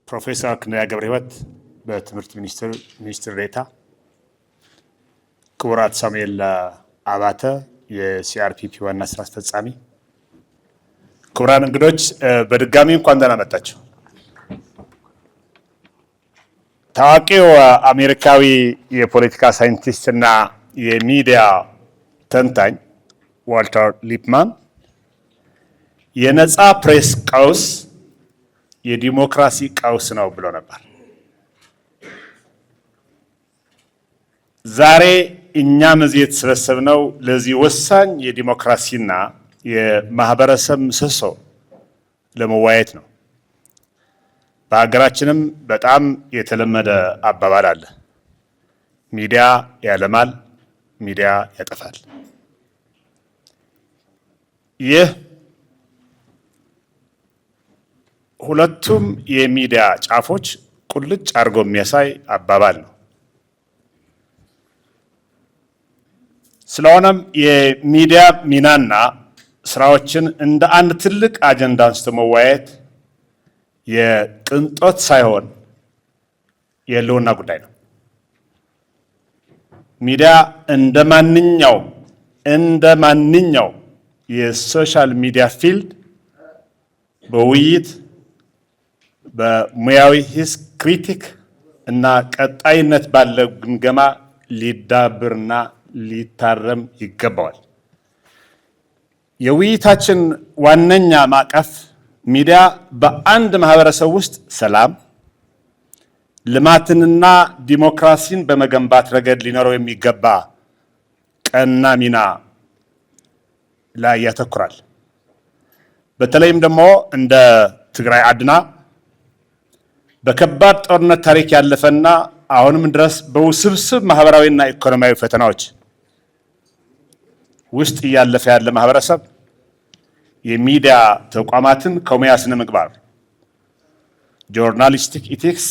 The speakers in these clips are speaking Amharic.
ፕሮፌሰር ክንደያ ገብረሕይወት በትምህርት ሚኒስትር ዴኤታ፣ ክቡራት ሳሙኤል አባተ የሲአርፒፒ ዋና ስራ አስፈጻሚ፣ ክቡራን እንግዶች በድጋሚ እንኳን ደህና መጣችሁ። ታዋቂው አሜሪካዊ የፖለቲካ ሳይንቲስት እና የሚዲያ ተንታኝ ዋልተር ሊፕማን የነጻ ፕሬስ ቀውስ የዲሞክራሲ ቀውስ ነው ብሎ ነበር። ዛሬ እኛም እዚህ የተሰበሰብነው ለዚህ ወሳኝ የዲሞክራሲና የማህበረሰብ ምሰሶ ለመወያየት ነው። በሀገራችንም በጣም የተለመደ አባባል አለ። ሚዲያ ያለማል፣ ሚዲያ ያጠፋል። ይህ ሁለቱም የሚዲያ ጫፎች ቁልጭ አድርጎ የሚያሳይ አባባል ነው። ስለሆነም የሚዲያ ሚናና ስራዎችን እንደ አንድ ትልቅ አጀንዳ አንስቶ መወያየት የቅንጦት ሳይሆን የህልውና ጉዳይ ነው። ሚዲያ እንደ ማንኛው የሶሻል ሚዲያ ፊልድ በውይይት በሙያዊ ሂስ ክሪቲክ እና ቀጣይነት ባለው ግምገማ ሊዳብርና ሊታረም ይገባዋል። የውይይታችን ዋነኛ ማዕቀፍ ሚዲያ በአንድ ማህበረሰብ ውስጥ ሰላም፣ ልማትንና ዲሞክራሲን በመገንባት ረገድ ሊኖረው የሚገባ ቀና ሚና ላይ ያተኩራል። በተለይም ደግሞ እንደ ትግራይ አድና በከባድ ጦርነት ታሪክ ያለፈና አሁንም ድረስ በውስብስብ ማህበራዊና ኢኮኖሚያዊ ፈተናዎች ውስጥ እያለፈ ያለ ማህበረሰብ የሚዲያ ተቋማትን ከሙያ ስነ ምግባር፣ ጆርናሊስቲክ ኢቲክስ፣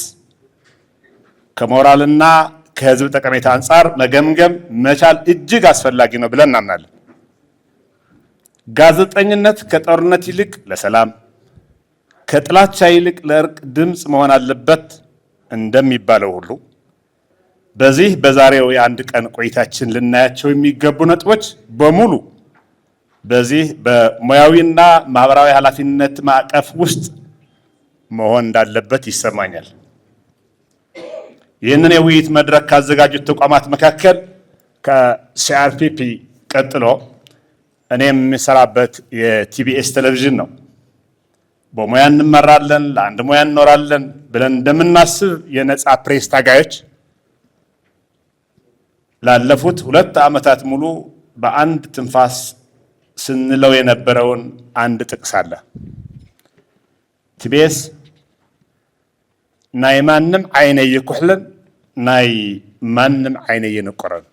ከሞራልና ከህዝብ ጠቀሜታ አንጻር መገምገም መቻል እጅግ አስፈላጊ ነው ብለን እናምናለን። ጋዜጠኝነት ከጦርነት ይልቅ ለሰላም፣ ከጥላቻ ይልቅ ለእርቅ ድምፅ መሆን አለበት እንደሚባለው ሁሉ በዚህ በዛሬው የአንድ ቀን ቆይታችን ልናያቸው የሚገቡ ነጥቦች በሙሉ በዚህ በሙያዊና ማህበራዊ ኃላፊነት ማዕቀፍ ውስጥ መሆን እንዳለበት ይሰማኛል። ይህንን የውይይት መድረክ ካዘጋጁት ተቋማት መካከል ከሲአርፒፒ ቀጥሎ እኔም የምሰራበት የቲቢኤስ ቴሌቪዥን ነው። በሙያ እንመራለን፣ ለአንድ ሙያ እንኖራለን ብለን እንደምናስብ የነጻ ፕሬስ ታጋዮች ላለፉት 2 ዓመታት ሙሉ በአንድ ትንፋስ ስንለው የነበረውን አንድ ጥቅስ አለ። ቲቢኤስ ናይ ማንም ዓይነ ይኩሕልን ናይ ማንም ዓይነ ይንቆረን።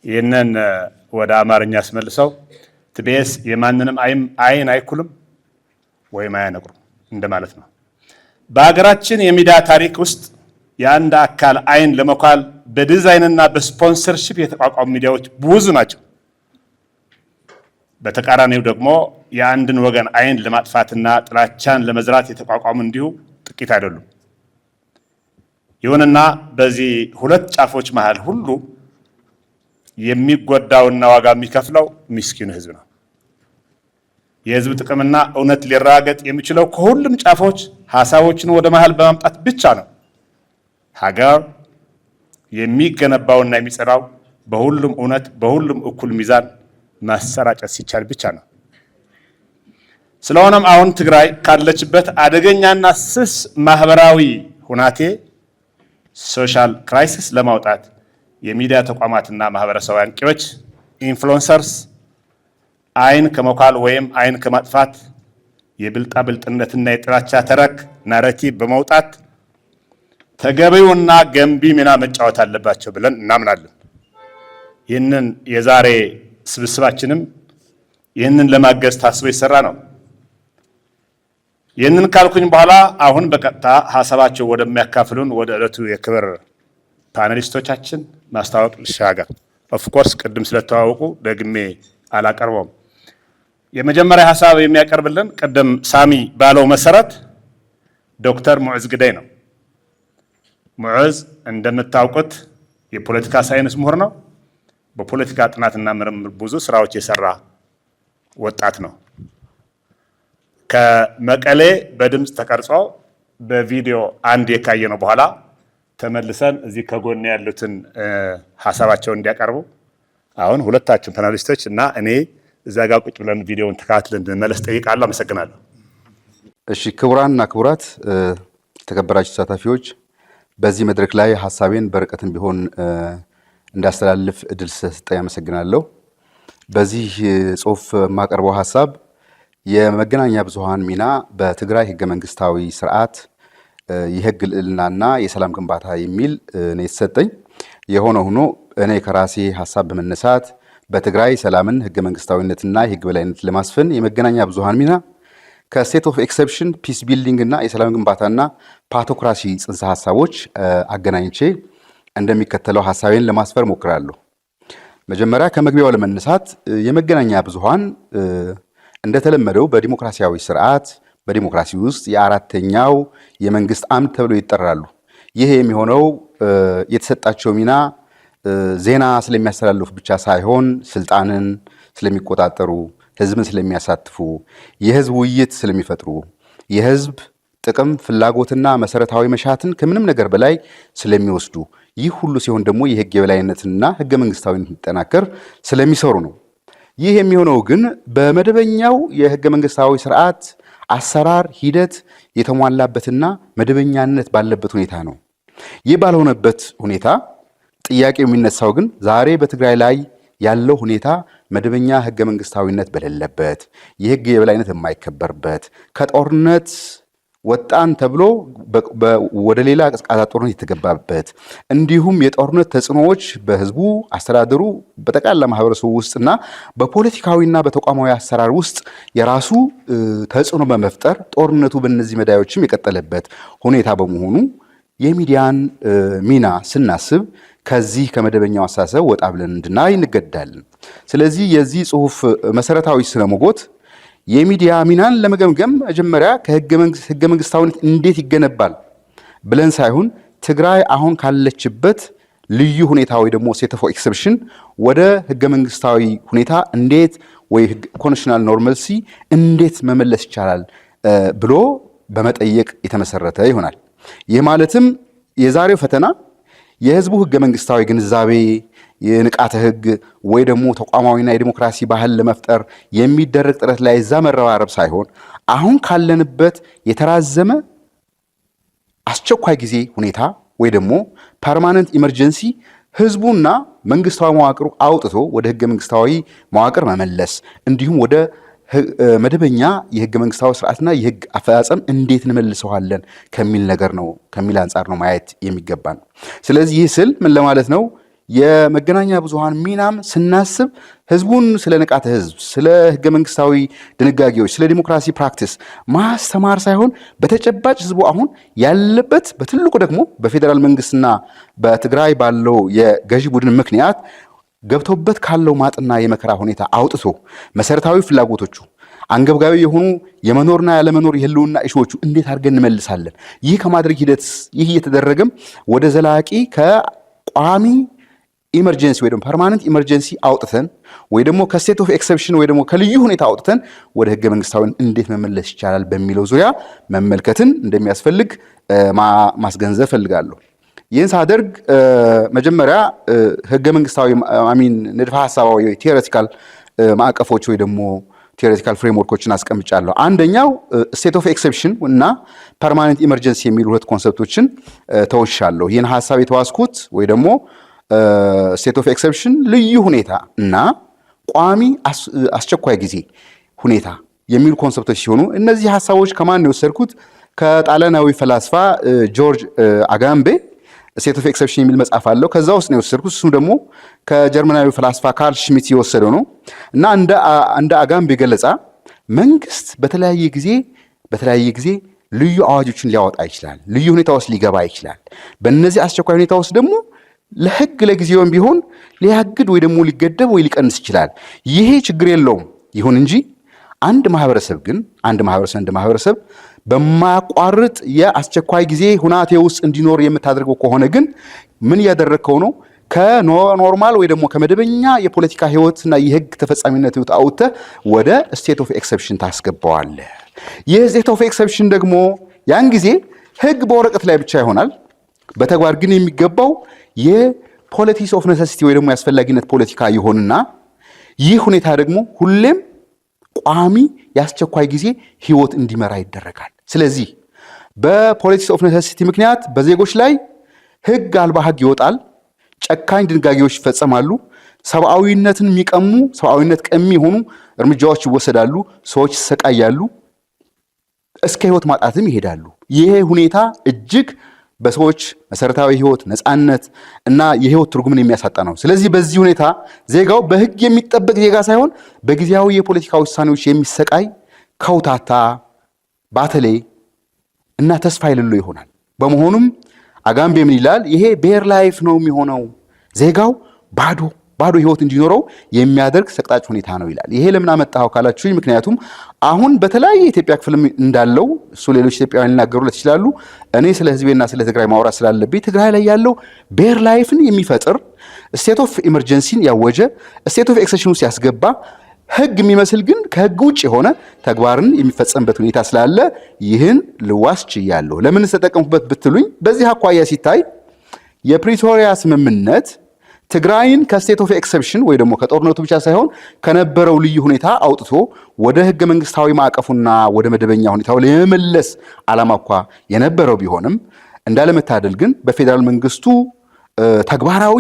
ይህንን ወደ አማርኛ አስመልሰው ቲቢኤስ የማንንም ዓይን አይኩልም ወይም አያነቁርም እንደማለት ነው። በሀገራችን የሚዲያ ታሪክ ውስጥ የአንድ አካል ዓይን ለመኳል በዲዛይንና በስፖንሰርሺፕ የተቋቋሙ ሚዲያዎች ብዙ ናቸው። በተቃራኒው ደግሞ የአንድን ወገን ዓይን ለማጥፋትና ጥላቻን ለመዝራት የተቋቋሙ እንዲሁ ጥቂት አይደሉም። ይሁንና በዚህ ሁለት ጫፎች መሃል ሁሉ የሚጎዳውና ዋጋ የሚከፍለው ምስኪኑ ህዝብ ነው። የህዝብ ጥቅምና እውነት ሊረጋገጥ የሚችለው ከሁሉም ጫፎች ሀሳቦችን ወደ መሃል በማምጣት ብቻ ነው። ሀገር የሚገነባውና የሚጸናው በሁሉም እውነት በሁሉም እኩል ሚዛን ማሰራጨት ሲቻል ብቻ ነው። ስለሆነም አሁን ትግራይ ካለችበት አደገኛና ስስ ማህበራዊ ሁናቴ ሶሻል ክራይሲስ ለማውጣት የሚዲያ ተቋማትና ማህበረሰብ አንቂዎች፣ ኢንፍሉዌንሰርስ ዓይን ከመኳል ወይም ዓይን ከማጥፋት የብልጣብልጥነትና የጥላቻ ተረክ ናሬቲቭ በመውጣት ተገቢውና ገንቢ ሚና መጫወት አለባቸው ብለን እናምናለን። ይህንን የዛሬ ስብስባችንም ይህንን ለማገዝ ታስቦ ይሰራ ነው። ይህንን ካልኩኝ በኋላ አሁን በቀጥታ ሀሳባቸው ወደሚያካፍሉን ወደ ዕለቱ የክብር ፓነሊስቶቻችን ማስተዋወቅ ልሻገር። ኦፍኮርስ ቅድም ስለተዋወቁ ደግሜ አላቀርበውም። የመጀመሪያ ሀሳብ የሚያቀርብልን ቅድም ሳሚ ባለው መሰረት ዶክተር ሙዑዝ ግደይ ነው። ሙዑዝ እንደምታውቁት የፖለቲካ ሳይንስ ምሁር ነው። በፖለቲካ ጥናትና ምርምር ብዙ ስራዎች የሰራ ወጣት ነው። ከመቀሌ በድምፅ ተቀርጾ በቪዲዮ አንድ የካየ ነው በኋላ ተመልሰን እዚህ ከጎን ያሉትን ሐሳባቸውን እንዲያቀርቡ አሁን ሁለታችን ፓናሊስቶች እና እኔ እዛ ጋር ቁጭ ብለን ቪዲዮውን ተካትለን እንመለስ ጠይቃለሁ። አመሰግናለሁ። እሺ ክቡራንና ክቡራት የተከበራችሁ ተሳታፊዎች በዚህ መድረክ ላይ ሐሳቤን በርቀትም ቢሆን እንዳስተላልፍ እድል ስለሰጠኝ አመሰግናለሁ። በዚህ ጽሁፍ የማቀርበው ሐሳብ የመገናኛ ብዙሃን ሚና በትግራይ ህገ መንግስታዊ ስርዓት የህግ ልዕልናና የሰላም ግንባታ የሚል ነው የተሰጠኝ። የሆነ ሆኖ እኔ ከራሴ ሐሳብ በመነሳት በትግራይ ሰላምን ህገ መንግስታዊነትና የህግ በላይነት ለማስፈን የመገናኛ ብዙሃን ሚና ከስቴት ኦፍ ኤክሰፕሽን ፒስ ቢልዲንግ እና የሰላም ግንባታና ፓቶክራሲ ጽንሰ ሐሳቦች አገናኝቼ እንደሚከተለው ሐሳቤን ለማስፈር ሞክራለሁ። መጀመሪያ ከመግቢያው ለመነሳት የመገናኛ ብዙሃን እንደተለመደው በዲሞክራሲያዊ ስርዓት በዲሞክራሲ ውስጥ የአራተኛው የመንግስት አምድ ተብለው ይጠራሉ። ይህ የሚሆነው የተሰጣቸው ሚና ዜና ስለሚያስተላልፉ ብቻ ሳይሆን ስልጣንን ስለሚቆጣጠሩ፣ ህዝብን ስለሚያሳትፉ፣ የህዝብ ውይይት ስለሚፈጥሩ፣ የህዝብ ጥቅም ፍላጎትና መሰረታዊ መሻትን ከምንም ነገር በላይ ስለሚወስዱ፣ ይህ ሁሉ ሲሆን ደግሞ የህግ የበላይነትና ህገ መንግስታዊነት እንዲጠናከር ስለሚሰሩ ነው። ይህ የሚሆነው ግን በመደበኛው የህገ መንግስታዊ ስርዓት አሰራር ሂደት የተሟላበትና መደበኛነት ባለበት ሁኔታ ነው። ይህ ባልሆነበት ሁኔታ ጥያቄው የሚነሳው ግን ዛሬ በትግራይ ላይ ያለው ሁኔታ መደበኛ ህገ መንግስታዊነት በሌለበት፣ የህግ የበላይነት የማይከበርበት፣ ከጦርነት ወጣን ተብሎ ወደ ሌላ ቀዝቃዛ ጦርነት የተገባበት፣ እንዲሁም የጦርነት ተጽዕኖዎች በህዝቡ አስተዳደሩ በጠቅላላ ማህበረሰቡ ውስጥና በፖለቲካዊና በተቋማዊ አሰራር ውስጥ የራሱ ተጽዕኖ በመፍጠር ጦርነቱ በእነዚህ መዳዮችም የቀጠለበት ሁኔታ በመሆኑ የሚዲያን ሚና ስናስብ ከዚህ ከመደበኛው አስተሳሰብ ወጣ ብለን እንድናይ እንገደዳለን። ስለዚህ የዚህ ጽሁፍ መሰረታዊ ስለመጎት የሚዲያ ሚናን ለመገምገም መጀመሪያ ከህገ መንግስታዊነት እንዴት ይገነባል ብለን ሳይሆን ትግራይ አሁን ካለችበት ልዩ ሁኔታ ወይ ደግሞ ስቴት ኦፍ ኤክሰፕሽን ወደ ህገ መንግስታዊ ሁኔታ እንዴት ወይ ኮንስቲቱሽናል ኖርማልሲ እንዴት መመለስ ይቻላል ብሎ በመጠየቅ የተመሰረተ ይሆናል። ይህ ማለትም የዛሬው ፈተና የህዝቡ ህገ መንግስታዊ ግንዛቤ የንቃተ ህግ ወይ ደግሞ ተቋማዊና የዲሞክራሲ ባህል ለመፍጠር የሚደረግ ጥረት ላይ እዛ መረባረብ ሳይሆን አሁን ካለንበት የተራዘመ አስቸኳይ ጊዜ ሁኔታ ወይ ደግሞ ፐርማነንት ኢመርጀንሲ ህዝቡና መንግስታዊ መዋቅሩ አውጥቶ ወደ ህገ መንግስታዊ መዋቅር መመለስ እንዲሁም ወደ መደበኛ የህገ መንግስታዊ ስርዓትና የህግ አፈጻጸም እንዴት እንመልሰዋለን ከሚል ነገር ነው ከሚል አንጻር ነው ማየት የሚገባን። ስለዚህ ይህ ስል ምን ለማለት ነው? የመገናኛ ብዙሃን ሚናም ስናስብ ህዝቡን ስለ ንቃተ ህዝብ፣ ስለ ህገ መንግስታዊ ድንጋጌዎች፣ ስለ ዲሞክራሲ ፕራክቲስ ማስተማር ሳይሆን በተጨባጭ ህዝቡ አሁን ያለበት በትልቁ ደግሞ በፌዴራል መንግስትና በትግራይ ባለው የገዢ ቡድን ምክንያት ገብቶበት ካለው ማጥና የመከራ ሁኔታ አውጥቶ መሰረታዊ ፍላጎቶቹ አንገብጋቢ የሆኑ የመኖርና ያለመኖር የህልውና ኢሹዎቹ እንዴት አድርገን እንመልሳለን? ይህ ከማድረግ ሂደት ይህ እየተደረገም ወደ ዘላቂ ከቋሚ ኢመርጀንሲ ወይ ደግሞ ፐርማነንት ኢመርጀንሲ አውጥተን ወይ ደግሞ ከስቴት ኦፍ ኤክሰፕሽን ወይ ደግሞ ከልዩ ሁኔታ አውጥተን ወደ ህገ መንግስታዊ እንዴት መመለስ ይቻላል በሚለው ዙሪያ መመልከትን እንደሚያስፈልግ ማስገንዘብ ፈልጋለሁ። ይህን ሳደርግ መጀመሪያ ህገ መንግስታዊ ንድፈ ሐሳባዊ ቴዎሬቲካል ማዕቀፎች ወይ ደግሞ ቴዎሬቲካል ፍሬምወርኮችን አስቀምጫለሁ። አንደኛው ስቴት ኦፍ ኤክሰፕሽን እና ፐርማነንት ኢመርጀንሲ የሚሉ ሁለት ኮንሰፕቶችን ተወሻለሁ። ይህን ሐሳብ የተዋስኩት ወይ ደግሞ ስቴት ኦፍ ኤክሰፕሽን ልዩ ሁኔታ እና ቋሚ አስቸኳይ ጊዜ ሁኔታ የሚሉ ኮንሰፕቶች ሲሆኑ እነዚህ ሐሳቦች ከማን ነው የወሰድኩት? ከጣሊያናዊ ፈላስፋ ጆርጅ አጋምቤ ስቴት ኦፍ ኤክሰፕሽን የሚል መጽሐፍ አለው። ከዛ ውስጥ ነው የወሰድኩት። እሱ ደግሞ ከጀርመናዊ ፈላስፋ ካርል ሽሚት የወሰደው ነው እና እንደ አጋምቤ ገለጻ መንግስት በተለያየ ጊዜ ልዩ አዋጆችን ሊያወጣ ይችላል። ልዩ ሁኔታ ውስጥ ሊገባ ይችላል። በእነዚህ አስቸኳይ ሁኔታ ውስጥ ደግሞ ለህግ ለጊዜውም ቢሆን ሊያግድ ወይ ደግሞ ሊገደብ ወይ ሊቀንስ ይችላል። ይሄ ችግር የለውም። ይሁን እንጂ አንድ ማህበረሰብ እንደ ማህበረሰብ በማያቋርጥ የአስቸኳይ ጊዜ ሁናቴ ውስጥ እንዲኖር የምታደርገው ከሆነ ግን ምን እያደረግከው ነው? ከኖርማል ወይ ደግሞ ከመደበኛ የፖለቲካ ህይወትና የህግ ተፈጻሚነት ህይወት አውጥተህ ወደ ስቴት ኦፍ ኤክሰፕሽን ታስገባዋለህ። ይህ ስቴት ኦፍ ኤክሰፕሽን ደግሞ ያን ጊዜ ህግ በወረቀት ላይ ብቻ ይሆናል። በተግባር ግን የሚገባው የፖለቲክስ ኦፍ ኔሴሲቲ ወይ ደግሞ የአስፈላጊነት ፖለቲካ ይሆንና ይህ ሁኔታ ደግሞ ሁሌም ቋሚ የአስቸኳይ ጊዜ ህይወት እንዲመራ ይደረጋል። ስለዚህ በፖለቲክስ ኦፍ ኔሴሲቲ ምክንያት በዜጎች ላይ ህግ አልባ ህግ ይወጣል። ጨካኝ ድንጋጌዎች ይፈጸማሉ። ሰብአዊነትን የሚቀሙ ሰብአዊነት ቀሚ የሆኑ እርምጃዎች ይወሰዳሉ። ሰዎች ይሰቃያሉ፣ እስከ ህይወት ማጣትም ይሄዳሉ። ይሄ ሁኔታ እጅግ በሰዎች መሰረታዊ ህይወት፣ ነፃነት እና የህይወት ትርጉምን የሚያሳጣ ነው። ስለዚህ በዚህ ሁኔታ ዜጋው በህግ የሚጠበቅ ዜጋ ሳይሆን በጊዜያዊ የፖለቲካ ውሳኔዎች የሚሰቃይ ከውታታ፣ ባተሌ እና ተስፋ የሌለው ይሆናል። በመሆኑም አጋምቤ ምን ይላል? ይሄ ቤር ላይፍ ነው የሚሆነው፣ ዜጋው ባዶ ህይወት እንዲኖረው የሚያደርግ ሰቅጣጭ ሁኔታ ነው ይላል። ይሄ ለምን አመጣው ካላችሁኝ፣ ምክንያቱም አሁን በተለያየ የኢትዮጵያ ክፍል እንዳለው እሱ ሌሎች ኢትዮጵያውያን ሊናገሩለት ይችላሉ። እኔ ስለ ህዝቤና ስለ ትግራይ ማውራት ስላለብኝ ትግራይ ላይ ያለው ቤር ላይፍን የሚፈጥር ስቴት ኦፍ ኢመርጀንሲን ያወጀ ስቴት ኦፍ ኤክሰፕሽን ውስጥ ያስገባ ህግ የሚመስል ግን ከህግ ውጭ የሆነ ተግባርን የሚፈጸምበት ሁኔታ ስላለ ይህን ልዋስ ችያለሁ። ለምን ተጠቀምኩበት ብትሉኝ፣ በዚህ አኳያ ሲታይ የፕሪቶሪያ ስምምነት ትግራይን ከስቴት ኦፍ ኤክሰፕሽን ወይ ደግሞ ከጦርነቱ ብቻ ሳይሆን ከነበረው ልዩ ሁኔታ አውጥቶ ወደ ህገ መንግስታዊ ማዕቀፉና ወደ መደበኛ ሁኔታው ለመመለስ ዓላማ እንኳ የነበረው ቢሆንም እንዳለመታደል ግን በፌዴራል መንግስቱ ተግባራዊ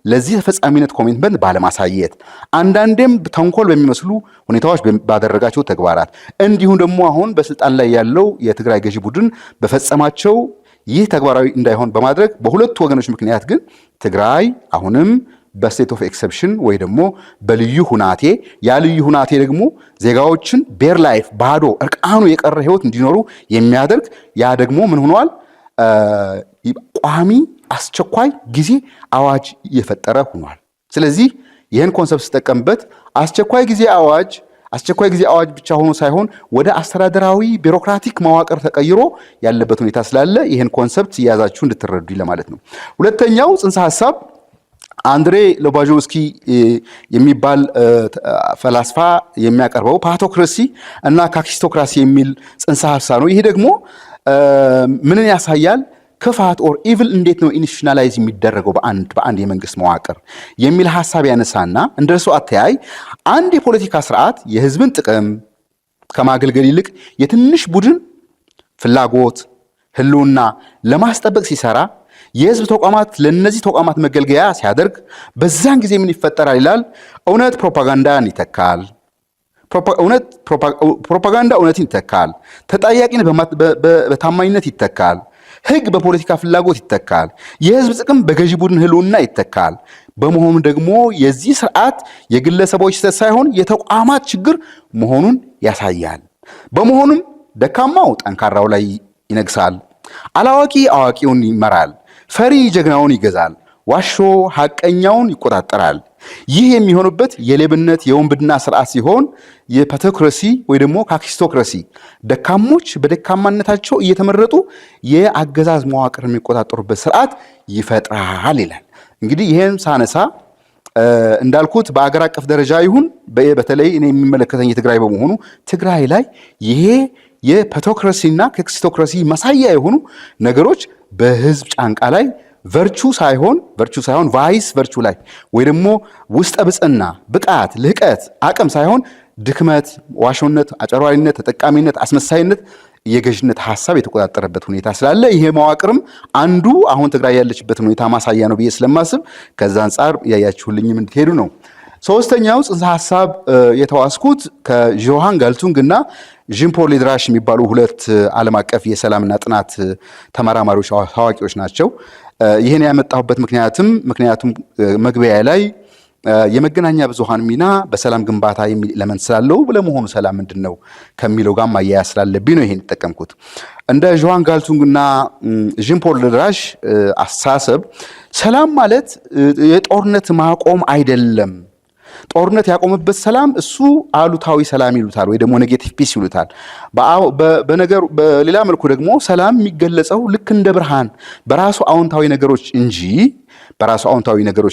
ለዚህ ተፈጻሚነት ኮሚትመንት ባለማሳየት አንዳንዴም ተንኮል በሚመስሉ ሁኔታዎች ባደረጋቸው ተግባራት እንዲሁም ደግሞ አሁን በስልጣን ላይ ያለው የትግራይ ገዢ ቡድን በፈጸማቸው ይህ ተግባራዊ እንዳይሆን በማድረግ በሁለቱ ወገኖች ምክንያት ግን ትግራይ አሁንም በስቴት ኦፍ ኤክሰፕሽን ወይ ደግሞ በልዩ ሁናቴ ያ ልዩ ሁናቴ ደግሞ ዜጋዎችን ቤር ላይፍ ባዶ እርቃኑ የቀረ ህይወት እንዲኖሩ የሚያደርግ ያ ደግሞ ምን ሆኗል? ቋሚ አስቸኳይ ጊዜ አዋጅ እየፈጠረ ሆኗል። ስለዚህ ይህን ኮንሰፕት ሲጠቀምበት አስቸኳይ ጊዜ አዋጅ ብቻ ሆኖ ሳይሆን ወደ አስተዳደራዊ ቢሮክራቲክ መዋቅር ተቀይሮ ያለበት ሁኔታ ስላለ ይህን ኮንሰፕት እያያዛችሁ እንድትረዱ ለማለት ነው። ሁለተኛው ጽንሰ ሐሳብ አንድሬ ሎባጆቭስኪ የሚባል ፈላስፋ የሚያቀርበው ፓቶክራሲ እና ካኪስቶክራሲ የሚል ጽንሰ ሐሳብ ነው። ይሄ ደግሞ ምንን ያሳያል? ክፋት ኦር ኢቭል እንዴት ነው ኢንስቲቱሽናላይዝ የሚደረገው በአንድ የመንግስት መዋቅር የሚል ሐሳብ ያነሳና እንደርሱ አተያይ አንድ የፖለቲካ ስርዓት የህዝብን ጥቅም ከማገልገል ይልቅ የትንሽ ቡድን ፍላጎት ህልውና ለማስጠበቅ ሲሰራ የህዝብ ተቋማት ለነዚህ ተቋማት መገልገያ ሲያደርግ በዛን ጊዜ ምን ይፈጠራል ይላል። እውነት ፕሮፓጋንዳን ይተካል። ፕሮፓጋንዳ እውነትን ይተካል። ተጠያቂነት በታማኝነት ይተካል። ህግ በፖለቲካ ፍላጎት ይተካል። የህዝብ ጥቅም በገዢ ቡድን ህልውና ይተካል። በመሆኑ ደግሞ የዚህ ስርዓት የግለሰቦች ስህተት ሳይሆን የተቋማት ችግር መሆኑን ያሳያል። በመሆኑም ደካማው ጠንካራው ላይ ይነግሳል። አላዋቂ አዋቂውን ይመራል። ፈሪ ጀግናውን ይገዛል። ዋሾ ሐቀኛውን ይቆጣጠራል። ይህ የሚሆንበት የሌብነት የወንብድና ስርዓት ሲሆን የፓቶክራሲ ወይ ደግሞ ካኪስቶክራሲ ደካሞች በደካማነታቸው እየተመረጡ የአገዛዝ መዋቅር የሚቆጣጠሩበት ስርዓት ይፈጥራል ይላል። እንግዲህ ይሄን ሳነሳ እንዳልኩት በአገር አቀፍ ደረጃ ይሁን በተለይ እኔ የሚመለከተኝ የትግራይ በመሆኑ ትግራይ ላይ ይሄ የፓቶክራሲና ካኪስቶክራሲ ማሳያ የሆኑ ነገሮች በህዝብ ጫንቃ ላይ ቨርቹ ሳይሆን ቫይስ ቨርቹ ላይ ወይ ደግሞ ውስጠ ብጽና ብቃት ልህቀት አቅም ሳይሆን ድክመት፣ ዋሾነት፣ አጨራሪነት፣ ተጠቃሚነት፣ አስመሳይነት የገዥነት ሐሳብ የተቆጣጠረበት ሁኔታ ስላለ ይሄ መዋቅርም አንዱ አሁን ትግራይ ያለችበትን ሁኔታ ማሳያ ነው ብዬ ስለማስብ ከዛ አንጻር ያያችሁልኝም እንድትሄዱ ነው። ሶስተኛው ጽንሰ ሐሳብ የተዋስኩት ከጆሃን ጋልቱንግ እና ጂን ፖል ሌድራሽ የሚባሉ ሁለት ዓለም አቀፍ የሰላምና ጥናት ተመራማሪዎች ታዋቂዎች ናቸው። ይህን ያመጣሁበት ምክንያቱም መግቢያ ላይ የመገናኛ ብዙሃን ሚና በሰላም ግንባታ የሚል ኤሌመንት ስላለው ለመሆኑ ሰላም ምንድነው ከሚለው ጋር ማያያዝ ስላለብኝ ነው ይሄን የተጠቀምኩት። እንደ ጆሃን ጋልቱንግ እና ጂን ፖል ሌድራሽ አስተሳሰብ ሰላም ማለት የጦርነት ማቆም አይደለም። ጦርነት ያቆመበት ሰላም እሱ አሉታዊ ሰላም ይሉታል ወይ ደግሞ ኔጌቲቭ ፒስ ይሉታል። በሌላ መልኩ ደግሞ ሰላም የሚገለጸው ልክ እንደ ብርሃን በራሱ አዎንታዊ ነገሮች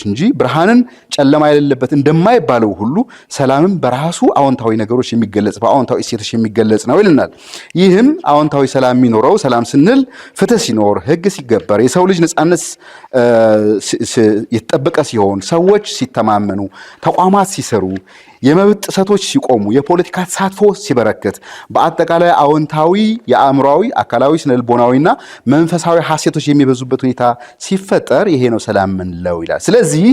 እንጂ ብርሃንን ጨለማ የሌለበት እንደማይባለው ሁሉ ሰላምም በራሱ አዎንታዊ ነገሮች የሚገለጽ በአዎንታዊ እሴቶች የሚገለጽ ነው ይልናል። ይህም አዎንታዊ ሰላም የሚኖረው ሰላም ስንል ፍትህ ሲኖር፣ ህግ ሲገበር፣ የሰው ልጅ ነጻነት የተጠበቀ ሲሆን፣ ሰዎች ሲተማመኑ፣ ተቋማት ሲሰሩ፣ የመብት ጥሰቶች ሲቆሙ፣ የፖለቲካ ተሳትፎ ሲበረከት፣ በአጠቃላይ አዎንታዊ የአእምሯዊ፣ አካላዊ፣ ስነልቦናዊና መንፈሳዊ ሀሴቶች የሚበዙበት ሁኔታ ሲፈጠር ይሄ ነው ሰላም ምንለው ይላል። ስለዚህ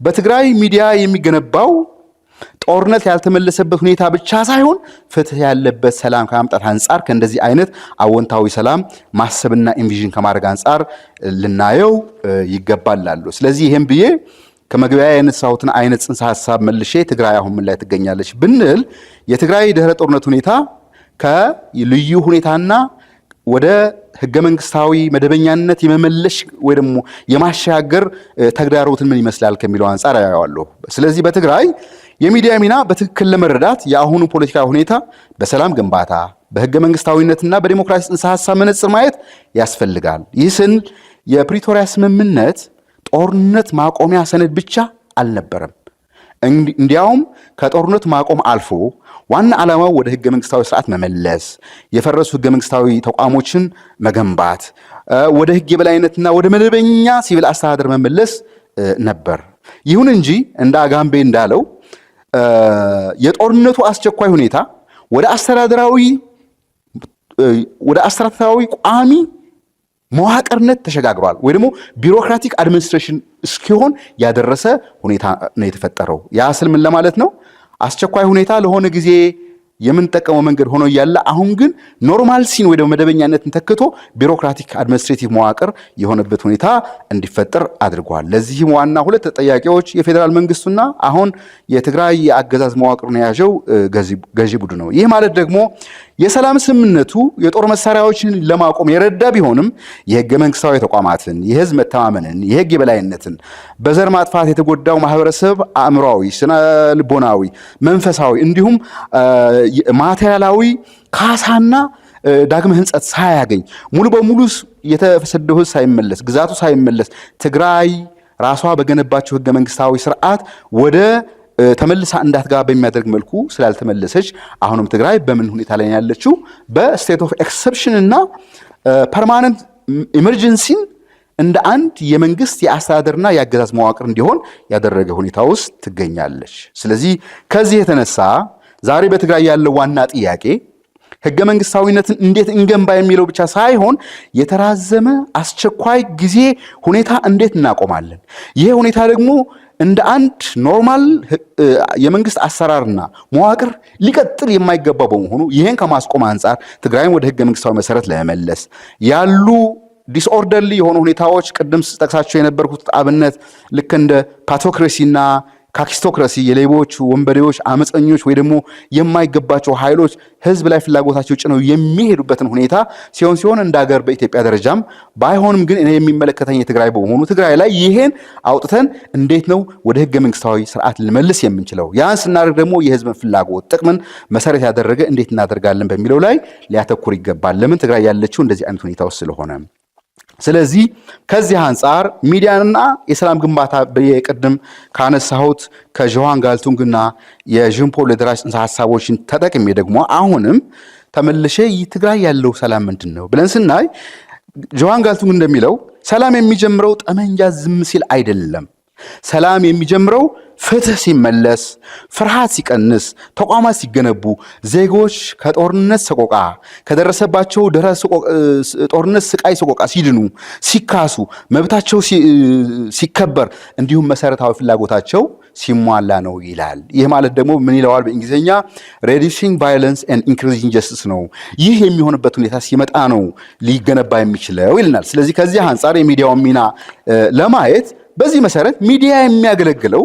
በትግራይ ሚዲያ የሚገነባው ጦርነት ያልተመለሰበት ሁኔታ ብቻ ሳይሆን ፍትህ ያለበት ሰላም ከማምጣት አንጻር ከእንደዚህ አይነት አዎንታዊ ሰላም ማሰብና ኢንቪዥን ከማድረግ አንጻር ልናየው ይገባላሉ። ስለዚህ ይሄን ብዬ ከመግቢያ ያነሳሁትን አይነት ጽንሰ ሐሳብ መልሼ ትግራይ አሁን ምን ላይ ትገኛለች ብንል የትግራይ ድህረ ጦርነት ሁኔታ ከልዩ ሁኔታና ወደ ህገ መንግስታዊ መደበኛነት የመመለሽ ወይ ደግሞ የማሻገር ተግዳሮትን ምን ይመስላል ከሚለው አንጻር ያያዋለሁ። ስለዚህ በትግራይ የሚዲያ ሚና በትክክል ለመረዳት የአሁኑ ፖለቲካ ሁኔታ በሰላም ግንባታ በህገ መንግስታዊነትና በዲሞክራሲ ጽንሰ ሐሳብ መነጽር ማየት ያስፈልጋል። ይህ ስን የፕሪቶሪያ ስምምነት ጦርነት ማቆሚያ ሰነድ ብቻ አልነበረም። እንዲያውም ከጦርነት ማቆም አልፎ ዋና ዓላማው ወደ ህገ መንግስታዊ ስርዓት መመለስ፣ የፈረሱ ህገ መንግስታዊ ተቋሞችን መገንባት፣ ወደ ህግ የበላይነትና ወደ መደበኛ ሲቪል አስተዳደር መመለስ ነበር። ይሁን እንጂ እንደ አጋምቤ እንዳለው የጦርነቱ አስቸኳይ ሁኔታ ወደ አስተዳደራዊ ቋሚ መዋቅርነት ተሸጋግሯል ወይ ደግሞ ቢሮክራቲክ አድሚኒስትሬሽን እስኪሆን ያደረሰ ሁኔታ ነው የተፈጠረው። ያ ስል ምን ለማለት ነው? አስቸኳይ ሁኔታ ለሆነ ጊዜ የምንጠቀመው መንገድ ሆኖ እያለ አሁን ግን ኖርማል ሲን ወይ ደግሞ መደበኛነትን ተክቶ ቢሮክራቲክ አድሚኒስትሬቲቭ መዋቅር የሆነበት ሁኔታ እንዲፈጠር አድርጓል። ለዚህም ዋና ሁለት ተጠያቂዎች የፌዴራል መንግስቱና አሁን የትግራይ የአገዛዝ መዋቅሩን የያዘው ገዢ ቡድን ነው። ይህ ማለት ደግሞ የሰላም ስምምነቱ የጦር መሳሪያዎችን ለማቆም የረዳ ቢሆንም የህገ መንግስታዊ ተቋማትን፣ የህዝብ መተማመንን፣ የህግ የበላይነትን፣ በዘር ማጥፋት የተጎዳው ማህበረሰብ አእምሯዊ፣ ስነ ልቦናዊ፣ መንፈሳዊ እንዲሁም ማቴሪያላዊ ካሳና ዳግመ ህንጸት ሳያገኝ ሙሉ በሙሉ የተሰደው ህዝብ ሳይመለስ ግዛቱ ሳይመለስ ትግራይ ራሷ በገነባቸው ህገ መንግስታዊ ስርዓት ወደ ተመልሳ እንዳትገባ በሚያደርግ መልኩ ስላልተመለሰች አሁንም ትግራይ በምን ሁኔታ ላይ ያለችው በስቴት ኦፍ ኤክሰፕሽን እና ፐርማነንት ኢመርጀንሲን እንደ አንድ የመንግስት የአስተዳደርና የአገዛዝ መዋቅር እንዲሆን ያደረገ ሁኔታ ውስጥ ትገኛለች። ስለዚህ ከዚህ የተነሳ ዛሬ በትግራይ ያለው ዋና ጥያቄ ህገ መንግስታዊነትን እንዴት እንገንባ የሚለው ብቻ ሳይሆን የተራዘመ አስቸኳይ ጊዜ ሁኔታ እንዴት እናቆማለን። ይሄ ሁኔታ ደግሞ እንደ አንድ ኖርማል የመንግስት አሰራርና መዋቅር ሊቀጥል የማይገባ በመሆኑ ይሄን ከማስቆም አንጻር ትግራይን ወደ ህገ መንግስታዊ መሰረት ለመመለስ ያሉ ዲስኦርደርሊ የሆኑ ሁኔታዎች ቅድም ጠቅሳቸው የነበርኩት አብነት ልክ እንደ ፓቶክራሲና ካኪስቶክራሲ የሌቦች፣ ወንበዴዎች፣ አመፀኞች ወይ ደግሞ የማይገባቸው ኃይሎች ህዝብ ላይ ፍላጎታቸው ጭነው የሚሄዱበትን ሁኔታ ሲሆን እንደ ሀገር በኢትዮጵያ ደረጃም ባይሆንም ግን እኔ የሚመለከተኝ የትግራይ በመሆኑ ትግራይ ላይ ይሄን አውጥተን እንዴት ነው ወደ ህገ መንግስታዊ ስርዓት ልመልስ የምንችለው? ያን ስናደርግ ደግሞ የህዝብን ፍላጎት ጥቅምን መሰረት ያደረገ እንዴት እናደርጋለን በሚለው ላይ ሊያተኩር ይገባል። ለምን ትግራይ ያለችው እንደዚህ አይነት ሁኔታ ውስጥ ስለሆነ። ስለዚህ ከዚህ አንጻር ሚዲያንና የሰላም ግንባታ በየቅድም ካነሳሁት ከጆሃን ጋልቱንግና የዥን ፖል ለደራሽ ጽንሰ ሐሳቦችን ተጠቅሜ ደግሞ አሁንም ተመልሼ ትግራይ ያለው ሰላም ምንድን ነው ብለን ስናይ ጆሃን ጋልቱንግ እንደሚለው ሰላም የሚጀምረው ጠመንጃ ዝም ሲል አይደለም። ሰላም የሚጀምረው ፍትህ ሲመለስ፣ ፍርሃት ሲቀንስ፣ ተቋማት ሲገነቡ፣ ዜጎች ከጦርነት ሰቆቃ ከደረሰባቸው ጦርነት ስቃይ ሰቆቃ ሲድኑ፣ ሲካሱ፣ መብታቸው ሲከበር፣ እንዲሁም መሰረታዊ ፍላጎታቸው ሲሟላ ነው ይላል። ይህ ማለት ደግሞ ምን ይለዋል በእንግሊዝኛ reducing violence and increasing justice ነው። ይህ የሚሆንበት ሁኔታ ሲመጣ ነው ሊገነባ የሚችለው ይልናል። ስለዚህ ከዚህ አንጻር የሚዲያውን ሚና ለማየት በዚህ መሰረት ሚዲያ የሚያገለግለው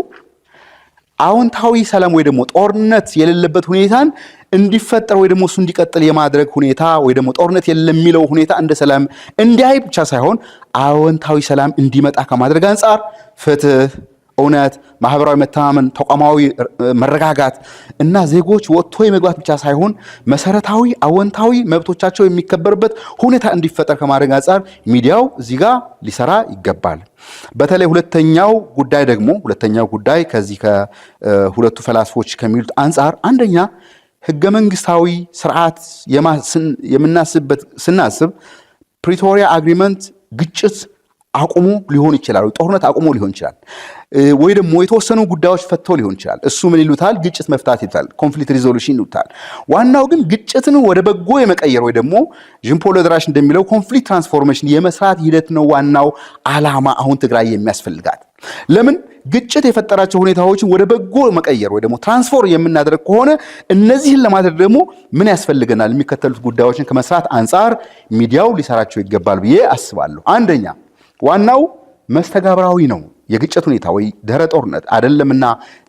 አዎንታዊ ሰላም ወይ ደግሞ ጦርነት የሌለበት ሁኔታን እንዲፈጠር ወይ ደግሞ እሱ እንዲቀጥል የማድረግ ሁኔታ ወይ ደግሞ ጦርነት የለም የሚለው ሁኔታ እንደ ሰላም እንዲያይ ብቻ ሳይሆን አዎንታዊ ሰላም እንዲመጣ ከማድረግ አንጻር ፍትህ፣ እውነት፣ ማህበራዊ መተማመን፣ ተቋማዊ መረጋጋት እና ዜጎች ወጥቶ የመግባት ብቻ ሳይሆን መሰረታዊ አወንታዊ መብቶቻቸው የሚከበርበት ሁኔታ እንዲፈጠር ከማድረግ አንጻር ሚዲያው እዚህ ጋር ሊሰራ ይገባል። በተለይ ሁለተኛው ጉዳይ ከዚህ ከሁለቱ ፈላስፎች ከሚሉት አንጻር አንደኛ ህገ መንግስታዊ ስርዓት ስናስብ ፕሪቶሪያ አግሪመንት ግጭት አቁሞ ሊሆን ይችላል፣ ጦርነት አቁሞ ሊሆን ይችላል፣ ወይ ደግሞ የተወሰኑ ጉዳዮች ፈቶ ሊሆን ይችላል። እሱ ምን ይሉታል? ግጭት መፍታት ይሉታል፣ ኮንፍሊክት ሪዞሉሽን ይሉታል። ዋናው ግን ግጭትን ወደ በጎ የመቀየር ወይ ደግሞ ዥን ፖል ደራሽ እንደሚለው ኮንፍሊክት ትራንስፎርሜሽን የመስራት ሂደት ነው ዋናው ዓላማ አሁን ትግራይ የሚያስፈልጋት። ለምን ግጭት የፈጠራቸው ሁኔታዎችን ወደ በጎ መቀየር ወይ ደግሞ ትራንስፎርም የምናደርግ ከሆነ እነዚህን ለማድረግ ደግሞ ምን ያስፈልገናል? የሚከተሉት ጉዳዮችን ከመስራት አንጻር ሚዲያው ሊሰራቸው ይገባል ብዬ አስባለሁ። አንደኛ ዋናው መስተጋብራዊ ነው። የግጭት ሁኔታ ወይ ድህረ ጦርነት አይደለምና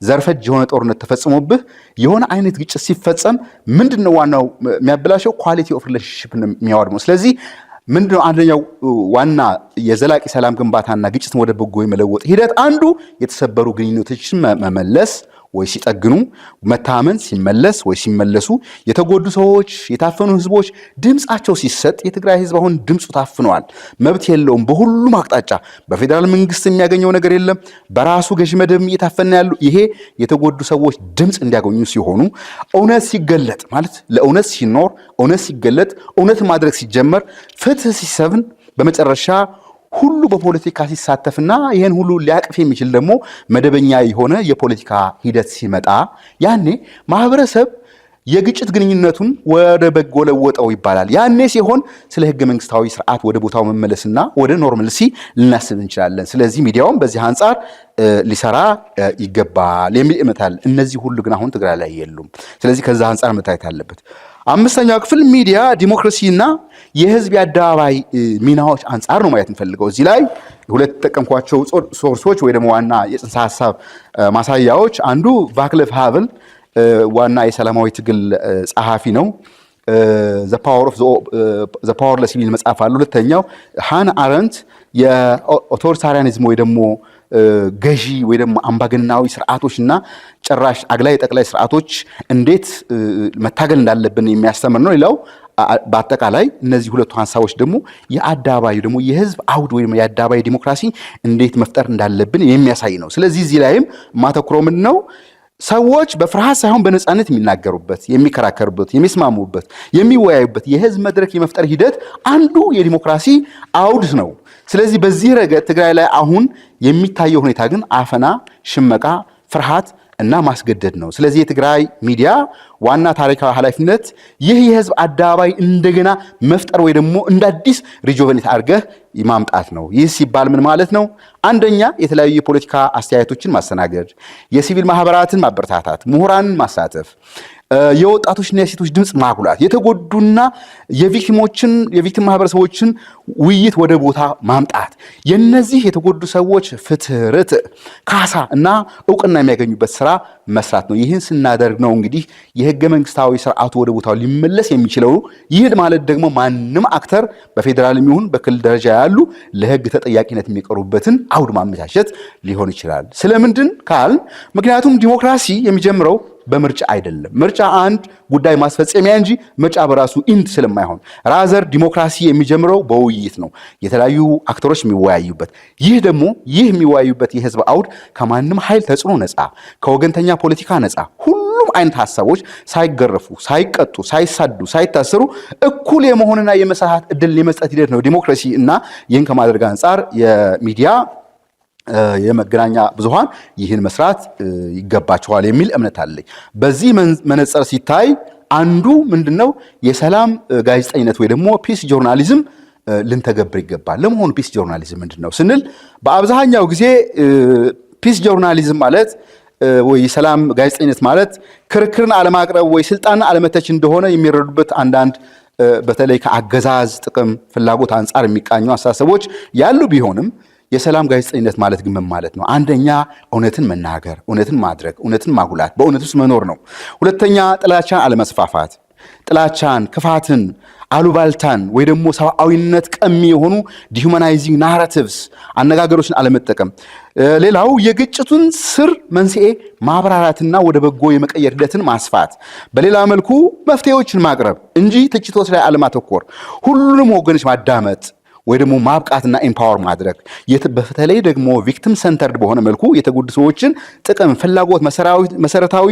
ዘርፈጅ የሆነ ጦርነት ተፈጽሞብህ የሆነ አይነት ግጭት ሲፈጸም ምንድነው ዋናው የሚያበላሸው? ኳሊቲ ኦፍ ሪሌሽንሺፕ ነው የሚያወድመው። ስለዚህ ምንድነው አንደኛው ዋና የዘላቂ ሰላም ግንባታና ግጭትን ወደ በጎ የመለወጥ ሂደት አንዱ የተሰበሩ ግንኙነቶችን መመለስ ወይ ሲጠግኑ፣ መታመን ሲመለስ ወይ ሲመለሱ፣ የተጎዱ ሰዎች፣ የታፈኑ ህዝቦች ድምጻቸው ሲሰጥ። የትግራይ ህዝብ አሁን ድምጹ ታፍነዋል፣ መብት የለውም። በሁሉም አቅጣጫ በፌዴራል መንግስት የሚያገኘው ነገር የለም። በራሱ ገዢ መደብ እየታፈነ ያሉ ይሄ የተጎዱ ሰዎች ድምጽ እንዲያገኙ ሲሆኑ እውነት ሲገለጥ ማለት ለእውነት ሲኖር እውነት ሲገለጥ እውነት ማድረግ ሲጀመር ፍትህ ሲሰፍን በመጨረሻ ሁሉ በፖለቲካ ሲሳተፍና ይሄን ሁሉ ሊያቅፍ የሚችል ደግሞ መደበኛ የሆነ የፖለቲካ ሂደት ሲመጣ ያኔ ማህበረሰብ የግጭት ግንኙነቱን ወደ በጎ ለወጠው ይባላል። ያኔ ሲሆን ስለ ህገ መንግስታዊ ስርዓት ወደ ቦታው መመለስና ወደ ኖርማልሲ ልናስብ እንችላለን። ስለዚህ ሚዲያውም በዚህ አንጻር ሊሰራ ይገባል የሚል እምነት አለ። እነዚህ ሁሉ ግን አሁን ትግራይ ላይ የሉም። ስለዚህ ከዛ አንጻር መታየት አለበት። አምስተኛው ክፍል ሚዲያ ዲሞክራሲና የህዝብ የአደባባይ ሚናዎች አንጻር ነው ማየት እንፈልገው። እዚህ ላይ ሁለት ተጠቀምኳቸው ሶርሶች ወይ ደግሞ ዋና የጽንሰ ሐሳብ ማሳያዎች አንዱ ቫክለቭ ሃቨል ዋና የሰላማዊ ትግል ጸሐፊ ነው። ዘ ፓወርለስ የሚል መጽሐፍ አለ። ሁለተኛው ሃና አረንት የኦቶሪታሪያኒዝም ወይ ደግሞ ገዢ ወይ ደግሞ አምባገነናዊ ስርዓቶችና ጭራሽ አግላይ ጠቅላይ ስርዓቶች እንዴት መታገል እንዳለብን የሚያስተምር ነው። ሌላው በአጠቃላይ እነዚህ ሁለቱ ሐሳቦች ደግሞ የአደባባይ ደግሞ የህዝብ አውድ ወይ የአደባባይ ዲሞክራሲ እንዴት መፍጠር እንዳለብን የሚያሳይ ነው። ስለዚህ እዚህ ላይም ማተኩረው ምንድን ነው? ሰዎች በፍርሃት ሳይሆን በነፃነት የሚናገሩበት፣ የሚከራከሩበት፣ የሚስማሙበት፣ የሚወያዩበት የህዝብ መድረክ የመፍጠር ሂደት አንዱ የዲሞክራሲ አውድ ነው። ስለዚህ በዚህ ረገድ ትግራይ ላይ አሁን የሚታየው ሁኔታ ግን አፈና፣ ሽመቃ፣ ፍርሃት እና ማስገደድ ነው። ስለዚህ የትግራይ ሚዲያ ዋና ታሪካዊ ኃላፊነት ይህ የህዝብ አደባባይ እንደገና መፍጠር ወይ ደግሞ እንደ አዲስ ሪጆቨኔት አድርገህ ማምጣት ነው። ይህ ሲባል ምን ማለት ነው? አንደኛ የተለያዩ የፖለቲካ አስተያየቶችን ማስተናገድ፣ የሲቪል ማህበራትን ማበረታታት፣ ምሁራንን ማሳተፍ፣ የወጣቶችና የሴቶች ድምፅ ማጉላት፣ የተጎዱና የቪክቲም ማህበረሰቦችን ውይይት ወደ ቦታ ማምጣት፣ የነዚህ የተጎዱ ሰዎች ፍትህ፣ ርትዕ፣ ካሳ እና እውቅና የሚያገኙበት ስራ መስራት ነው። ይህን ስናደርግ ነው እንግዲህ የህገ መንግስታዊ ስርዓቱ ወደ ቦታው ሊመለስ የሚችለው። ይህ ማለት ደግሞ ማንም አክተር በፌዴራል ይሁን በክልል ደረጃ ያሉ ለህግ ተጠያቂነት የሚቀርቡበትን አውድ ማመቻቸት ሊሆን ይችላል። ስለምንድን ካልን ምክንያቱም ዲሞክራሲ የሚጀምረው በምርጫ አይደለም። ምርጫ አንድ ጉዳይ ማስፈጸሚያ እንጂ ምርጫ በራሱ ኢንድ ስለማይሆን ራዘር ዲሞክራሲ የሚጀምረው በውይይት ነው፣ የተለያዩ አክተሮች የሚወያዩበት። ይህ የሚወያዩበት የህዝብ አውድ ከማንም ኃይል ተጽዕኖ ነፃ፣ ከወገንተኛ ፖለቲካ ነፃ፣ ሁሉም አይነት ሀሳቦች ሳይገረፉ፣ ሳይቀጡ፣ ሳይሳዱ፣ ሳይታሰሩ እኩል የመሆንና የመሳሳት እድል የመስጠት ሂደት ነው ዲሞክራሲ። እና ይህን ከማድረግ አንጻር የሚዲያ የመገናኛ ብዙሃን ይህን መስራት ይገባቸዋል የሚል እምነት አለኝ። በዚህ መነጽር ሲታይ አንዱ ምንድነው የሰላም ጋዜጠኝነት ወይ ደግሞ ፒስ ጆርናሊዝም ልንተገብር ይገባል። ለመሆኑ ፒስ ጆርናሊዝም ምንድነው ስንል በአብዛኛው ጊዜ ፒስ ጆርናሊዝም ማለት ወይ ሰላም ጋዜጠኝነት ማለት ክርክርን አለማቅረብ ወይ ስልጣንን አለመተች እንደሆነ የሚረዱበት አንዳንድ በተለይ ከአገዛዝ ጥቅም ፍላጎት አንጻር የሚቃኙ አስተሳሰቦች ያሉ ቢሆንም የሰላም ጋዜጠኝነት ማለት ግን ምን ማለት ነው? አንደኛ እውነትን መናገር፣ እውነትን ማድረግ፣ እውነትን ማጉላት፣ በእውነት ውስጥ መኖር ነው። ሁለተኛ ጥላቻን አለመስፋፋት፣ ጥላቻን፣ ክፋትን፣ አሉባልታን ወይ ደግሞ ሰብአዊነት ቀሚ የሆኑ ዲሁማናይዚንግ ናራቲቭስ አነጋገሮችን አለመጠቀም። ሌላው የግጭቱን ስር መንስኤ ማብራራትና ወደ በጎ የመቀየር ሂደትን ማስፋት፣ በሌላ መልኩ መፍትሄዎችን ማቅረብ እንጂ ትችቶች ላይ አለማተኮር፣ ሁሉንም ወገኖች ማዳመጥ ወይ ደግሞ ማብቃትና ኤምፓወር ማድረግ፣ በተለይ ደግሞ ቪክቲም ሰንተርድ በሆነ መልኩ የተጎዱ ሰዎችን ጥቅም፣ ፍላጎት፣ መሰረታዊ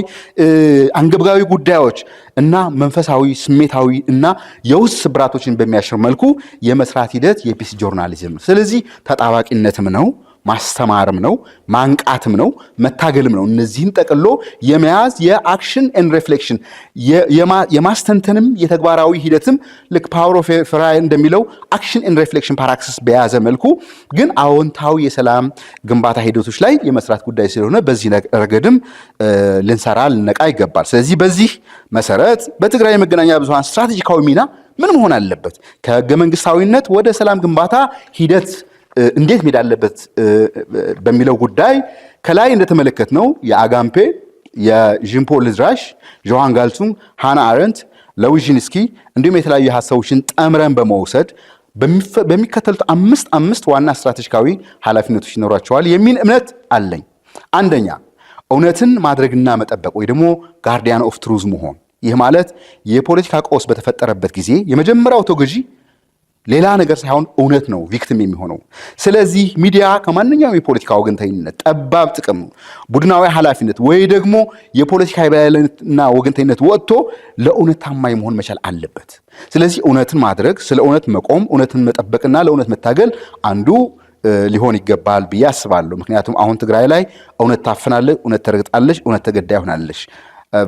አንገብጋቢ ጉዳዮች እና መንፈሳዊ፣ ስሜታዊ እና የውስጥ ስብራቶችን በሚያሽር መልኩ የመስራት ሂደት የፒስ ጆርናሊዝም ነው። ስለዚህ ተጣባቂነትም ነው፣ ማስተማርም ነው፣ ማንቃትም ነው፣ መታገልም ነው። እነዚህን ጠቅሎ የመያዝ የአክሽን ኤንድ ሪፍሌክሽን የማስተንተንም የተግባራዊ ሂደትም ልክ ፓወር ኦፍ ፍራይ እንደሚለው አክሽን ኤንድ ሪፍሌክሽን ፓራክሲስ በያዘ መልኩ ግን አዎንታዊ የሰላም ግንባታ ሂደቶች ላይ የመስራት ጉዳይ ስለሆነ በዚህ ረገድም ልንሰራ ልነቃ ይገባል። ስለዚህ በዚህ መሰረት በትግራይ የመገናኛ ብዙሃን ስትራቴጂካዊ ሚና ምን መሆን አለበት? ከህገ መንግስታዊነት ወደ ሰላም ግንባታ ሂደት እንዴት መሄድ አለበት በሚለው ጉዳይ ከላይ እንደተመለከትነው የአጋምፔ፣ የጂምፖል ልዝራሽ፣ ጆሃን ጋልቱንግ፣ ሃና አረንት፣ ለዊዥንስኪ እንዲሁም የተለያዩ ሀሳቦችን ጠምረን በመውሰድ በሚከተሉት አምስት ዋና ስትራቴጂካዊ ኃላፊነቶች ይኖራቸዋል የሚል እምነት አለኝ። አንደኛ፣ እውነትን ማድረግና መጠበቅ ወይ ደግሞ ጋርዲያን ኦፍ ትሩዝ መሆን። ይህ ማለት የፖለቲካ ቀውስ በተፈጠረበት ጊዜ የመጀመሪያው ተጎጂ ሌላ ነገር ሳይሆን እውነት ነው ቪክቲም የሚሆነው። ስለዚህ ሚዲያ ከማንኛውም የፖለቲካ ወገንተኝነት፣ ጠባብ ጥቅም፣ ቡድናዊ ኃላፊነት ወይ ደግሞ የፖለቲካ የበላይነትና ወገንተኝነት ወጥቶ ለእውነት ታማኝ መሆን መቻል አለበት። ስለዚህ እውነትን ማድረግ፣ ስለ እውነት መቆም፣ እውነትን መጠበቅና ለእውነት መታገል አንዱ ሊሆን ይገባል ብዬ አስባለሁ። ምክንያቱም አሁን ትግራይ ላይ እውነት ታፍናለች፣ እውነት ተረግጣለች፣ እውነት ተገዳይ ሆናለች።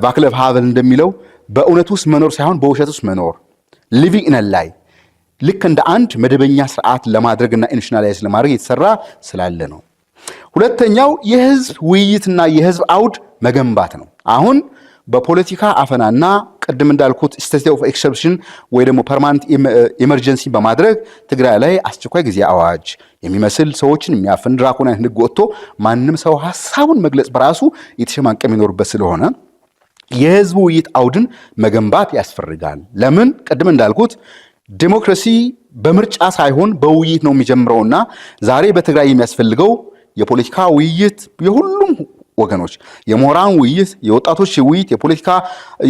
ቫክለቭ ሃቨል እንደሚለው በእውነት ውስጥ መኖር ሳይሆን በውሸት ውስጥ መኖር ሊቪንግ ኢን ላይ ልክ እንደ አንድ መደበኛ ስርዓት ለማድረግና ኢንሽናላይዝ ለማድረግ የተሰራ ስላለ ነው። ሁለተኛው የህዝብ ውይይትና የህዝብ አውድ መገንባት ነው። አሁን በፖለቲካ አፈናና ቅድም እንዳልኩት ስቴት ኦፍ ኤክሰፕሽን ወይ ደግሞ ፐርማነንት ኤመርጀንሲ በማድረግ ትግራይ ላይ አስቸኳይ ጊዜ አዋጅ የሚመስል ሰዎችን የሚያፍን ድራኮናዊ ህግ ወጥቶ ማንም ሰው ሀሳቡን መግለጽ በራሱ የተሸማቀ የሚኖርበት ስለሆነ የህዝብ ውይይት አውድን መገንባት ያስፈልጋል። ለምን? ቅድም እንዳልኩት ዲሞክራሲ በምርጫ ሳይሆን በውይይት ነው የሚጀምረውና ዛሬ በትግራይ የሚያስፈልገው የፖለቲካ ውይይት፣ የሁሉም ወገኖች የምሁራን ውይይት፣ የወጣቶች ውይይት፣ የፖለቲካ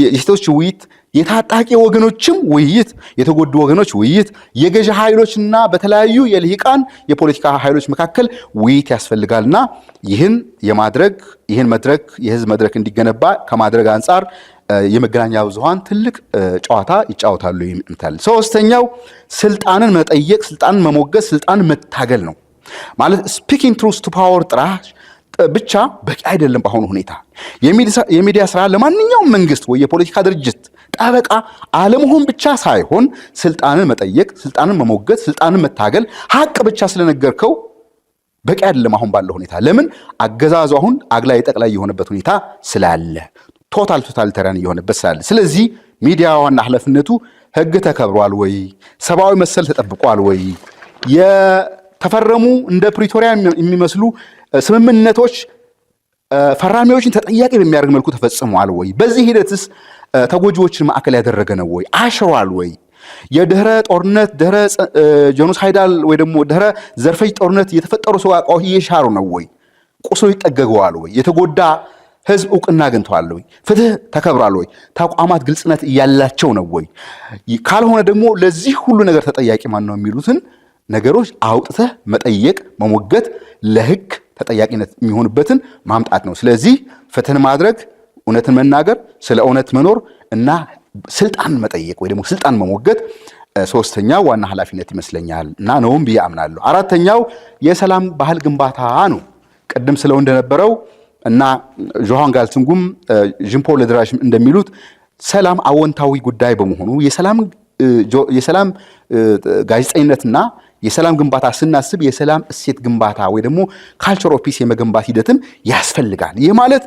የሴቶች ውይይት፣ የታጣቂ ወገኖችም ውይይት፣ የተጎዱ ወገኖች ውይይት፣ የገዢ ኃይሎችና በተለያዩ የልሂቃን የፖለቲካ ኃይሎች መካከል ውይይት ያስፈልጋልና ይህን መድረክ የህዝብ መድረክ እንዲገነባ ከማድረግ አንጻር የመገናኛ ብዙሃን ትልቅ ጨዋታ ይጫወታሉ ይምታል። ሶስተኛው ስልጣንን መጠየቅ፣ ስልጣንን መሞገስ፣ ስልጣንን መታገል ነው። ማለት ስፒኪንግ ትሩዝ ቱ ፓወር ጥራሽ ብቻ በቂ አይደለም። በአሁኑ ሁኔታ የሚዲያ ስራ ለማንኛውም መንግስት ወይ የፖለቲካ ድርጅት ጠበቃ አለመሆን ብቻ ሳይሆን ስልጣንን መጠየቅ፣ ስልጣንን መሞገት፣ ስልጣንን መታገል ሀቅ ብቻ ስለነገርከው በቂ አይደለም አሁን ባለው ሁኔታ። ለምን? አገዛዙ አሁን አግላይ ጠቅላይ የሆነበት ሁኔታ ስላለ ቶታሊታሪያን እየሆነበት ስላለ፣ ስለዚህ ሚዲያ ዋና ኃላፊነቱ ህግ ተከብሯል ወይ፣ ሰብአዊ መሰል ተጠብቋል ወይ፣ የተፈረሙ እንደ ፕሪቶሪያ የሚመስሉ ስምምነቶች ፈራሚዎችን ተጠያቂ በሚያደርግ መልኩ ተፈጽሟል ወይ፣ በዚህ ሂደትስ ተጎጂዎችን ማዕከል ያደረገ ነው ወይ፣ አሽሯል ወይ፣ የድህረ ጦርነት ድህረ ጄኖሳይዳል ወይ ደግሞ ድህረ ዘርፈጅ ጦርነት የተፈጠሩ ሰቆቃዎች እየሻሩ ነው ወይ፣ ቁስሎች ይጠገገዋል ወይ፣ የተጎዳ ህዝብ እውቅና አግኝተዋል ወይ፣ ፍትህ ተከብሯል ወይ፣ ተቋማት ግልጽነት እያላቸው ነው ወይ፣ ካልሆነ ደግሞ ለዚህ ሁሉ ነገር ተጠያቂ ማን ነው የሚሉትን ነገሮች አውጥተህ መጠየቅ፣ መሞገት፣ ለህግ ተጠያቂነት የሚሆንበትን ማምጣት ነው። ስለዚህ ፍትህን ማድረግ፣ እውነትን መናገር፣ ስለ እውነት መኖር እና ስልጣን መጠየቅ ወይ ደግሞ ስልጣን መሞገት ሶስተኛው ዋና ኃላፊነት ይመስለኛል እና ነውም ብዬ አምናለሁ። አራተኛው የሰላም ባህል ግንባታ ነው። ቅድም ስለው እንደነበረው እና ጆሃን ጋልቱንጉም ጂምፖል ልዝራሽም እንደሚሉት ሰላም አዎንታዊ ጉዳይ በመሆኑ የሰላም ጋዜጠኝነትና የሰላም ግንባታ ስናስብ የሰላም እሴት ግንባታ ወይ ደግሞ ካልቸር ኦፍ ፒስ የመገንባት ሂደትም ያስፈልጋል። ይህ ማለት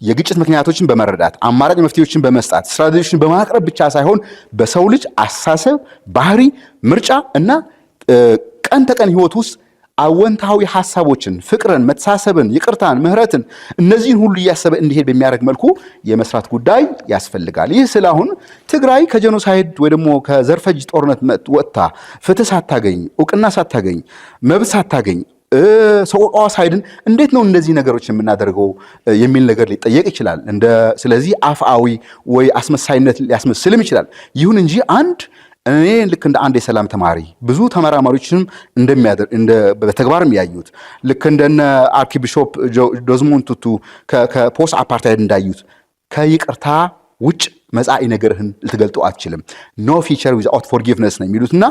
የግጭት ምክንያቶችን በመረዳት አማራጭ መፍትሄዎችን በመስጣት ስትራቴጂዎችን በማቅረብ ብቻ ሳይሆን በሰው ልጅ አስተሳሰብ፣ ባህሪ፣ ምርጫ እና ቀን ተቀን ህይወት ውስጥ አወንታዊ ሐሳቦችን፣ ፍቅርን፣ መተሳሰብን፣ ይቅርታን፣ ምህረትን እነዚህን ሁሉ እያሰበ እንዲሄድ በሚያደርግ መልኩ የመስራት ጉዳይ ያስፈልጋል። ይህ ስለአሁን ትግራይ ከጄኖሳይድ ወይ ደግሞ ከዘርፈጅ ጦርነት ወጥታ ፍትህ ሳታገኝ እውቅና ሳታገኝ መብት ሳታገኝ ሰቆቃዋ ሳይድን እንዴት ነው እነዚህ ነገሮች የምናደርገው የሚል ነገር ሊጠየቅ ይችላል። ስለዚህ አፍአዊ ወይ አስመሳይነት ሊያስመስልም ይችላል። ይሁን እንጂ እኔ ልክ እንደ አንድ የሰላም ተማሪ ብዙ ተመራማሪዎችንም በተግባርም ያዩት ልክ እንደነ አርኪቢሾፕ ዶዝሞንድ ቱቱ ከፖስት አፓርታይድ እንዳዩት ከይቅርታ ውጭ መጻኢ ነገርህን ልትገልጠው አትችልም። ኖ ፊቸር ዊዝአውት ፎርጊቭነስ ነው የሚሉትና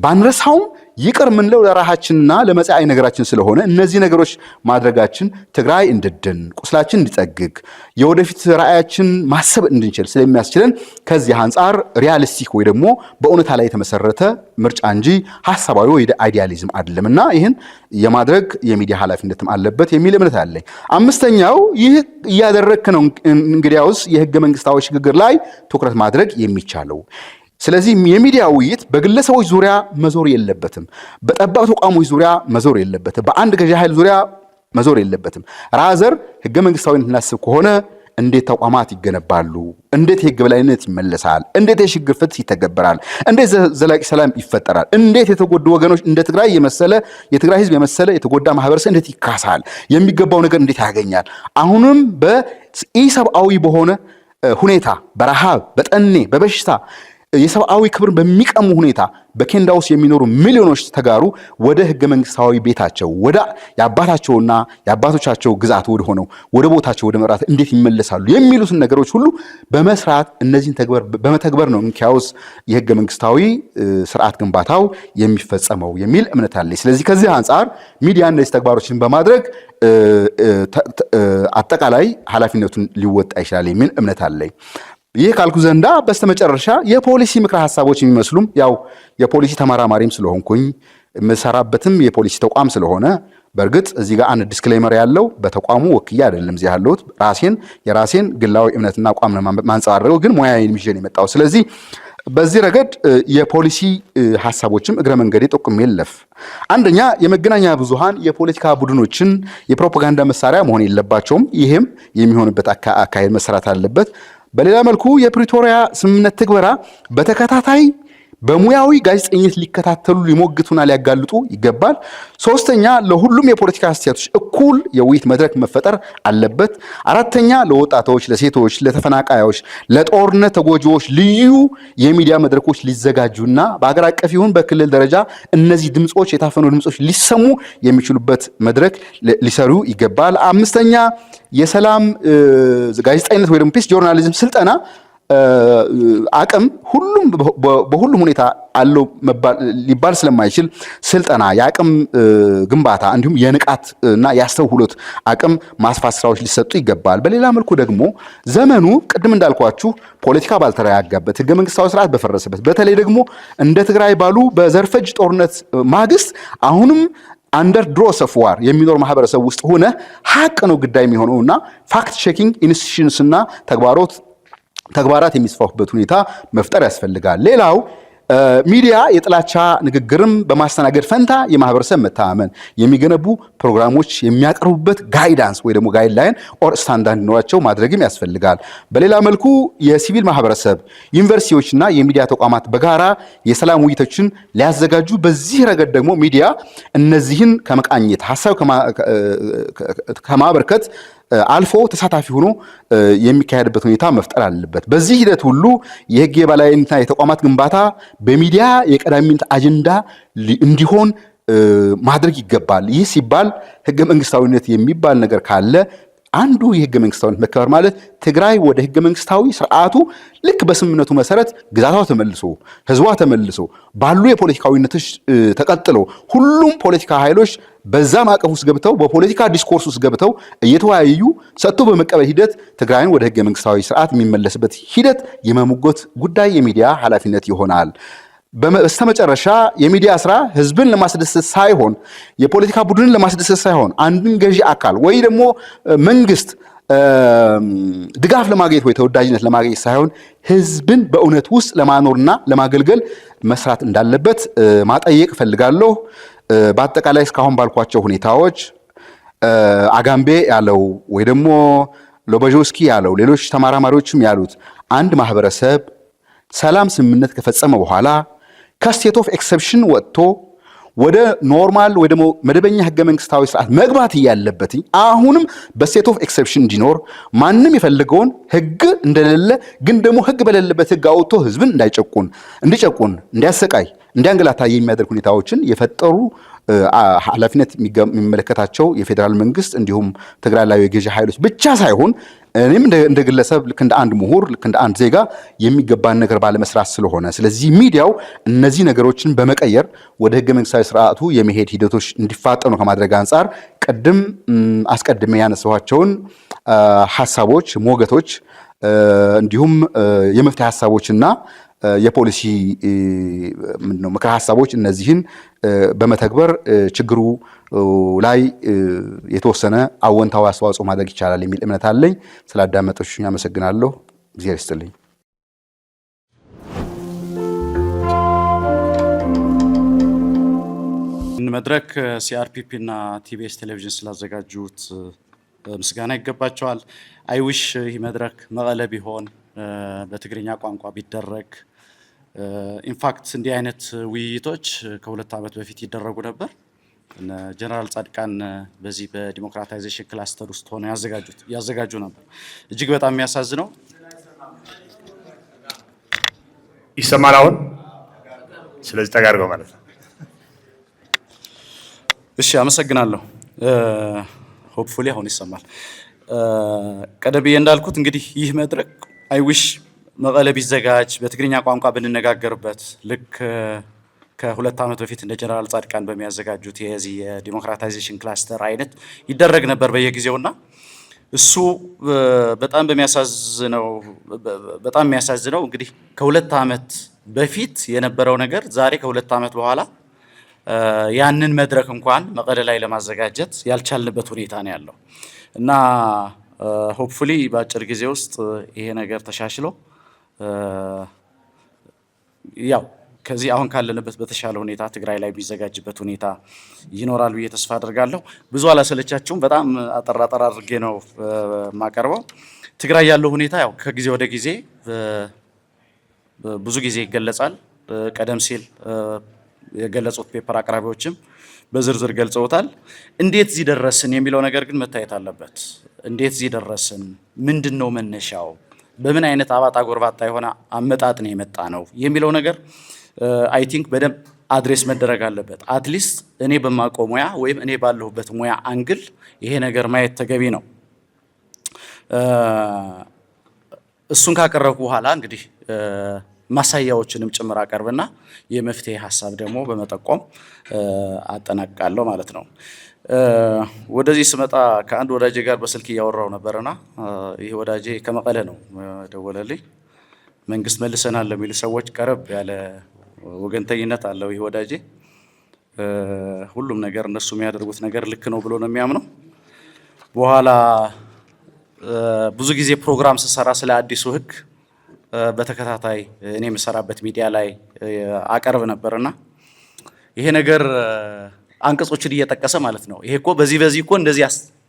ባንረሳውም ይቅር ምንለው ለራሳችንና ለመጻኢ ነገራችን ስለሆነ እነዚህ ነገሮች ማድረጋችን ትግራይ እንድድን ቁስላችን እንዲጠግግ የወደፊት ራእያችን ማሰብ እንድንችል ስለሚያስችለን ከዚህ አንፃር ሪያሊስቲክ ወይ ደግሞ በእውነታ ላይ የተመሰረተ ምርጫ እንጂ ሐሳባዊ ወይ አይዲያሊዝም አይደለምና ይህን የማድረግ የሚዲያ ኃላፊነትም አለበት የሚል እምነት አለኝ። አምስተኛው ይህ እያደረግክ ነው እንግዲያውስ የህገ መንግስታዊ ሽግግር ላይ ትኩረት ማድረግ የሚቻለው። ስለዚህ የሚዲያ ውይይት በግለሰቦች ዙሪያ መዞር የለበትም። በጠባብ ተቋሞች ዙሪያ መዞር የለበትም። በአንድ ገዢ ኃይል ዙሪያ መዞር የለበትም። ራዘር ህገ መንግስታዊነት እናስብ ከሆነ እንዴት ተቋማት ይገነባሉ? እንዴት የህግ በላይነት ይመለሳል? እንዴት የሽግግር ፍትህ ይተገበራል? እንዴት ዘላቂ ሰላም ይፈጠራል? እንዴት የተጎዱ ወገኖች እንደ ትግራይ የትግራይ ህዝብ የመሰለ የተጎዳ ማህበረሰብ እንዴት ይካሳል? የሚገባው ነገር እንዴት ያገኛል? አሁንም በኢሰብአዊ በሆነ ሁኔታ በረሃብ፣ በጠኔ፣ በበሽታ የሰብአዊ ክብርን በሚቀሙ ሁኔታ በኬንዳ ውስጥ የሚኖሩ ሚሊዮኖች ተጋሩ ወደ ህገ መንግስታዊ ቤታቸው ወደ የአባታቸውና የአባቶቻቸው ግዛት ወደ ሆነው ወደ ቦታቸው ወደ መራት እንዴት ይመለሳሉ የሚሉትን ነገሮች ሁሉ በመስራት እነዚህን በመተግበር ነው እንኪያውስ የህገ መንግስታዊ ስርዓት ግንባታው የሚፈጸመው የሚል እምነት አለኝ። ስለዚህ ከዚህ አንፃር ሚዲያ እነዚህ ተግባሮችን በማድረግ አጠቃላይ ኃላፊነቱን ሊወጣ ይችላል የሚል እምነት አለኝ። ይህ ካልኩ ዘንዳ በስተመጨረሻ የፖሊሲ ምክረ ሐሳቦች የሚመስሉም ያው የፖሊሲ ተመራማሪም ስለሆንኩኝ የምሰራበትም የፖሊሲ ተቋም ስለሆነ በእርግጥ እዚህ ጋር አንድ ዲስክሌመር ያለው በተቋሙ ወክያ አይደለም እዚህ ያለሁት የራሴን ግላዊ እምነትና አቋም ማንጸባረቀው ግን ሙያዬን ይዤ ነው የመጣው። ስለዚህ በዚህ ረገድ የፖሊሲ ሐሳቦችም እግረ መንገዴ ጠቁሜ ልለፍ። አንደኛ የመገናኛ ብዙሃን የፖለቲካ ቡድኖችን የፕሮፓጋንዳ መሳሪያ መሆን የለባቸውም። ይሄም የሚሆንበት አካሄድ መሰራት አለበት። በሌላ መልኩ የፕሪቶሪያ ስምምነት ትግበራ በተከታታይ በሙያዊ ጋዜጠኝነት ሊከታተሉ ሊሞግቱና ሊያጋልጡ ይገባል። ሶስተኛ ለሁሉም የፖለቲካ አስተያየቶች እኩል የውይይት መድረክ መፈጠር አለበት። አራተኛ ለወጣቶች፣ ለሴቶች፣ ለተፈናቃዮች፣ ለጦርነት ተጎጂዎች ልዩ የሚዲያ መድረኮች ሊዘጋጁና በአገር አቀፍ ይሁን በክልል ደረጃ እነዚህ ድምጾች የታፈኑ ድምጾች ሊሰሙ የሚችሉበት መድረክ ሊሰሩ ይገባል። አምስተኛ የሰላም ጋዜጠኝነት ወይ ደግሞ ፒስ ጆርናሊዝም ስልጠና አቅም በሁሉም ሁኔታ አለው ሊባል ስለማይችል ስልጠና የአቅም ግንባታ እንዲሁም የንቃት እና ያስተውሎት አቅም ማስፋት ስራዎች ሊሰጡ ይገባል። በሌላ መልኩ ደግሞ ዘመኑ ቅድም እንዳልኳችሁ ፖለቲካ ባልተረጋጋበት ህገ መንግስታዊ ስርዓት በፈረሰበት በተለይ ደግሞ እንደ ትግራይ ባሉ በዘርፈጅ ጦርነት ማግስት አሁንም አንደር ድሮስ ኦፍ ዋር የሚኖር ማህበረሰብ ውስጥ ሆነ ሀቅ ነው ግዳይ የሚሆነውና ፋክት ቼኪንግ ኢንስቲትዩሽንስ እና ተግባራት የሚስፋፉበት ሁኔታ መፍጠር ያስፈልጋል። ሌላው ሚዲያ የጥላቻ ንግግርም በማስተናገድ ፈንታ የማህበረሰብ መተማመን የሚገነቡ ፕሮግራሞች የሚያቀርቡበት ጋይዳንስ ወይ ደግሞ ጋይድላይን ኦር ስታንዳርድ እንዲኖራቸው ማድረግም ያስፈልጋል። በሌላ መልኩ የሲቪል ማህበረሰብ ዩኒቨርሲቲዎችና የሚዲያ ተቋማት በጋራ የሰላም ውይይቶችን ሊያዘጋጁ፣ በዚህ ረገድ ደግሞ ሚዲያ እነዚህን ከመቃኘት ሀሳብ ከማበርከት አልፎ ተሳታፊ ሆኖ የሚካሄድበት ሁኔታ መፍጠር አለበት። በዚህ ሂደት ሁሉ የህግ የበላይነትና የተቋማት ግንባታ በሚዲያ የቀዳሚነት አጀንዳ እንዲሆን ማድረግ ይገባል። ይህ ሲባል ህገ መንግስታዊነት የሚባል ነገር ካለ አንዱ የህገ መንግስታዊነት መከበር ማለት ትግራይ ወደ ህገ መንግስታዊ ስርዓቱ ልክ በስምምነቱ መሰረት ግዛቷ ተመልሶ ህዝቧ ተመልሶ ባሉ የፖለቲካዊነቶች ተቀጥሎ ሁሉም ፖለቲካ ኃይሎች በዛ ማዕቀፍ ውስጥ ገብተው በፖለቲካ ዲስኮርስ ውስጥ ገብተው እየተወያዩ ሰጥቶ በመቀበል ሂደት ትግራይን ወደ ህገ መንግስታዊ ስርዓት የሚመለስበት ሂደት የመሙገት ጉዳይ የሚዲያ ኃላፊነት ይሆናል። በስተመጨረሻ የሚዲያ ስራ ህዝብን ለማስደሰት ሳይሆን የፖለቲካ ቡድንን ለማስደሰት ሳይሆን አንድን ገዢ አካል ወይ ደግሞ መንግስት ድጋፍ ለማግኘት ወይ ተወዳጅነት ለማግኘት ሳይሆን ህዝብን በእውነት ውስጥ ለማኖርና ለማገልገል መስራት እንዳለበት ማጠየቅ ፈልጋለሁ። በአጠቃላይ እስካሁን ባልኳቸው ሁኔታዎች አጋምቤ ያለው ወይ ደግሞ ሎበጆስኪ ያለው ሌሎች ተመራማሪዎችም ያሉት አንድ ማህበረሰብ ሰላም ስምምነት ከፈጸመ በኋላ ከስቴት ኦፍ ኤክሰፕሽን ወጥቶ ወደ ኖርማል ወይ ደግሞ መደበኛ ህገ መንግስታዊ ስርዓት መግባት ያለበት አሁንም በስቴት ኦፍ ኤክሰፕሽን እንዲኖር ማንም የፈለገውን ህግ እንደሌለ ግን ደግሞ ህግ በሌለበት ህግ አውጥቶ ህዝብን እንዲጨቁን እንዲያሰቃይ እንዲያንገላታ የሚያደርግ ሁኔታዎችን የፈጠሩ ኃላፊነት የሚመለከታቸው የፌደራል መንግስት እንዲሁም ትግራይ ላይ የገዢ ኃይሎች ብቻ ሳይሆን እኔም እንደ ግለሰብ ልክ እንደ አንድ ምሁር ልክ እንደ አንድ ዜጋ የሚገባን ነገር ባለመስራት ስለሆነ ስለዚህ ሚዲያው እነዚህ ነገሮችን በመቀየር ወደ ህገ መንግስታዊ ስርዓቱ የመሄድ ሂደቶች እንዲፋጠኑ ከማድረግ አንፃር አስቀድሜ ያነሳኋቸውን ሐሳቦች ሞገቶች እንዲሁም የመፍትሄ ሐሳቦችና የፖሊሲ ምንድነው ምክረ ሐሳቦች እነዚህን በመተግበር ችግሩ ላይ የተወሰነ አወንታዊ አስተዋጽኦ ማድረግ ይቻላል የሚል እምነት አለኝ። ስላዳመጣችሁኝ አመሰግናለሁ። እግዚአብሔር ይስጥልኝ። መድረክ ሲአርፒፒ እና ቲቢኤስ ቴሌቪዥን ስላዘጋጁት ምስጋና ይገባቸዋል። አይዊሽ ይህ መድረክ መቀለ ቢሆን በትግርኛ ቋንቋ ቢደረግ ኢንፋክት እንዲህ አይነት ውይይቶች ከ2 ዓመት በፊት ይደረጉ ነበር። ጀነራል ጻድቃን በዚህ በዲሞክራታይዜሽን ክላስተር ውስጥ ሆነው ያዘጋጁ ነበር። እጅግ በጣም የሚያሳዝነው ይሰማል አሁን። ስለዚህ ተጋርገው ማለት ነው። እሺ አመሰግናለሁ። ሆፕፉሊ አሁን ይሰማል። ቀደም ብዬ እንዳልኩት እንግዲህ ይህ መድረክ አይዊሽ መቀለ ቢዘጋጅ በትግርኛ ቋንቋ ብንነጋገርበት ልክ ከ2 ዓመት በፊት እንደ ጀነራል ጻድቃን በሚያዘጋጁት የዚህ የዲሞክራታይዜሽን ክላስተር አይነት ይደረግ ነበር በየጊዜውና እሱ በጣም የሚያሳዝነው እንግዲህ ከ2 ዓመት በፊት የነበረው ነገር ዛሬ ከ2 ዓመት በኋላ ያንን መድረክ እንኳን መቀለ ላይ ለማዘጋጀት ያልቻልንበት ሁኔታ ነው ያለው እና ሆፕፉሊ በአጭር ጊዜ ውስጥ ይሄ ነገር ተሻሽሎ ያው ከዚህ አሁን ካለንበት በተሻለ ሁኔታ ትግራይ ላይ የሚዘጋጅበት ሁኔታ ይኖራል ብዬ ተስፋ አድርጋለሁ። ብዙ አላሰለቻችሁም። በጣም አጠር አድርጌ ነው የማቀርበው። ትግራይ ያለው ሁኔታ ያው ከጊዜ ወደ ጊዜ ብዙ ጊዜ ይገለጻል። ቀደም ሲል የገለጹት ፔፐር አቅራቢዎችም በዝርዝር ገልጸውታል። እንዴት እዚህ ደረስን የሚለው ነገር ግን መታየት አለበት። እንዴት እዚህ ደረስን? ምንድነው መነሻው? በምን አይነት አባጣ ጎርባጣ የሆነ አመጣጥ ነው የመጣ ነው የሚለው ነገር አይ ቲንክ በደንብ አድሬስ መደረግ አለበት። አትሊስት እኔ በማውቀው ሙያ ወይም እኔ ባለሁበት ሙያ አንግል ይሄ ነገር ማየት ተገቢ ነው። እሱን ካቀረብኩ በኋላ እንግዲህ ማሳያዎችንም ጭምር አቀርብና የመፍትሄ ሐሳብ ደግሞ በመጠቆም አጠናቅቃለሁ ማለት ነው። ወደዚህ ስመጣ ከአንድ ወዳጄ ጋር በስልክ እያወራው ነበርና ይህ ወዳጄ ከመቀለ ነው ደወለልኝ። መንግስት መልሰናል ለሚሉ ሰዎች ቀረብ ያለ ወገንተኝነት አለው ይህ ወዳጄ። ሁሉም ነገር እነሱ የሚያደርጉት ነገር ልክ ነው ብሎ ነው የሚያምነው። በኋላ ብዙ ጊዜ ፕሮግራም ስሰራ ስለ አዲሱ ህግ በተከታታይ እኔ የምሰራበት ሚዲያ ላይ አቀርብ ነበርና ይሄ ነገር አንቀጾችን እየጠቀሰ ማለት ነው ይሄ እኮ በዚህ እኮ እንደዚህ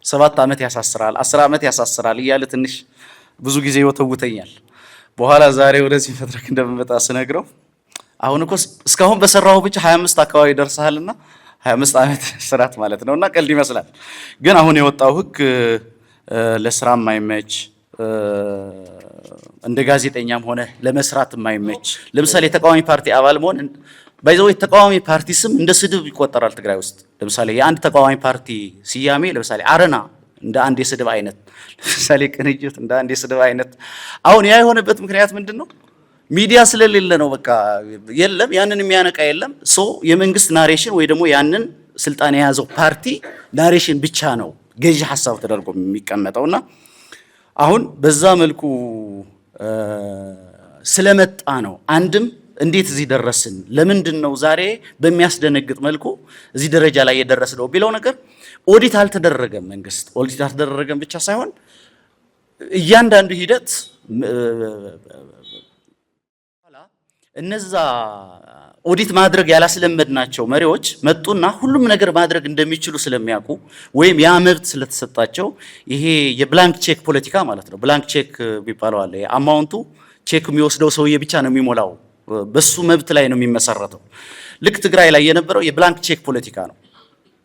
7 ዓመት ያሳስራል 10 ዓመት ያሳስራል እያለ ትንሽ ብዙ ጊዜ ይወተውተኛል። በኋላ ዛሬ ወደዚህ መድረክ እንደምመጣ ስነግረው አሁን እኮ እስካሁን በሰራው ብቻ 25 አካባቢ ደርሰሃልና 25 ዓመት ስራት ማለት ነውና ቀልድ ይመስላል። ግን አሁን የወጣው ህግ ለስራ የማይመች እንደ ጋዜጠኛም ሆነ ለመስራት የማይመች ለምሳሌ ተቃዋሚ ፓርቲ አባል መሆን ባይዘው ተቃዋሚ ፓርቲ ስም እንደ ስድብ ይቆጠራል ትግራይ ውስጥ። ለምሳሌ የአንድ ተቃዋሚ ፓርቲ ስያሜ ለምሳሌ አረና እንደ አንድ የስድብ አይነት፣ ለምሳሌ ቅንጅት እንደ አንድ የስድብ አይነት። አሁን ያ የሆነበት ምክንያት ምንድነው? ሚዲያ ስለሌለ ነው። በቃ የለም ያንን የሚያነቃ የለም። ሶ የመንግስት ናሬሽን ወይ ደግሞ ያንን ስልጣን የያዘው ፓርቲ ናሬሽን ብቻ ነው ገዢ ሐሳብ ተደርጎ የሚቀመጠውና አሁን በዛ መልኩ ስለመጣ ነው አንድም እንዴት እዚህ ደረስን፣ ለምንድን ነው ዛሬ በሚያስደነግጥ መልኩ እዚህ ደረጃ ላይ የደረስነው ቢለው ነገር ኦዲት አልተደረገም። መንግስት ኦዲት አልተደረገም ብቻ ሳይሆን እያንዳንዱ ሂደት እነዛ ኦዲት ማድረግ ያላስለመድናቸው መሪዎች መጡና ሁሉም ነገር ማድረግ እንደሚችሉ ስለሚያውቁ ወይም ያ መብት ስለተሰጣቸው ይሄ የብላንክ ቼክ ፖለቲካ ማለት ነው። ብላንክ ቼክ ቢባለው አለ አማውንቱ ቼክ የሚወስደው ሰውዬ ብቻ ነው የሚሞላው፣ በሱ መብት ላይ ነው የሚመሰረተው። ልክ ትግራይ ላይ የነበረው የብላንክ ቼክ ፖለቲካ ነው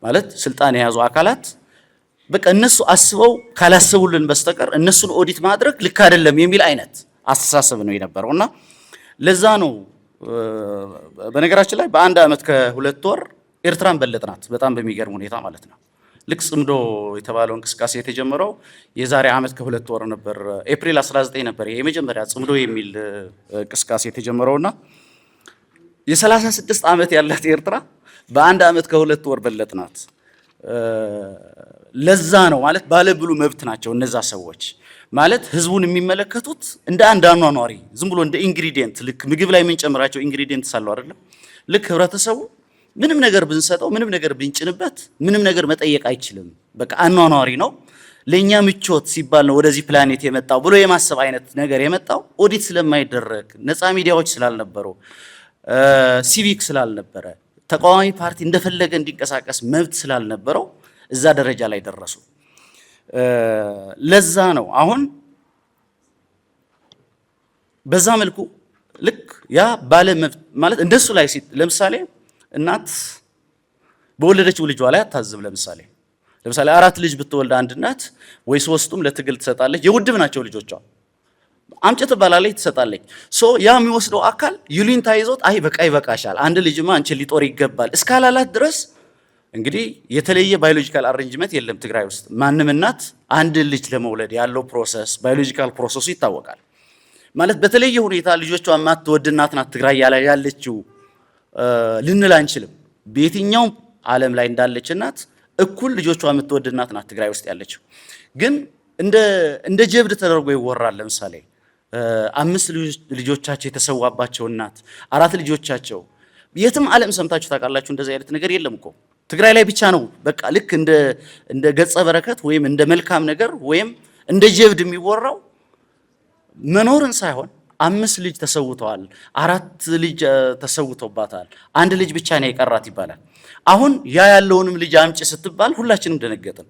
ማለት ስልጣን የያዙ አካላት በቃ እነሱ አስበው ካላሰቡልን በስተቀር እነሱን ኦዲት ማድረግ ልክ አይደለም የሚል አይነት አስተሳሰብ ነው የነበረውና ለዛ ነው በነገራችን ላይ በአንድ ዓመት ከሁለት ወር ኤርትራን በለጥናት በጣም በሚገርም ሁኔታ ማለት ነው። ልክ ጽምዶ የተባለው እንቅስቃሴ የተጀመረው የዛሬ ዓመት ከሁለት ወር ነበር። ኤፕሪል 19 ነበር የመጀመሪያ ጽምዶ የሚል እንቅስቃሴ የተጀመረውና የ36 ዓመት ያላት ኤርትራ በአንድ ዓመት ከሁለት ወር በለጥናት። ለዛ ነው ማለት ባለብሉ መብት ናቸው እነዛ ሰዎች ማለት ህዝቡን የሚመለከቱት እንደ አንድ አኗኗሪ ዝም ብሎ እንደ ኢንግሪዲየንት ልክ ምግብ ላይ የምንጨምራቸው ኢንግሪዲየንትስ አሉ አይደለም። ልክ ህብረተሰቡ ምንም ነገር ብንሰጠው ምንም ነገር ብንጭንበት ምንም ነገር መጠየቅ አይችልም። በቃ አኗኗሪ ነው። ለኛ ምቾት ሲባል ነው ወደዚህ ፕላኔት የመጣው ብሎ የማሰብ አይነት ነገር የመጣው ኦዲት ስለማይደረግ ነፃ ሚዲያዎች ስላልነበሩ ሲቪክ ስላልነበረ ተቃዋሚ ፓርቲ እንደፈለገ እንዲንቀሳቀስ መብት ስላልነበረው እዛ ደረጃ ላይ ደረሱ። ለዛ ነው አሁን በዛ መልኩ ልክ ያ ባለ መብት ማለት እንደሱ ላይ ለምሳሌ እናት በወለደችው ልጇ ላይ አታዝብ። ለምሳሌ 4 ልጅ ብትወልድ አንድ እናት ወይ 3ቱም ለትግል ትሰጣለች። የውድብ ናቸው ልጆቿ አምጪ ትባላለች፣ ትሰጣለች። ሶ ያ የሚወስደው አካል ይሉኝታ ይዞት አይ በቃ ይበቃሻል፣ አንድ ልጅማ አንቺን ሊጦር ይገባል እስካላላት ድረስ እንግዲህ የተለየ ባዮሎጂካል አሬንጅመንት የለም ትግራይ ውስጥ። ማንም እናት አንድ ልጅ ለመውለድ ያለው ፕሮሰስ ባዮሎጂካል ፕሮሰሱ ይታወቃል። ማለት በተለየ ሁኔታ ልጆቿ የማትወድ እናት ናት ትግራይ ያለችው ልንል አንችልም። በየትኛውም ዓለም ላይ እንዳለች እናት እኩል ልጆቿ የምትወድ እናት ናት ትግራይ ውስጥ ያለችው። ግን እንደ ጀብድ ተደርጎ ይወራል። ለምሳሌ 5 ልጆቻቸው የተሰዋባቸው እናት 4 ልጆቻቸው የትም ዓለም ሰምታችሁ ታውቃላችሁ? እንደዚህ አይነት ነገር የለም እኮ ትግራይ ላይ ብቻ ነው። በቃ ልክ እንደ ገጸ በረከት ወይም እንደ መልካም ነገር ወይም እንደ ጀብድ የሚወራው መኖርን ሳይሆን 5 ልጅ ተሰውተዋል፣ 4 ልጅ ተሰውቶባታል፣ 1 ልጅ ብቻ ነው የቀራት ይባላል። አሁን ያ ያለውንም ልጅ አምጪ ስትባል ሁላችንም ደነገጥን።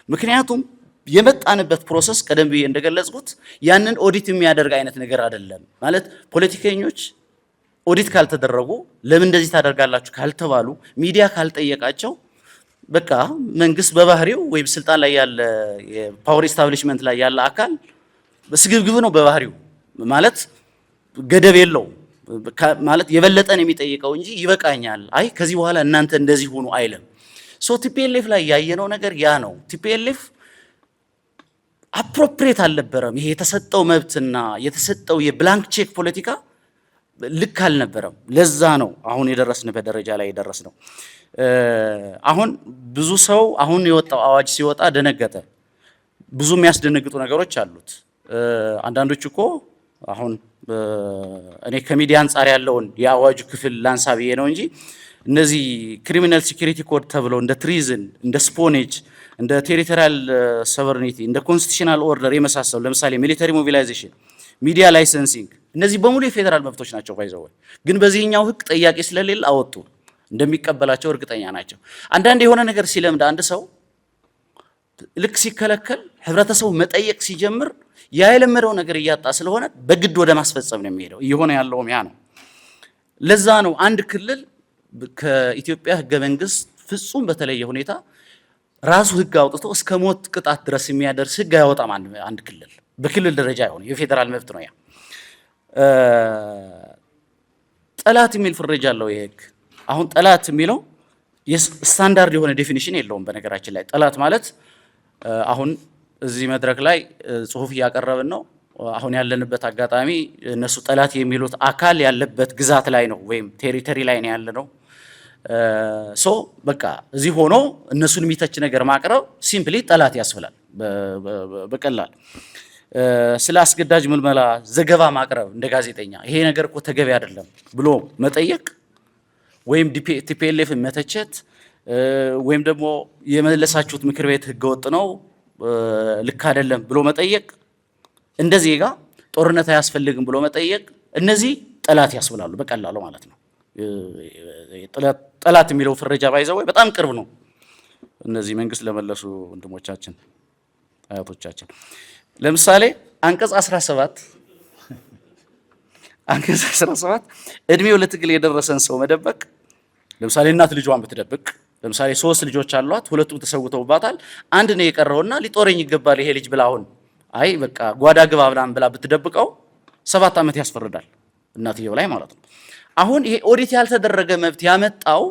ምክንያቱም የመጣንበት ፕሮሰስ ቀደም ብዬ እንደገለጽኩት ያንን ኦዲት የሚያደርግ አይነት ነገር አይደለም። ማለት ፖለቲከኞች ኦዲት ካልተደረጉ ለምን እንደዚህ ታደርጋላችሁ ካልተባሉ ሚዲያ ካልጠየቃቸው በቃ መንግስት በባህሪው ወይም ስልጣን ላይ ያለ የፓወር ኢስታብሊሽመንት ላይ ያለ አካል በስግብግብ ነው በባህሪው ማለት ገደብ የለው ማለት የበለጠን የሚጠይቀው እንጂ ይበቃኛል አይ ከዚህ በኋላ እናንተ እንደዚህ ሆኑ አይልም። ሶ ቲፒኤልኤፍ ላይ ያየነው ነገር ያ ነው። ቲፒኤልኤፍ አፕሮፕሪየት አልነበረም። ይሄ የተሰጠው መብትና የተሰጠው የብላንክ ቼክ ፖለቲካ ልክ አልነበረም። ለዛ ነው አሁን የደረስንበት ደረጃ ላይ የደረስነው። አሁን ብዙ ሰው አሁን የወጣው አዋጅ ሲወጣ ደነገጠ። ብዙ የሚያስደነግጡ ነገሮች አሉት። አንዳንዶች እኮ አሁን እኔ ከሚዲያ አንጻር ያለውን የአዋጁ ክፍል ላንሳ ብዬ ነው እንጂ እነዚህ ክሪሚናል ሴኩሪቲ ኮድ ተብለው እንደ ትሪዝን፣ እንደ ስፖኔጅ፣ እንደ ቴሪቶሪያል ሶቨርኒቲ፣ እንደ ኮንስቲቱሽናል ኦርደር የመሳሰሉ ለምሳሌ ሚሊተሪ ሞቢላይዜሽን፣ ሚዲያ ላይሰንሲንግ እነዚህ በሙሉ የፌዴራል መብቶች ናቸው። ባይዘው ግን በዚህኛው ህግ ጠያቂ ስለሌለ አወጡ። እንደሚቀበላቸው እርግጠኛ ናቸው። አንዳንድ የሆነ ነገር ሲለምድ አንድ ሰው ልክ ሲከለከል ህብረተሰቡ መጠየቅ ሲጀምር ያ የለመደው ነገር እያጣ ስለሆነ በግድ ወደ ማስፈጸም ነው የሚሄደው። እየሆነ ያለውም ያ ነው። ለዛ ነው አንድ ክልል ከኢትዮጵያ ህገ መንግስት ፍጹም በተለየ ሁኔታ ራሱ ህግ አውጥቶ እስከ ሞት ቅጣት ድረስ የሚያደርስ ህግ አያወጣም። አንድ ክልል በክልል ደረጃ አይሆን፣ የፌዴራል መብት ነው ያ። ጠላት የሚል ፍረጃ አለው ይሄ ህግ። አሁን ጠላት የሚለው ስታንዳርድ የሆነ ዴፊኒሽን የለውም። በነገራችን ላይ ጠላት ማለት አሁን እዚህ መድረክ ላይ ጽሁፍ እያቀረብን ነው። አሁን ያለንበት አጋጣሚ እነሱ ጠላት የሚሉት አካል ያለበት ግዛት ላይ ነው ወይም ቴሪቶሪ ላይ ነው ያለነው። ሶ በቃ እዚህ ሆኖ እነሱን የሚተች ነገር ማቅረብ ሲምፕሊ ጠላት ያስብላል በቀላል። ስለ አስገዳጅ ምልመላ ዘገባ ማቅረብ እንደ ጋዜጠኛ ይሄ ነገር እኮ ተገቢ አይደለም ብሎ መጠየቅ ወይም ቲፒኤልኤፍ መተቸት ወይም ደግሞ የመለሳችሁት ምክር ቤት ህገወጥ ነው ልክ አይደለም ብሎ መጠየቅ፣ እንደ ዜጋ ጦርነት አያስፈልግም ብሎ መጠየቅ፣ እነዚህ ጠላት ያስብላሉ በቀላሉ ማለት ነው። ጠላት የሚለው ፍረጃ ባይዘው በጣም ቅርብ ነው። እነዚህ መንግስት ለመለሱ ወንድሞቻችን አያቶቻችን ለምሳሌ አንቀጽ 17 እድሜው ለትግል የደረሰን ሰው መደበቅ። ለምሳሌ እናት ልጇን ብትደብቅ፣ ለምሳሌ 3 ልጆች አሏት፣ ሁለቱም ተሰውተውባታል፣ አንድ ነው የቀረውና ሊጦረኝ ይገባል ይሄ ልጅ ብላ አሁን አይ በቃ ጓዳ ግባ ብላን ብላ ብትደብቀው 7 ዓመት ያስፈርዳል እናትየው ላይ ማለት ነው። አሁን ይሄ ኦዲት ያልተደረገ መብት ያመጣው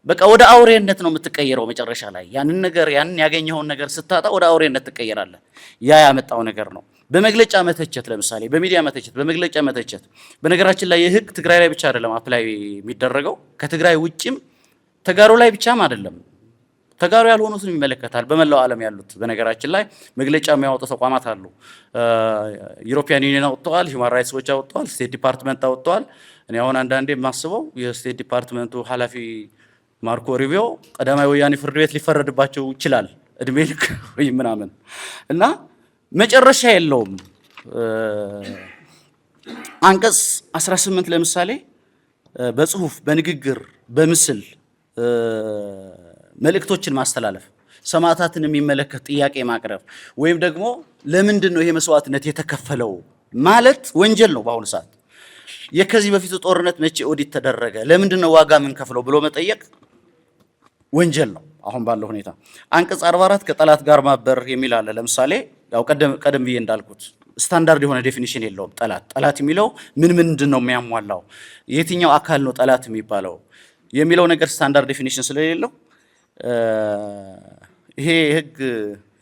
በቃ ወደ አውሬነት ነው የምትቀየረው መጨረሻ ላይ ያንን ያገኘውን ነገር ስታጣ ወደ አውሬነት ትቀየራለህ። ያ ያመጣው ነገር ነው። በመግለጫ መተቸት፣ ለምሳሌ በሚዲያ መተቸት፣ በመግለጫ መተቸት። በነገራችን ላይ የህግ ትግራይ ላይ ብቻ አይደለም አፕላይ የሚደረገው ከትግራይ ውጭም ተጋሩ ላይ ብቻም አይደለም። ተጋሩ ያልሆኑትን ይመለከታል፣ በመላው ዓለም ያሉት። በነገራችን ላይ መግለጫ የሚያወጡ ተቋማት አሉ። ዩሮፒያን ዩኒየን አወጥተዋል፣ ሂውማን ራይትስ ዎች አወጥተዋል፣ ስቴት ዲፓርትመንት አወጥተዋል። እኔ አሁን አንዳንዴ የማስበው የስቴት ዲፓርትመንቱ ኃላፊ ማርኮ ሩቢዮ ቀዳማዊ ወያኔ ፍርድ ቤት ሊፈረድባቸው ይችላል እድሜ ልክ ወይ ምናምን እና መጨረሻ የለውም። አንቀጽ 18 ለምሳሌ በጽሁፍ በንግግር በምስል መልእክቶችን ማስተላለፍ፣ ሰማዕታትን የሚመለከት ጥያቄ ማቅረብ ወይም ደግሞ ለምንድን ነው ይሄ መስዋዕትነት የተከፈለው ማለት ወንጀል ነው። በአሁኑ ሰዓት የከዚህ በፊቱ ጦርነት መቼ ኦዲት ተደረገ፣ ለምንድን ነው ዋጋ ምን ከፍለው ብሎ መጠየቅ ወንጀል ነው አሁን ባለው ሁኔታ። አንቀጽ 44 ከጠላት ጋር ማበር የሚል አለ። ለምሳሌ ያው ቀደም ብዬ እንዳልኩት ስታንዳርድ የሆነ ዴፊኒሽን የለውም። ጠላት የሚለው ምንድን ነው የሚያሟላው፣ የትኛው አካል ነው ጠላት የሚባለው የሚለው ነገር ስታንዳርድ ዴፊኒሽን ስለሌለው ይሄ ህግ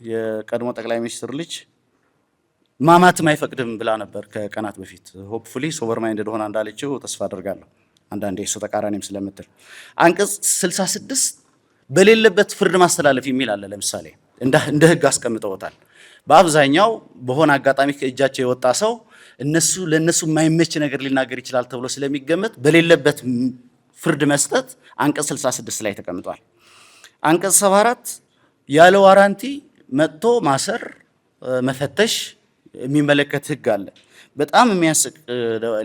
የቀድሞ ጠቅላይ ሚኒስትር ልጅ ማማትም አይፈቅድም ብላ ነበር ከቀናት በፊት። ሆፕፉሊ ሶበር ማይንድድ ሆና እንዳለችው ተስፋ አደርጋለሁ። አንዳንዴ እሱ ተቃራኒም ስለምትል አንቀጽ 66 በሌለበት ፍርድ ማስተላለፍ የሚል አለ። ለምሳሌ እንደ ህግ አስቀምጠውታል። በአብዛኛው በሆነ አጋጣሚ ከእጃቸው የወጣ ሰው ለነሱ የማይመች ነገር ሊናገር ይችላል ተብሎ ስለሚገመት በሌለበት ፍርድ መስጠት አንቀጽ 66 ላይ ተቀምጧል። አንቀጽ 74 ያለ ዋራንቲ መጥቶ ማሰር መፈተሽ የሚመለከት ህግ አለ። በጣም የሚያስቅ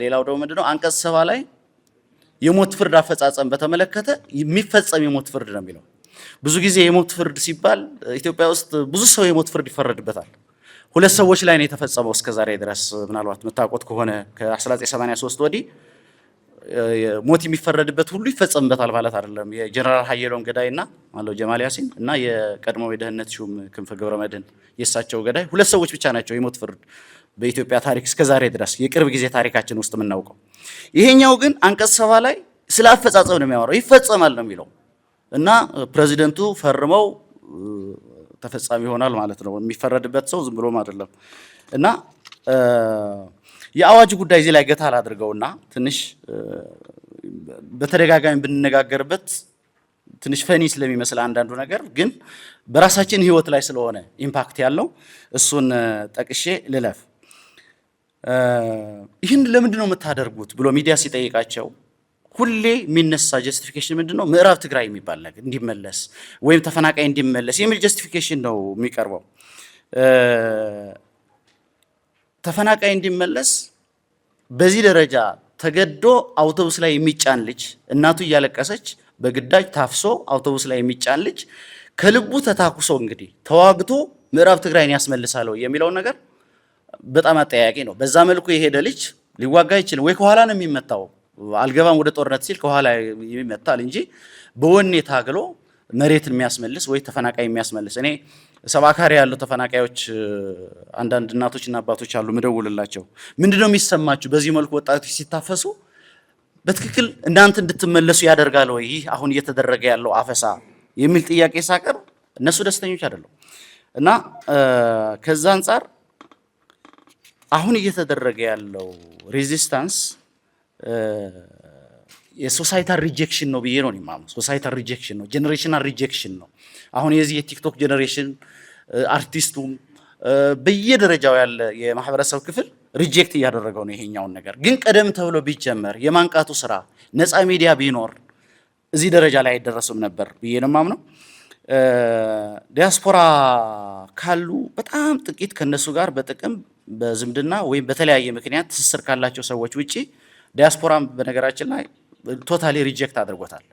ሌላው ደግሞ ምንድነው አንቀጽ 70 ላይ የሞት ፍርድ አፈጻጸም በተመለከተ የሚፈጸም የሞት ፍርድ ነው የሚለው። ብዙ ጊዜ የሞት ፍርድ ሲባል ኢትዮጵያ ውስጥ ብዙ ሰው የሞት ፍርድ ይፈረድበታል። 2 ሰዎች ላይ ነው የተፈጸመው እስከዛሬ ድረስ። ምናልባት የምታውቁት ከሆነ ከ1983 ወዲህ ሞት የሚፈረድበት ሁሉ ይፈጸምበታል ማለት አይደለም። የጀነራል ሀየሎም ገዳይና ጀማል ያሲን እና የቀድሞው የደህንነት ሹም ክንፈ ገብረመድህን የእሳቸው ገዳይ 2 ሰዎች ብቻ ናቸው የሞት ፍርድ በኢትዮጵያ ታሪክ እስከዛሬ ድረስ የቅርብ ጊዜ ታሪካችን ውስጥ የምናውቀው። ይሄኛው ግን አንቀጽ 70 ላይ ስለ አፈጻጸም ነው የሚያወራው። ይፈጸማል ነው የሚለው እና ፕሬዚደንቱ ፈርመው ተፈጻሚ ይሆናል ማለት ነው። የሚፈረድበት ሰው ዝም ብሎም አይደለም እና የአዋጅ ጉዳይ እዚህ ላይ ገታ አላድርገውና ትንሽ በተደጋጋሚ ብንነጋገርበት ትንሽ ፈኒ ስለሚመስል አንዳንዱ ነገር ግን በራሳችን ህይወት ላይ ስለሆነ ኢምፓክት ያለው እሱን ጠቅሼ ልለፍ። ይህን ለምንድን ነው የምታደርጉት ብሎ ሚዲያ ሲጠይቃቸው ሁሌ የሚነሳ ጀስቲፊኬሽን ምንድን ነው? ምዕራብ ትግራይ የሚባል ነገር እንዲመለስ ወይም ተፈናቃይ እንዲመለስ የሚል ጀስቲፊኬሽን ነው የሚቀርበው። ተፈናቃይ እንዲመለስ በዚህ ደረጃ ተገዶ አውቶቡስ ላይ የሚጫን ልጅ እናቱ እያለቀሰች በግዳጅ ታፍሶ አውቶቡስ ላይ የሚጫን ልጅ ከልቡ ተታኩሶ እንግዲህ ተዋግቶ ምዕራብ ትግራይን ያስመልሳለው የሚለውን ነገር በጣም አጠያያቂ ነው። በዛ መልኩ የሄደ ልጅ ሊዋጋ አይችልም ወይ ከኋላ ነው የሚመታው። አልገባም ወደ ጦርነት ሲል ከኋላ ይመታል እንጂ በወኔ ታግሎ መሬትን የሚያስመልስ ወይ ተፈናቃይ የሚያስመልስ እኔ ሰባካሪ ያለው ተፈናቃዮች አንዳንድ እናቶችና አባቶች አሉ ምደውልላቸው ምንድነው የሚሰማችሁ በዚህ መልኩ ወጣቶች ሲታፈሱ በትክክል እናንተ እንድትመለሱ ያደርጋል ወይ ይህ አሁን እየተደረገ ያለው አፈሳ የሚል ጥያቄ ሳቀርብ እነሱ ደስተኞች አይደሉም። እና ከዛ አንፃር አሁን እየተደረገ ያለው ሬዚስታንስ የሶሳይታል ሪጀክሽን ነው ብዬ ነው የማምነው። ሶሳይታል ሪጀክሽን ነው፣ ጄኔሬሽናል ሪጀክሽን ነው። አሁን የዚህ የቲክቶክ ጄኔሬሽን አርቲስቱም በየደረጃው ያለ የማህበረሰብ ክፍል ሪጀክት እያደረገው ነው ይሄኛውን ነገር። ግን ቀደም ተብሎ ቢጀመር የማንቃቱ ስራ ነፃ ሚዲያ ቢኖር እዚህ ደረጃ ላይ አይደረሱም ነበር ብዬ ነው የማምነው። ዲያስፖራ ካሉ በጣም ጥቂት ከነሱ ጋር በጥቅም በዝምድና ወይም በተለያየ ምክንያት ትስስር ካላቸው ሰዎች ውጪ ዲያስፖራም በነገራችን ላይ ቶታሊ ሪጀክት አድርጎታል።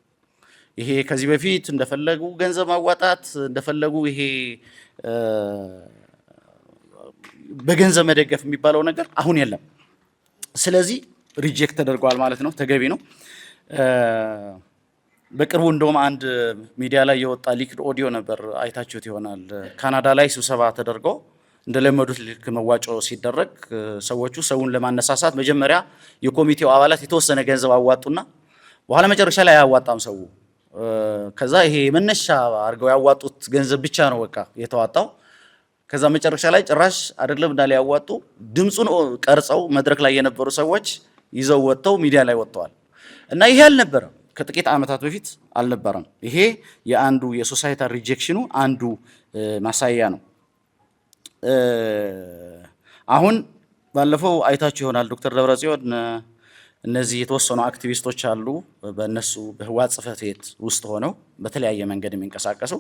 ይሄ ከዚህ በፊት እንደፈለጉ ገንዘብ ማዋጣት እንደፈለጉ ይሄ በገንዘብ መደገፍ የሚባለው ነገር አሁን የለም። ስለዚህ ሪጀክት ተደርጓል ማለት ነው። ተገቢ ነው። በቅርቡ እንደውም አንድ ሚዲያ ላይ የወጣ ሊክድ ኦዲዮ ነበር፣ አይታችሁት ይሆናል። ካናዳ ላይ ስብሰባ ተደርገው እንደለመዱት ልክ መዋጮ ሲደረግ ሰዎቹ ሰውን ለማነሳሳት መጀመሪያ የኮሚቴው አባላት የተወሰነ ገንዘብ አዋጡና በኋላ መጨረሻ ላይ አያዋጣም ሰው። ከዛ ይሄ መነሻ አድርገው ያዋጡት ገንዘብ ብቻ ነው በቃ የተዋጣው። ከዛ መጨረሻ ላይ ጭራሽ አይደለም እንዳለ ያዋጡ ድምፁን ቀርጸው መድረክ ላይ የነበሩ ሰዎች ይዘው ወጥተው ሚዲያ ላይ ወጥተዋል። እና ይሄ አልነበረም፣ ከጥቂት ዓመታት በፊት አልነበረም። ይሄ የአንዱ የሶሳይታል ሪጀክሽኑ አንዱ ማሳያ ነው። አሁን ባለፈው አይታችሁ ይሆናል ዶክተር ደብረጽዮን እነዚህ የተወሰኑ አክቲቪስቶች አሉ በእነሱ በህወሓት ጽሕፈት ቤት ውስጥ ሆነው በተለያየ መንገድ የሚንቀሳቀሱ።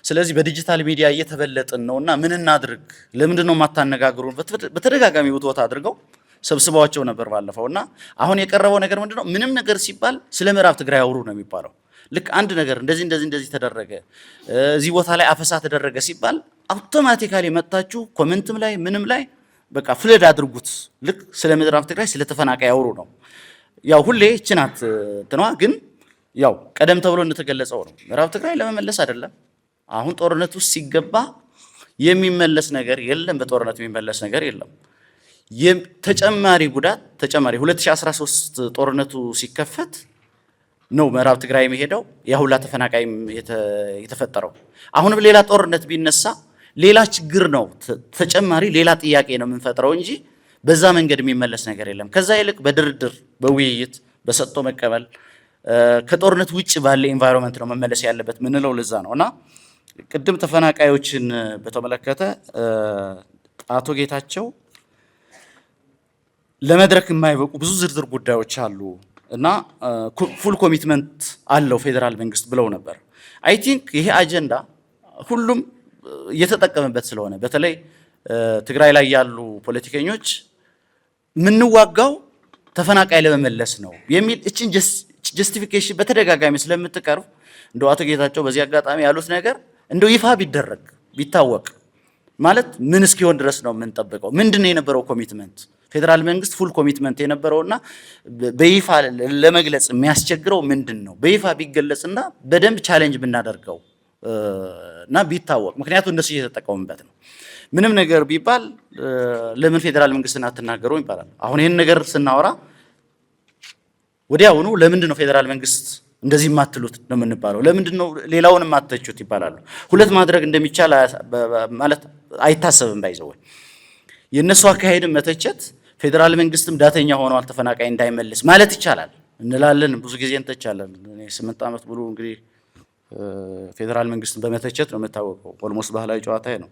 ስለዚህ በዲጂታል ሚዲያ እየተበለጥን ነውና ምን እናድርግ፣ ለምንድን ነው የማታነጋግሩን? በተደጋጋሚ ውትወታ አድርገው ሰብስበዋቸው ነበር ባለፈው። እና አሁን የቀረበው ነገር ምንድነው? ምንም ነገር ሲባል ስለ ምዕራብ ትግራይ አውሩ ነው የሚባለው። ልክ አንድ ነገር እንደዚህ ተደረገ፣ እዚህ ቦታ ላይ አፈሳ ተደረገ ሲባል አውቶማቲካሊ መጣችሁ ኮሜንትም ላይ ምንም ላይ በቃ ፍለድ አድርጉት። ልክ ስለ ምዕራብ ትግራይ ስለ ተፈናቃይ ያውሩ ነው። ያው ሁሌ ችናት እንትኗ ግን ያው ቀደም ተብሎ እንደተገለጸው ነው። ምዕራብ ትግራይ ለመመለስ አይደለም። አሁን ጦርነት ውስጥ ሲገባ የሚመለስ ነገር የለም። በጦርነት የሚመለስ ነገር የለም። ተጨማሪ ጉዳት ተጨማሪ 2013 ጦርነቱ ሲከፈት ነው ምዕራብ ትግራይ የሚሄደው ያ ሁላ ተፈናቃይ የተፈጠረው። አሁንም ሌላ ጦርነት ቢነሳ ሌላ ችግር ነው፣ ተጨማሪ ሌላ ጥያቄ ነው የምንፈጥረው እንጂ በዛ መንገድ የሚመለስ ነገር የለም። ከዛ ይልቅ በድርድር በውይይት በሰጥቶ መቀበል ከጦርነት ውጭ ባለ ኤንቫይሮንመንት ነው መመለስ ያለበት ምንለው ለዛ ነው። እና ቅድም ተፈናቃዮችን በተመለከተ አቶ ጌታቸው ለመድረክ የማይበቁ ብዙ ዝርዝር ጉዳዮች አሉ እና ፉል ኮሚትመንት አለው ፌዴራል መንግስት ብለው ነበር። አይ ቲንክ ይሄ አጀንዳ ሁሉም እየተጠቀመበት ስለሆነ በተለይ ትግራይ ላይ ያሉ ፖለቲከኞች ምንዋጋው ተፈናቃይ ለመመለስ ነው የሚል እቺን ጀስቲፊኬሽን በተደጋጋሚ ስለምትቀርብ እንደው አቶ ጌታቸው በዚህ አጋጣሚ ያሉት ነገር እንደው ይፋ ቢደረግ ቢታወቅ ማለት ምን እስኪሆን ድረስ ነው የምንጠብቀው? ምንድነው የነበረው ኮሚትመንት? ፌዴራል መንግስት ፉል ኮሚትመንት የነበረውና በይፋ ለመግለጽ የሚያስቸግረው ምንድነው? በይፋ ቢገለጽና በደንብ ቻሌንጅ ብናደርገው እና ቢታወቅ፣ ምክንያቱም እነሱ እየተጠቀሙበት ነው። ምንም ነገር ቢባል ለምን ፌዴራል መንግስትን አትናገረው ይባላል። አሁን ይህን ነገር ስናወራ ወዲያውኑ ለምንድን ነው ፌዴራል መንግስት እንደዚህ የማትሉት ነው የምንባለው? ለምንድን ነው ሌላውን የማትተቹት ይባላሉ። ሁለት ማድረግ እንደሚቻል ማለት አይታሰብም። ባይዘው የእነሱ አካሄድም መተቸት ፌዴራል መንግስትም ዳተኛ ሆኗል ተፈናቃይ እንዳይመልስ ማለት ይቻላል እንላለን። ብዙ ጊዜ እንተቻለን። እኔ 8 ዓመት ብሎ እንግዲህ ፌዴራል መንግስትን በመተቸት ነው የምታወቀው። ኦልሞስት ባህላዊ ጨዋታ ነው።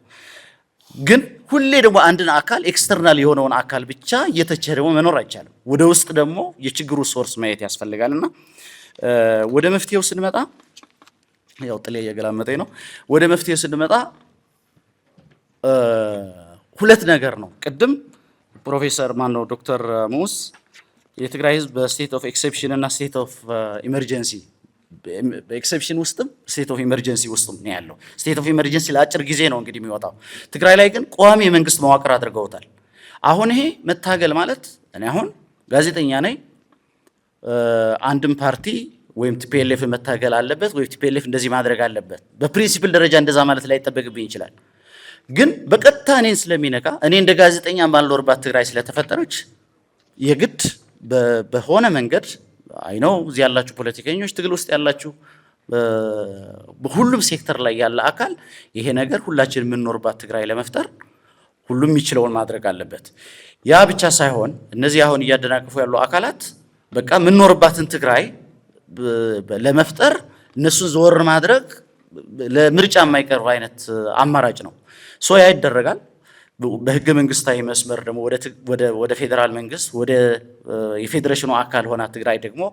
ግን ሁሌ ደግሞ አንድን አካል ኤክስተርናል የሆነውን አካል ብቻ እየተቸ ደግሞ መኖር አይቻልም። ወደ ውስጥ ደግሞ የችግሩ ሶርስ ማየት ያስፈልጋልና ወደ መፍትሄው ስንመጣ ያው ጥሌ እየገላመጠኝ ነው። ወደ መፍትሄው ስንመጣ ሁለት ነገር ነው። ቅድም ፕሮፌሰር ማነው ዶክተር ሙስ የትግራይ ህዝብ በስቴት ኦፍ ኤክሴፕሽን እና ስቴት ኦፍ ኢመርጀንሲ በኤክሴፕሽን ውስጥም ስቴት ኦፍ ኢመርጀንሲ ውስጥም ነው ያለው። ስቴት ኦፍ ኢመርጀንሲ ለአጭር ጊዜ ነው እንግዲህ የሚወጣው። ትግራይ ላይ ግን ቋሚ የመንግስት መዋቅር አድርገውታል። አሁን ይሄ መታገል ማለት እኔ አሁን ጋዜጠኛ ነኝ፣ አንድም ፓርቲ ወይም ቲፒኤልኤፍ መታገል አለበት ወይም ቲፒኤልኤፍ እንደዚህ ማድረግ አለበት በፕሪንሲፕል ደረጃ እንደዛ ማለት ላይ ይጠበቅብኝ ይችላል። ግን በቀጥታ እኔን ስለሚነካ እኔ እንደ ጋዜጠኛ ባልኖርባት ትግራይ ስለተፈጠረች የግድ በሆነ መንገድ አይነው እዚህ ያላችሁ ፖለቲከኞች ትግል ውስጥ ያላችሁ በሁሉም ሴክተር ላይ ያለ አካል ይሄ ነገር ሁላችን የምንኖርባት ትግራይ ለመፍጠር ሁሉም የሚችለውን ማድረግ አለበት። ያ ብቻ ሳይሆን እነዚህ አሁን እያደናቀፉ ያሉ አካላት በቃ የምንኖርባትን ትግራይ ለመፍጠር እነሱን ዘወር ማድረግ ለምርጫ የማይቀርብ አይነት አማራጭ ነው። ሶ ያ ይደረጋል። በህገ መንግስታዊ መስመር ደግሞ ወደ ፌዴራል መንግስት ወደ የፌዴሬሽኑ አካል ሆና ትግራይ ደግሞ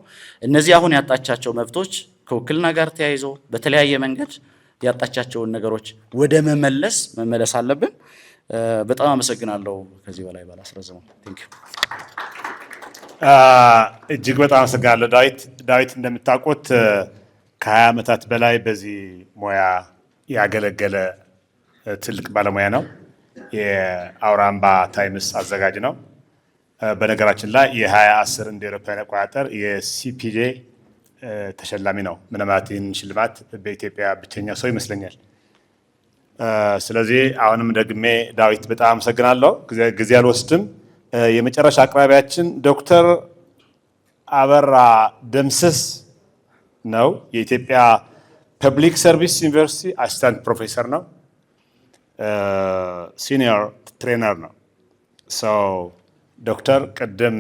እነዚህ አሁን ያጣቻቸው መብቶች ከውክልና ጋር ተያይዞ በተለያየ መንገድ ያጣቻቸውን ነገሮች ወደ መመለስ አለብን። በጣም አመሰግናለሁ። ከዚህ በላይ ባላስረዝመው። ቴንክ ዩ እጅግ በጣም አመሰግናለሁ ዳዊት። ዳዊት እንደምታውቁት ከ20 ዓመታት በላይ በዚህ ሙያ ያገለገለ ትልቅ ባለሙያ ነው። የአውራምባ ታይምስ አዘጋጅ ነው። በነገራችን ላይ የ2010 እንደ አውሮፓውያን አቆጣጠር የሲፒጄ ተሸላሚ ነው። ምናልባት ይህን ሽልማት በኢትዮጵያ ብቸኛ ሰው ይመስለኛል። ስለዚህ አሁንም ደግሜ ዳዊት በጣም አመሰግናለሁ። ጊዜ አልወስድም። የመጨረሻ አቅራቢያችን ዶክተር አበራ ደምስስ ነው። የኢትዮጵያ ፐብሊክ ሰርቪስ ዩኒቨርሲቲ አሲስታንት ፕሮፌሰር ነው። ሲኒየር ትሬነር ነው። ዶክተር ቅድም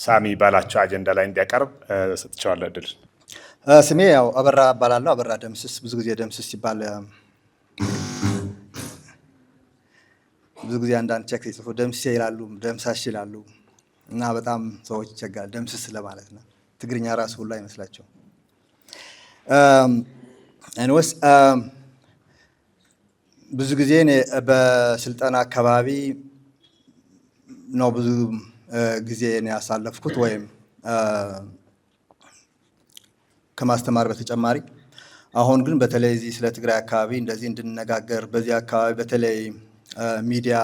ሳሚ ባላቸው አጀንዳ ላይ እንዲያቀርብ ሰጥቼዋለሁ እድል። ስሜ ያው አበራ እባላለሁ። አበራ ደምስስ። ብዙ ጊዜ ደምስስ ሲባል ብዙ ጊዜ አንዳንድ ቼክ ሲጽፉ ደምሴ ይላሉ፣ ደምሳሽ ይላሉ እና በጣም ሰዎች ይቸጋል ደምስስ ለማለት ነው። ትግርኛ ራሱ ሁላ አይመስላቸው። አንወስ ብዙ ጊዜ እኔ በስልጠና አካባቢ ነው ብዙ ጊዜ እኔ ያሳለፍኩት ወይም ከማስተማር በተጨማሪ አሁን ግን በተለይ እዚህ ስለ ትግራይ አካባቢ እንደዚህ እንድንነጋገር በዚህ አካባቢ በተለይ ሚዲያ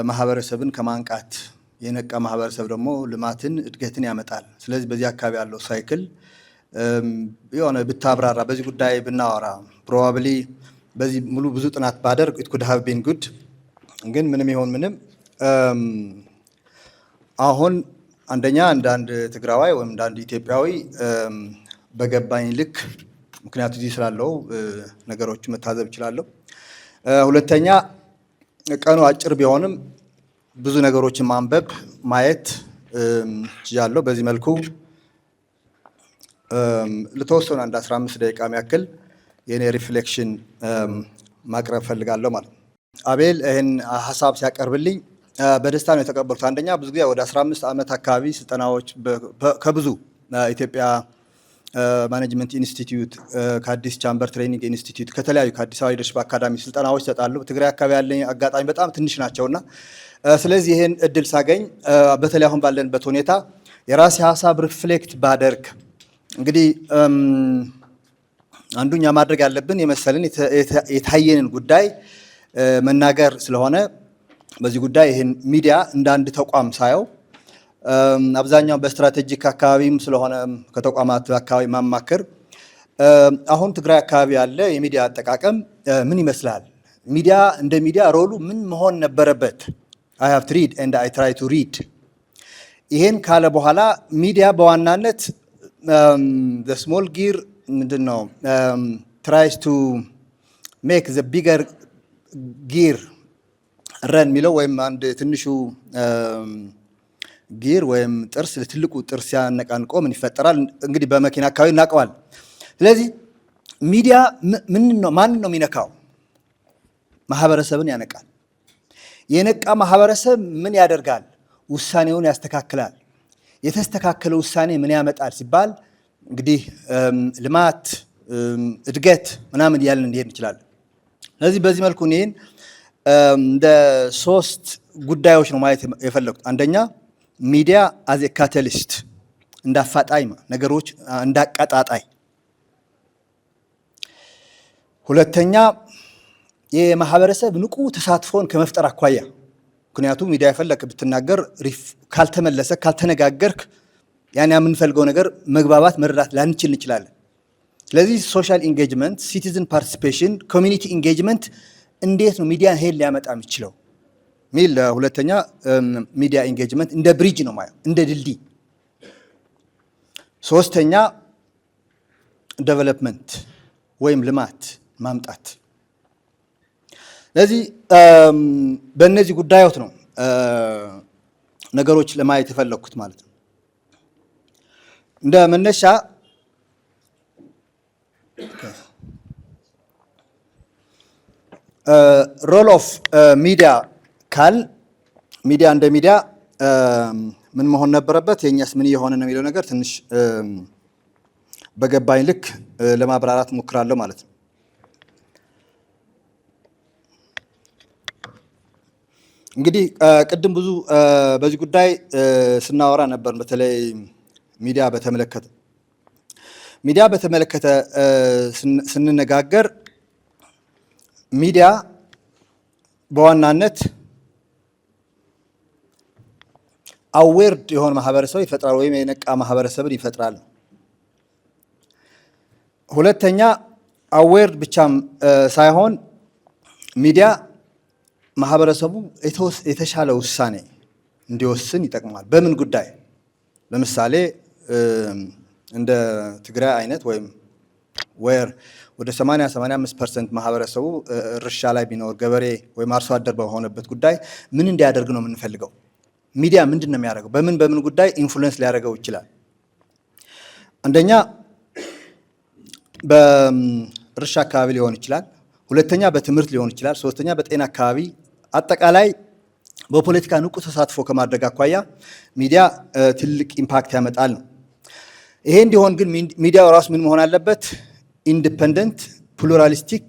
ማህበረሰብን ከማንቃት የነቃ ማህበረሰብ ደግሞ ልማትን እድገትን ያመጣል። ስለዚህ በዚህ አካባቢ ያለው ሳይክል የሆነ ብታብራራ በዚህ ጉዳይ ብናወራ ፕሮባብሊ በዚህ ሙሉ ብዙ ጥናት ባደርግ ኢት ኩድ ሃቭ ቢን ጉድ። ግን ምንም ይሁን ምንም አሁን አንደኛ አንዳንድ ትግራዋይ ወይም አንዳንድ ኢትዮጵያዊ በገባኝ ልክ ምክንያቱ እዚህ ስላለው ነገሮች መታዘብ እችላለሁ። ሁለተኛ ቀኑ አጭር ቢሆንም ብዙ ነገሮችን ማንበብ ማየት ይችላል። በዚህ መልኩ ለተወሰኑ አንድ 15 ደቂቃ ያክል የኔ ሪፍሌክሽን ማቅረብ ፈልጋለሁ ማለት ነው። አቤል ይህን ሀሳብ ሲያቀርብልኝ በደስታ ነው የተቀበልኩት። አንደኛ ብዙ ጊዜ ወደ 15 ዓመት አካባቢ ስልጠናዎች ከብዙ ኢትዮጵያ ማኔጅመንት ኢንስቲትዩት ከአዲስ ቻምበር ትሬኒንግ ኢንስቲትዩት ከተለያዩ ከአዲስ አበባ ሊደርሺፕ አካዳሚ ስልጠናዎች ይሰጣሉ። ትግራይ አካባቢ ያለኝ አጋጣሚ በጣም ትንሽ ናቸውና ስለዚህ ይህን እድል ሳገኝ በተለይ አሁን ባለንበት ሁኔታ የራሴ ሀሳብ ሪፍሌክት ባደርግ እንግዲህ አንዱኛ ማድረግ ያለብን የመሰለን የታየንን ጉዳይ መናገር ስለሆነ በዚህ ጉዳይ ይህን ሚዲያ እንደ አንድ ተቋም ሳየው አብዛኛው በስትራቴጂክ አካባቢም ስለሆነ ከተቋማት አካባቢ ማማከር አሁን ትግራይ አካባቢ ያለ የሚዲያ አጠቃቀም ምን ይመስላል? ሚዲያ እንደ ሚዲያ ሮሉ ምን መሆን ነበረበት? I have to read and I try to read። ይሄን ካለ በኋላ ሚዲያ በዋናነት the small gear ምንድነው tries to make the bigger gear run የሚለው ወይም አንድ ትንሹ ጊር ወይም ጥርስ ለትልቁ ጥርስ ያነቃንቆ ምን ይፈጠራል? እንግዲህ በመኪና አካባቢ እናቀዋል። ስለዚህ ሚዲያ ማን ነው የሚነካው? ማህበረሰብን ያነቃል። የነቃ ማህበረሰብ ምን ያደርጋል? ውሳኔውን ያስተካክላል። የተስተካከለ ውሳኔ ምን ያመጣል ሲባል እንግዲህ ልማት፣ እድገት ምናምን እያልን እንሄድ እንችላለን። ስለዚህ በዚህ መልኩ እኔን እንደ 3 ጉዳዮች ነው ማየት የፈለኩት። አንደኛ ሚዲያ አዝ ኤ ካታሊስት እንዳፋጣኝ ነገሮች እንዳቀጣጣይ። ሁለተኛ የማህበረሰብ ንቁ ተሳትፎን ከመፍጠር አኳያ ምክንያቱም ሚዲያ የፈለክ ብትናገር ካልተመለሰ ካልተነጋገርክ ያን የምንፈልገው ነገር መግባባት መረዳት ላንችል እንችላለን። ስለዚህ ሶሻል ኢንጌጅመንት፣ ሲቲዝን ፓርቲሲፔሽን፣ ኮሚኒቲ ኢንጌጅመንት እንዴት ነው ሚዲያን ሄል ሊያመጣ የሚችለው ሚል ሁለተኛ ሚዲያ ኢንጌጅመንት እንደ ብሪጅ ነው ማለት እንደ ድልድይ። ሶስተኛ ዴቨሎፕመንት ወይም ልማት ማምጣት። ስለዚህ በእነዚህ ጉዳዮች ነው ነገሮች ለማየት የፈለኩት ማለት ነው። እንደ መነሻ ሮል ኦፍ ሚዲያ ካል ሚዲያ እንደ ሚዲያ ምን መሆን ነበረበት፣ የኛስ ምን እየሆነ ነው የሚለው ነገር ትንሽ በገባኝ ልክ ለማብራራት ሞክራለሁ ማለት ነው። እንግዲህ ቅድም ብዙ በዚህ ጉዳይ ስናወራ ነበር። በተለይ ሚዲያ በተመለከተ ስንነጋገር ሚዲያ በዋናነት አዌርድ የሆነ ማህበረሰብ ይፈጥራል ወይም የነቃ ማህበረሰብን ይፈጥራል። ሁለተኛ አዌርድ ብቻም ሳይሆን ሚዲያ ማህበረሰቡ የተሻለ ውሳኔ እንዲወስን ይጠቅማል። በምን ጉዳይ? ለምሳሌ እንደ ትግራይ አይነት ወይም ወደ 80-85% ማህበረሰቡ እርሻ ላይ ቢኖር ገበሬ ወይም አርሶ አደር በሆነበት ጉዳይ ምን እንዲያደርግ ነው የምንፈልገው? ሚዲያ ምንድን ነው የሚያደርገው? በምን ጉዳይ ኢንፍሉዌንስ ሊያደርገው ይችላል? አንደኛ በእርሻ አካባቢ ሊሆን ይችላል። ሁለተኛ በትምህርት ሊሆን ይችላል። ሶስተኛ በጤና አካባቢ፣ አጠቃላይ በፖለቲካ ንቁ ተሳትፎ ከማድረግ አኳያ ሚዲያ ትልቅ ኢምፓክት ያመጣል ነው። ይሄ እንዲሆን ግን ሚዲያው ራሱ ምን መሆን አለበት? ኢንዲፐንደንት ፕሉራሊስቲክ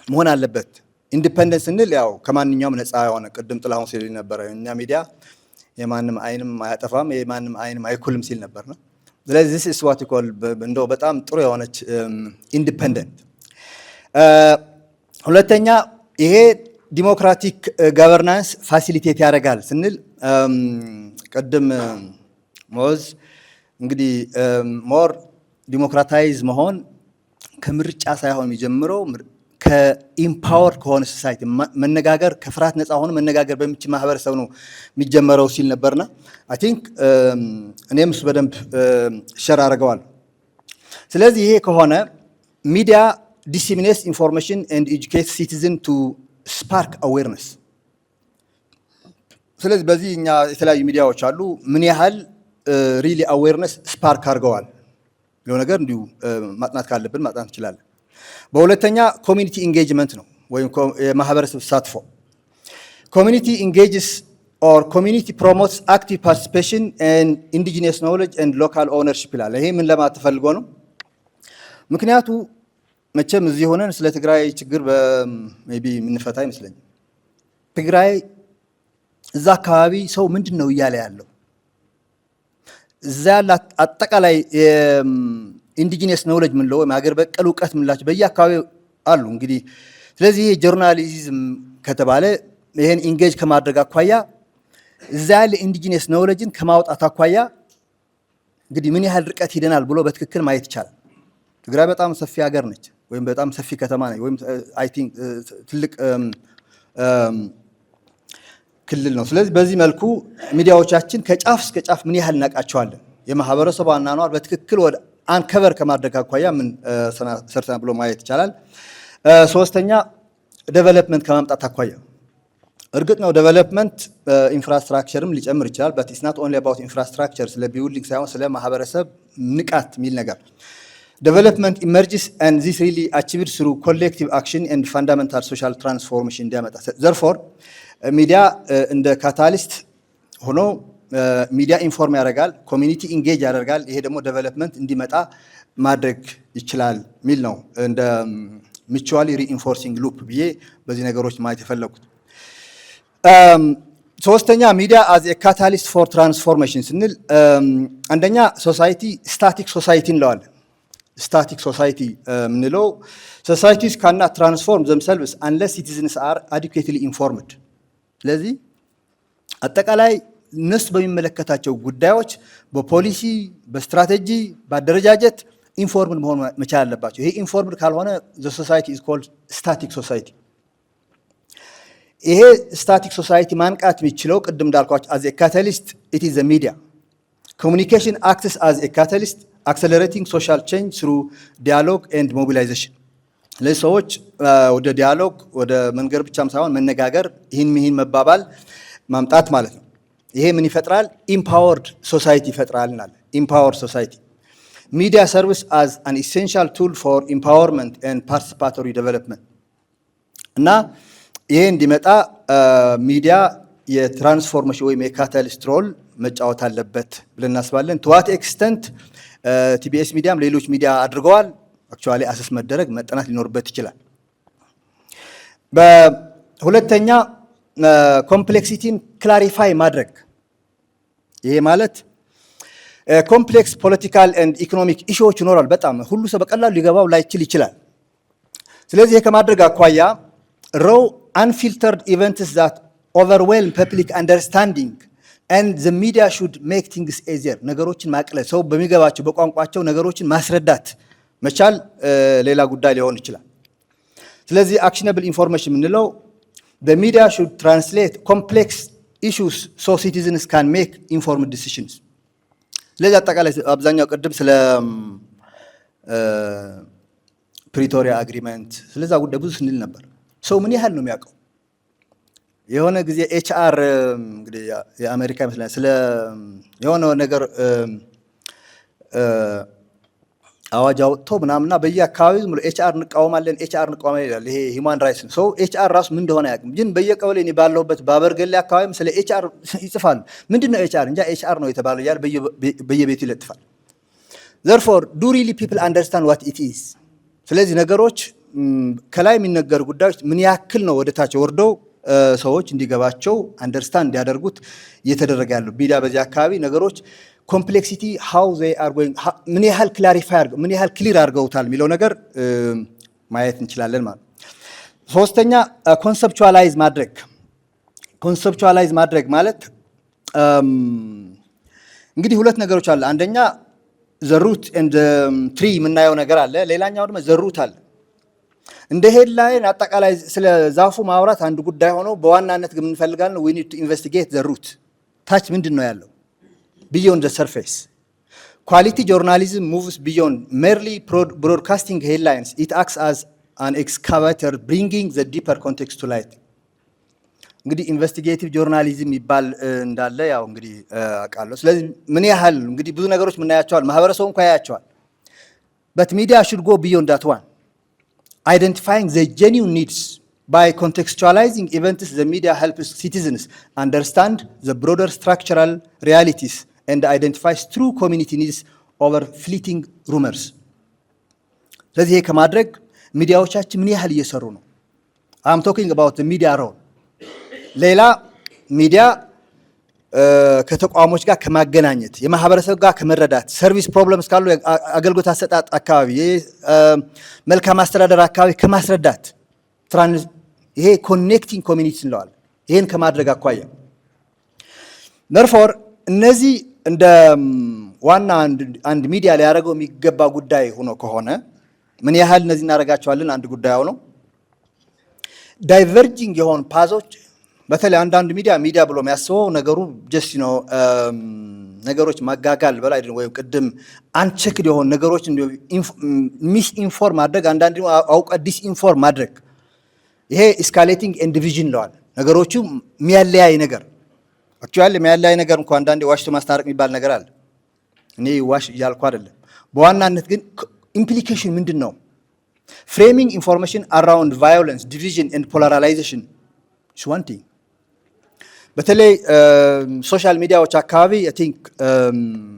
መሆን አለበት። ኢንዲፐንደንት ስንል ያው ከማንኛውም ነፃ የሆነ ቅድም ጥላሁን ሲል ነበረ፣ እኛ ሚዲያ የማንም አይንም አያጠፋም የማንም አይንም አይኩልም ሲል ነበር ነው። ስለዚህ this is what you call እንደው በጣም ጥሩ የሆነች ኢንዲፐንደንት። ሁለተኛ ይሄ ዲሞክራቲክ ገቨርናንስ ፋሲሊቴት ያደርጋል ስንል ቅድም ሞዝ እንግዲህ ሞር ዲሞክራታይዝ መሆን ከምርጫ ሳይሆን የሚጀምረው ከኢምፓወር ከሆነ ሶሳይቲ መነጋገር ከፍርሃት ነፃ ሆኖ መነጋገር በሚችል ማህበረሰብ ነው የሚጀመረው ሲል ነበርና አይ ቲንክ እኔም እሱ በደንብ ሸር አድርገዋል። ስለዚህ ይሄ ከሆነ ሚዲያ ዲሲሚኔትስ ኢንፎርሜሽን ኤንድ ኤጁኬትስ ሲቲዝን ቱ ስፓርክ አዌርነስ። ስለዚህ በዚህ እኛ የተለያዩ ሚዲያዎች አሉ ምን ያህል ሪሊ አዌርነስ ስፓርክ አድርገዋል ለው ነገር እንዲሁ ማጥናት ካለብን ማጥናት እንችላለን። በሁለተኛ ኮሚኒቲ ኢንጌጅመንት ነው ወይም የማህበረሰብ ተሳትፎ። ኮሚኒቲ ኢንጌጅስ ኦር ኮሚኒቲ ፕሮሞትስ አክቲቭ ፓርቲሲፔሽን ኤንድ ኢንዲጂነስ ኖሌጅ ኤንድ ሎካል ኦነርሺፕ ይላል። ይሄ ምን ለማለት ተፈልጎ ነው? ምክንያቱ መቼም እዚህ ሆነን ስለ ትግራይ ችግር ሜይ ቢ የምንፈታ አይመስለኝም። ትግራይ እዛ አካባቢ ሰው ምንድን ነው እያለ ያለው? እዛ ያለ አጠቃላይ ኢንዲጂነስ ኖሌጅ ምንለው ወይም ሀገር በቀል እውቀት ምንላቸው በየአካባቢው አሉ። እንግዲህ ስለዚህ ይሄ ጆርናሊዝም ከተባለ ይሄን ኢንጌጅ ከማድረግ አኳያ እዛ ያለ ኢንዲጂነስ ኖሌጅን ከማውጣት አኳያ እንግዲህ ምን ያህል ርቀት ሄደናል ብሎ በትክክል ማየት ይቻላል። ትግራይ በጣም ሰፊ ሀገር ነች ወይም በጣም ሰፊ ከተማ ነች ወይም አይ ቲንክ ትልቅ ክልል ነው። ስለዚህ በዚህ መልኩ ሚዲያዎቻችን ከጫፍ እስከ ጫፍ ምን ያህል እናውቃቸዋለን፣ የማህበረሰቡ አኗኗር በትክክል ወደ አንከበር ከማድረግ አኳያ ምን ሰርተናል ብሎ ማየት ይቻላል። ሶስተኛ ዴቨሎፕመንት ከማምጣት አኳያ እርግጥ ነው ዴቨሎፕመንት ኢንፍራስትራክቸርም ሊጨምር ይችላል። በት ኢትስ ናት ኦንሊ አባውት ኢንፍራስትራክቸር፣ ስለ ቢልዲንግ ሳይሆን ስለ ማህበረሰብ ንቃት የሚል ነገር ዴቨሎፕመንት ኢመርጅስ ኤንድ ዚስ ሪሊ አቺቭድ ስሩ ኮሌክቲቭ አክሽን ኤንድ ፋንዳሜንታል ሶሻል ትራንስፎርሜሽን እንዲያመጣ ዘርፎር ሚዲያ እንደ ካታሊስት ሆኖ ሚዲያ ኢንፎርም ያደርጋል፣ ኮሚኒቲ ኢንጌጅ ያደርጋል። ይሄ ደግሞ ዴቨሎፕመንት እንዲመጣ ማድረግ ይችላል ሚል ነው እንደ ሚቹዋሊ ሪኢንፎርሲንግ ሉፕ ብዬ በዚህ ነገሮች ማየት የፈለጉት። ሶስተኛ ሚዲያ አዝ ኤ ካታሊስት ፎር ትራንስፎርሜሽን ስንል አንደኛ ሶሳይቲ ስታቲክ ሶሳይቲ እንለዋለን። ስታቲክ ሶሳይቲ የምንለው ሶሳይቲስ ካናት ትራንስፎርም ዘምሰልቭስ አንለስ ሲቲዝንስ አር አዲኩዌትሊ ኢንፎርምድ። ስለዚህ አጠቃላይ እነሱ በሚመለከታቸው ጉዳዮች በፖሊሲ፣ በስትራቴጂ፣ በአደረጃጀት ኢንፎርምድ መሆን መቻል አለባቸው። ይሄ ኢንፎርምድ ካልሆነ ዘ ሶሳይቲ ኢዝ ኮልድ ስታቲክ ሶሳይቲ። ይሄ ስታቲክ ሶሳይቲ ማንቃት የሚችለው ቅድም እንዳልኳቸው አዝ ኤ ካታሊስት ኢት ኢዝ ዘ ሚዲያ። ኮሚኒኬሽን አክትስ አዝ ኤ ካታሊስት አክሰለሬቲንግ ሶሻል ቼንጅ ስሩ ዲያሎግ ኤንድ ሞቢላይዜሽን። ስለዚህ ሰዎች ወደ ዲያሎግ ወደ መንገር ብቻም ሳይሆን መነጋገር፣ ይህን መባባል ማምጣት ማለት ነው። ይሄ ምን ይፈጥራል? ኢምፓወርድ ሶሳይቲ ይፈጥራል እናለ። ኢምፓወርድ ሶሳይቲ ሚዲያ ሰርቪስ አዝ አን ኢሴንሻል ቱል ፎር ኢምፓወርመንት ኤንድ ፓርቲሲፓቶሪ ዴቨሎፕመንት እና ይሄ እንዲመጣ ሚዲያ የትራንስፎርሜሽን ወይም የካታሊስት ሮል መጫወት አለበት ብለን እናስባለን። ቱ ዋት ኤክስተንት ቲቢኤስ ሚዲያም ሌሎች ሚዲያ አድርገዋል። አክቹዋሊ አሰስ መደረግ መጠናት ሊኖርበት ይችላል። በሁለተኛ ኮምፕሌክሲቲን ክላሪፋይ ማድረግ። ይሄ ማለት ኮምፕሌክስ ፖለቲካል ኤንድ ኢኮኖሚክ ኢሹዎች ይኖራል። በጣም ሁሉ ሰው በቀላሉ ሊገባው ላይችል ይችላል። ስለዚህ ይሄ ከማድረግ አኳያ ሮው አንፊልተርድ ኢቨንትስ ዛት ኦቨርዌልም ፐብሊክ አንደርስታንዲንግ ኤንድ ዘ ሚዲያ ሹድ ሜክ ቲንግስ ኤዚየር። ነገሮችን ማቅለል፣ ሰው በሚገባቸው በቋንቋቸው ነገሮችን ማስረዳት መቻል ሌላ ጉዳይ ሊሆን ይችላል። ስለዚህ አክሽነብል ኢንፎርሜሽን የምንለው the media should translate complex issues so citizens can make informed decisions። ስለዚህ አጠቃላይ አብዛኛው ቅድም ስለ ፕሪቶሪያ አግሪመንት ስለዛ ጉዳይ ብዙ ስንል ነበር። ሰው ምን ያህል ነው የሚያውቀው? የሆነ ጊዜ ኤችአር እንግዲህ የአሜሪካ ይመስላል ስለ የሆነ ነገር አዋጅ አውጥቶ ምናምና በየአካባቢው ዝም ብሎ ኤችአር እንቃወማለን ይላል። ይሄ ሂውማን ራይትስ ነው። ሰው ኤችአር ራሱ ምን እንደሆነ አያውቅም። ግን በየቀበሌ እኔ ባለሁበት በአበርገሌ አካባቢም ስለ ኤችአር ይጽፋሉ። ምንድነው ኤችአር? እንጃ ኤችአር ነው የተባለው እያለ በየቤቱ ይለጥፋል። therefore do really people understand what it is? ስለዚህ ነገሮች ከላይ የሚነገሩ ጉዳዮች ምን ያክል ነው ወደ ታች ወርደው ሰዎች እንዲገባቸው አንደርስታንድ እንዲያደርጉት እየተደረገ ያለው ሚዲያ በዚህ አካባቢ ነገሮች ኮምፕሌክሲቲ how they are going ምን ያህል ክላሪፋይ አድርገው ምን ያህል ክሊር አድርገውታል የሚለው ነገር ማየት እንችላለን ማለት። ሶስተኛ ኮንሰፕቹዋላይዝ ማድረግ ማለት እንግዲህ ሁለት ነገሮች አለ። አንደኛ the root and the tree የምናየው ነገር አለ። ሌላኛው ደግሞ the root አለ። እንደ ሄድላይን አጠቃላይ ስለ ዛፉ ማውራት አንድ ጉዳይ ሆኖ በዋናነት ግን እንፈልጋለን we need to investigate the root ታች ምንድን ነው ያለው beyond the surface. Quality journalism moves beyond merely broadcasting headlines. It acts as an excavator bringing the deeper context to light. እንግዲህ ኢንቨስቲጌቲቭ ጆርናሊዝም ይባል እንዳለ ያው እንግዲህ አውቃለሁ። ስለዚህ ምን ያህል እንግዲህ ብዙ ነገሮች ምናያቸዋል ማህበረሰቡ እንኳን ያያቸዋል። but media should go beyond that one. Identifying the genuine needs by contextualizing events, the media helps citizens understand the broader structural realities and identifies true community needs over fleeting rumors. ስለዚህ ይሄ ከማድረግ ሚዲያዎቻችን ምን ያህል እየሰሩ ነው? I'm talking about the media role. ሌላ ሚዲያ ከተቋሞች ጋር ከማገናኘት የማህበረሰብ ጋር ከመረዳት ሰርቪስ ፕሮብለምስ ካሉ አገልግሎት አሰጣጥ አካባቢ መልካም አስተዳደር አካባቢ ከማስረዳት ይሄ ኮኔክቲንግ ኮሚኒቲ እንለዋለን። ይሄን ከማድረግ አኳያ therefore እነዚህ እንደ ዋና አንድ ሚዲያ ሊያደርገው የሚገባ ጉዳይ ሆኖ ከሆነ ምን ያህል እነዚህ እናደርጋቸዋለን አንድ ጉዳይ ሆኖ ዳይቨርጂንግ የሆኑ ፓዞች በተለይ አንዳንድ ሚዲያ ብሎ የሚያስበው ነገሩ ጀስት ነው ነገሮች ማጋጋል በላይ ወይም ቅድም አንቸክድ የሆኑ ነገሮች ሚስ ኢንፎርም ማድረግ አንዳንድ አውቀ ዲስ ኢንፎርም ማድረግ ይሄ ኤስካሌቲንግ ኤንድ ዲቪዥን ለዋል ነገሮቹ የሚያለያይ ነገር አክቹዋሊ የሚያለያይ ነገር እንኳን አንዳንዴ ዋሽቶ ማስታረቅ የሚባል ነገር አለ። እኔ ዋሽ እያልኩ አይደለም። በዋናነት ግን ኢምፕሊኬሽን ምንድን ነው? ፍሬሚንግ ኢንፎርሜሽን አራውንድ ቫዮለንስ ዲቪዥን ኤንድ ፖላራይዜሽን is one thing። በተለይ ሶሻል ሚዲያዎች አካባቢ አይ ቲንክ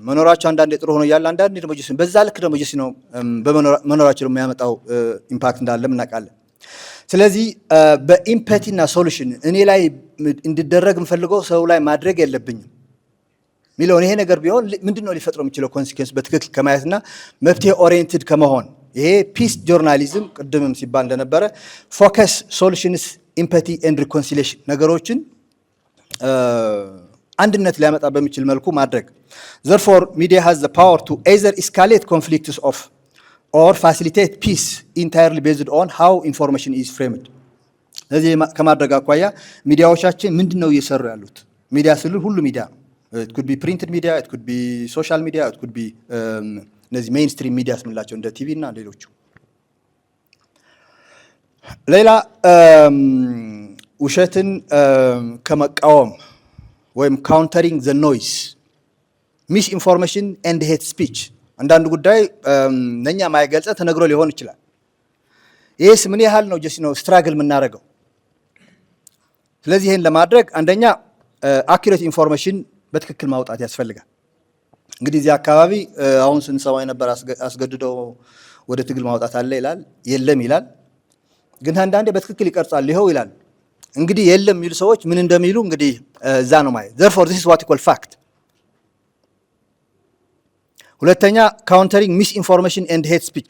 መኖራቸው አንዳንዴ ጥሩ ሆኖ ያለ አንዳንዴ ደግሞ ጀስ በዛ ልክ ደግሞ ጀስ ነው በመኖራቸው የሚያመጣው ኢምፓክት እንዳለ እናውቃለን። ስለዚህ በኢምፓቲ እና ሶሉሽን እኔ ላይ እንዲደረግ የምፈልገው ሰው ላይ ማድረግ የለብኝም ሚሊዮን ይሄ ነገር ቢሆን ምንድነው ሊፈጥረው የሚችለው ኮንሲኩዌንስ በትክክል ከማየትና መፍትሄ ኦሪየንትድ ከመሆን ይሄ ፒስ ጆርናሊዝም ቅድምም ሲባል እንደነበረ ፎከስ ሶሉሽንስ ኢምፓቲ ኤንድ ሪኮንሲሊየሽን ነገሮችን አንድነት ሊያመጣ በሚችል መልኩ ማድረግ። therefore media has the power to either escalate conflicts of or facilitate peace entirely based on how information is framed። ስለዚህ ከማድረግ አኳያ ሚዲያዎቻችን ምንድነው እየሰሩ ያሉት? ሚዲያ ስሉ ሁሉ ሚዲያ it could be printed media, it could be social media, it could be እነዚህ ሜይንስትሪም ሚዲያስ የምንላቸው እንደ ቲቪ እና ሌሎቹ። ሌላ ውሸትን ከመቃወም ወይም ካውንተሪንግ ዘ ኖይዝ ሚስ ኢንፎርሜሽን ኤንድ ሄት ስፒች አንዳንድ ጉዳይ ለኛ ማይገልጸ ተነግሮ ሊሆን ይችላል። ይሄስ ምን ያህል ነው ጀስት ነው ስትራግል የምናደርገው? ስለዚህ ይሄን ለማድረግ አንደኛ አኩሬት ኢንፎርሜሽን በትክክል ማውጣት ያስፈልጋል። እንግዲህ እዚህ አካባቢ አሁን ስንሰማ የነበር አስገድደው ወደ ትግል ማውጣት አለ ይላል፣ የለም ይላል። ግን አንዳንዴ በትክክል ይቀርጻል ይኸው ይላል። እንግዲህ የለም የሚሉ ሰዎች ምን እንደሚሉ እንግዲህ እዛ ነው ማለት therefore this is what you call fact ሁለተኛ ካውንተሪንግ ሚስ ኢንፎርሜሽን ኤንድ ሄት ስፒች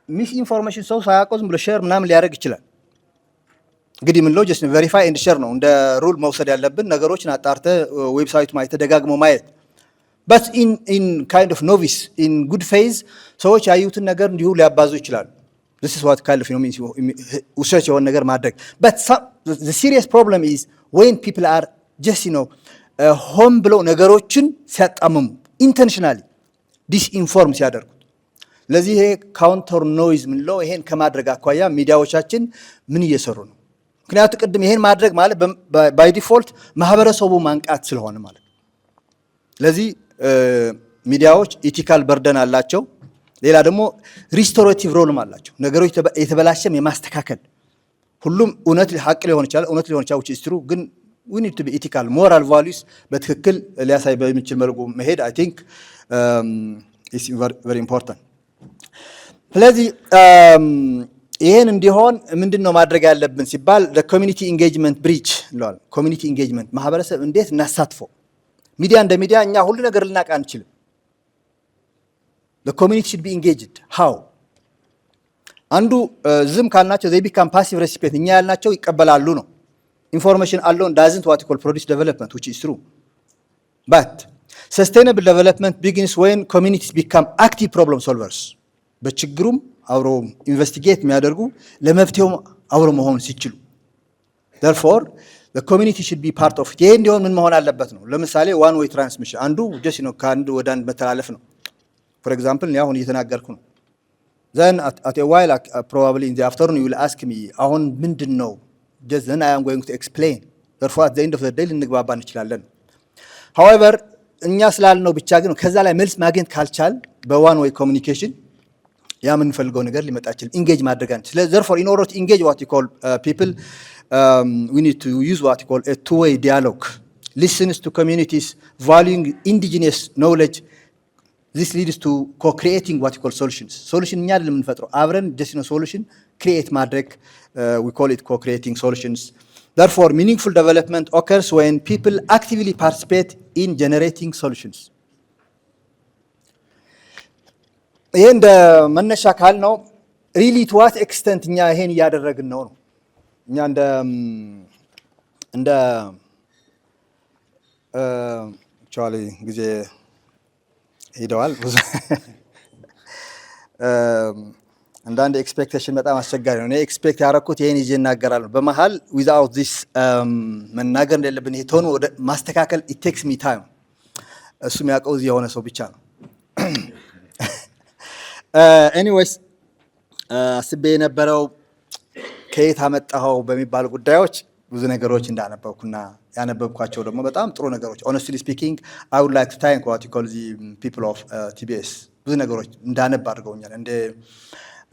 ሚስ ኢንፎርሜሽን ሰው ሳያውቀው ዝም ብሎ ሼር ምናምን ሊያደርግ ይችላል እንግዲህ ምን ሎጂስ ነው ቬሪፋይ ኤንድ ሼር ነው እንደ ሩል መውሰድ ያለብን ነገሮችን አጣርተ ዌብሳይቱ ማየት ተደጋግሞ ማየት but in kind of novice in good faith ሰዎች ያዩትን ነገር እንዲሁ ሊያባዙ ይችላሉ this is what kind of means ውሸት የሆነ ነገር ማድረግ but the serious problem is when people are just ሆን ብለው ነገሮችን ሲያጣምሙ intentionally disinform ሲያደርጉት ለዚህ ይሄ ካውንተር ኖይዝ ምን ነው ይሄን ከማድረግ አኳያ ሚዲያዎቻችን ምን እየሰሩ ነው ምክንያቱም ቅድም ይሄን ማድረግ ማለት ባይ ዲፎልት ማህበረሰቡ ማንቃት ስለሆነ ማለት ለዚህ ሚዲያዎች ኢቲካል በርደን አላቸው ሌላ ደግሞ ሪስቶሬቲቭ ሮልም አላቸው ነገሮች የተበላሸም የማስተካከል ሁሉም እውነት ሀቅ ሊሆን ይችላል እውነት ሊሆን ይችላል which is true ግን we need to be ethical moral values በትክክል ሊያሳይ በሚችል መልኩ መሄድ I think is very important ስለዚህ ይሄን እንዲሆን ምንድነው ማድረግ ያለብን ሲባል the community engagement bridge ይላል community engagement ማህበረሰብ እንዴት እናሳትፈው ሚዲያ እንደ ሚዲያ እኛ ሁሉ ነገር ልናቃ አንችልም the community should be engaged how አንዱ ዝም ካልናቸው they become passive recipient እኛ ያልናቸው ይቀበላሉ ነው information alone doesn't what you call produce development which is true but sustainable development begins when communities become active problem solvers በችግሩም አብሮ ኢንቨስቲጌት የሚያደርጉ ለመፍትሄው አብሮ መሆን ሲችሉ therefore the community should be part of it ይሄ እንዲሆን ምን መሆን አለበት ነው ለምሳሌ one way transmission አንዱ just ከአንድ ወደ አንድ መተላለፍ ነው for example አሁን እየተናገርኩ ነው then at a while probably in the afternoon you will ask me አሁን ምንድነው just then I am going to explain therefore at the end of the day ልንግባባ እንችላለን however እኛ ስላልነው ብቻ ግን ከዛ ላይ መልስ ማግኘት ካልቻል በዋን way communication ያ ምን ፈልገው ነገር ሊመጣ ይችላል engage ማድረግ አንችል ስለዚህ therefore in order to engage what you call people we need to use what you call a two-way dialogue listens to communities valuing indigenous knowledge this leads to co-creating what you call solutions solution እኛ አይደለም የምንፈጥረው አብረን just solution create ማድረግ we call it co-creating solutions therefore meaningful development occurs when people actively participate in generating solutions ይሄ እንደ መነሻ ካል ነው really to what extent እኛ ይሄን ያደረግን ነው እኛ እንደ actually ጊዜ ሄደዋል አንዳንድ ኤክስፔክቴሽን በጣም አስቸጋሪ ነው እኔ ኤክስፔክት ያደረኩት ይሄን ይዤ እናገራለሁ በመሃል without this መናገር እንደሌለብን ይሄ ቶኑ ወደ ማስተካከል it takes me time እሱ የሚያውቀው እዚህ የሆነ ሰው ብቻ ነው anyways አስቤ የነበረው ከየት አመጣኸው በሚባሉ ጉዳዮች ብዙ ነገሮች እንዳነበብኩና ያነበብኳቸው ደግሞ በጣም ጥሩ ነገሮች honestly speaking I would like to thank what you call the people of TBS ብዙ ነገሮች እንዳነብ አድርገውኛል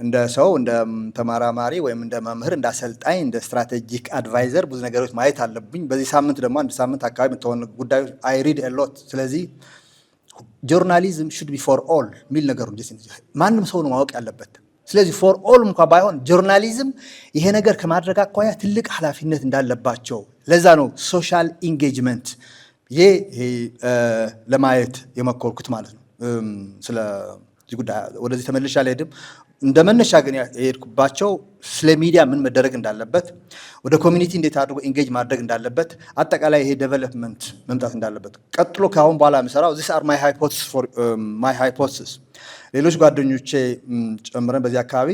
እንደ ሰው እንደ ተማራማሪ ወይም እንደ መምህር እንደ አሰልጣኝ እንደ ስትራቴጂክ አድቫይዘር ብዙ ነገሮች ማየት አለብኝ በዚህ ሳምንት ደግሞ አንድ ሳምንት አካባቢ ተወን ጉዳዮች I read a lot ስለዚህ journalism should be for all ሚል ነገር ማንም ሰው ነው ማወቅ ያለበት ስለዚህ for all እንኳን ባይሆን ጆርናሊዝም ይሄ ነገር ከማድረግ አኳያ ትልቅ ኃላፊነት እንዳለባቸው ለዛ ነው ሶሻል ኢንጌጅመንት ይሄ ለማየት የመኮርኩት ማለት ነው ስለዚህ ጉዳይ ወደዚህ ተመልሼ አልሄድም እንደመነሻ ግን የሄድኩባቸው ስለ ሚዲያ ምን መደረግ እንዳለበት ወደ ኮሚኒቲ እንዴት አድርጎ ኢንጌጅ ማድረግ እንዳለበት አጠቃላይ ይሄ ዴቨሎፕመንት መምጣት እንዳለበት ቀጥሎ ካሁን በኋላ መስራው this are my hypothesis ሌሎች ጓደኞቼ ጨምረን በዚህ አካባቢ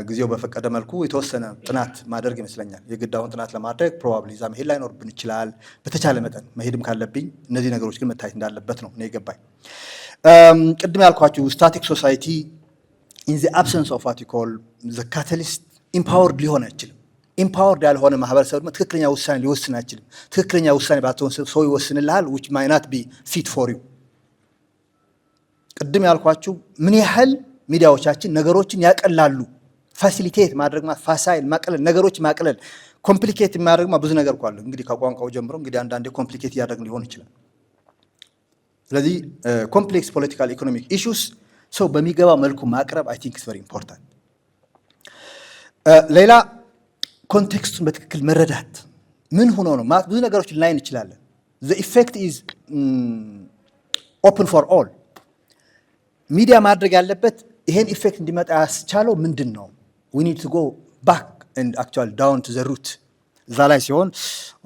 ጊዜው በፈቀደ መልኩ የተወሰነ ጥናት ማድረግ ይመስለኛል የግዳውን ጥናት ለማድረግ ፕሮባብሊ እዛ መሄድ ላይኖርብን ይችላል በተቻለ መጠን መሄድም ካለብኝ እነዚህ ነገሮች ግን መታየት እንዳለበት ነው እኔ ገባኝ ቅድም ያልኳችሁ ስታቲክ ሶሳይቲ in the absence of what you call the catalyst empowered ሊሆን አይችልም empowered ያልሆነ ማህበረሰብ ደግሞ ትክክለኛ ውሳኔ ሊወስን አይችልም ትክክለኛ ውሳኔ ባትሆን ሰው ይወስንልሃል which might not be fit for you ቅድም ያልኳችሁ ምን ያህል ሚዲያዎቻችን ነገሮችን ያቀላሉ ፋሲሊቴት ማድረግ ፋሳይል ማቀለል ነገሮች ማቀለል ኮምፕሊኬት ማድረግ ብዙ ነገር ቋል እንግዲህ ከቋንቋው ጀምሮ እንግዲህ አንዳንዴ ኮምፕሊኬት ያደርግ ሊሆን ይችላል ስለዚህ ኮምፕሌክስ ፖለቲካል ኢኮኖሚክ ኢሹስ ሰው በሚገባ መልኩ ማቅረብ I think is very important ሌላ ኮንቴክስቱን በትክክል መረዳት ምን ሆኖ ነው ማለት ብዙ ነገሮችን ላይ እንችላለን። the effect is open for all ሚዲያ ማድረግ ያለበት ይሄን ኢፌክት እንዲመጣ ያስቻለው ምንድነው? we need to go back and actually down to the root እዛ ላይ ሲሆን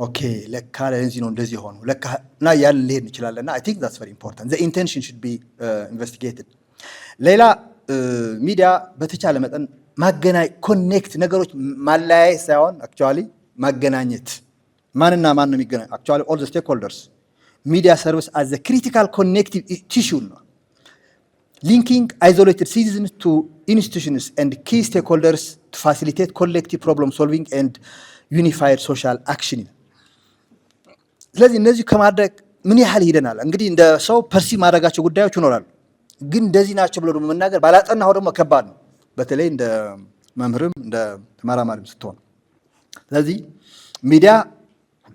ኦኬ ለካ ለዚህ ነው እንደዚህ ሆኖ ለካ እና ያለ ልሄድ እንችላለንና I think that's very important. the intention should be investigated. ሌላ ሚዲያ በተቻለ መጠን ማገናኝ ኮኔክት ነገሮች ማለያይ ሳይሆን actually ማገናኘት ማንና ማን ነው የሚገናኝ actually all the stakeholders media serves as the critical connective tissue ነው linking isolated citizens to institutions and key stakeholders to facilitate collective problem solving and unified social action. ስለዚህ እነዚህ ከማድረግ ምን ያህል ሄደናል? እንግዲህ እንደ ሰው ፐርሲቭ ማድረጋቸው ጉዳዮች ይኖራሉ፣ ግን እንደዚህ ናቸው ብሎ ደግሞ መናገር ባላጠናው ደግሞ ከባድ ነው፣ በተለይ እንደ መምህርም እንደ ተመራማሪም ስትሆን። ስለዚህ ሚዲያ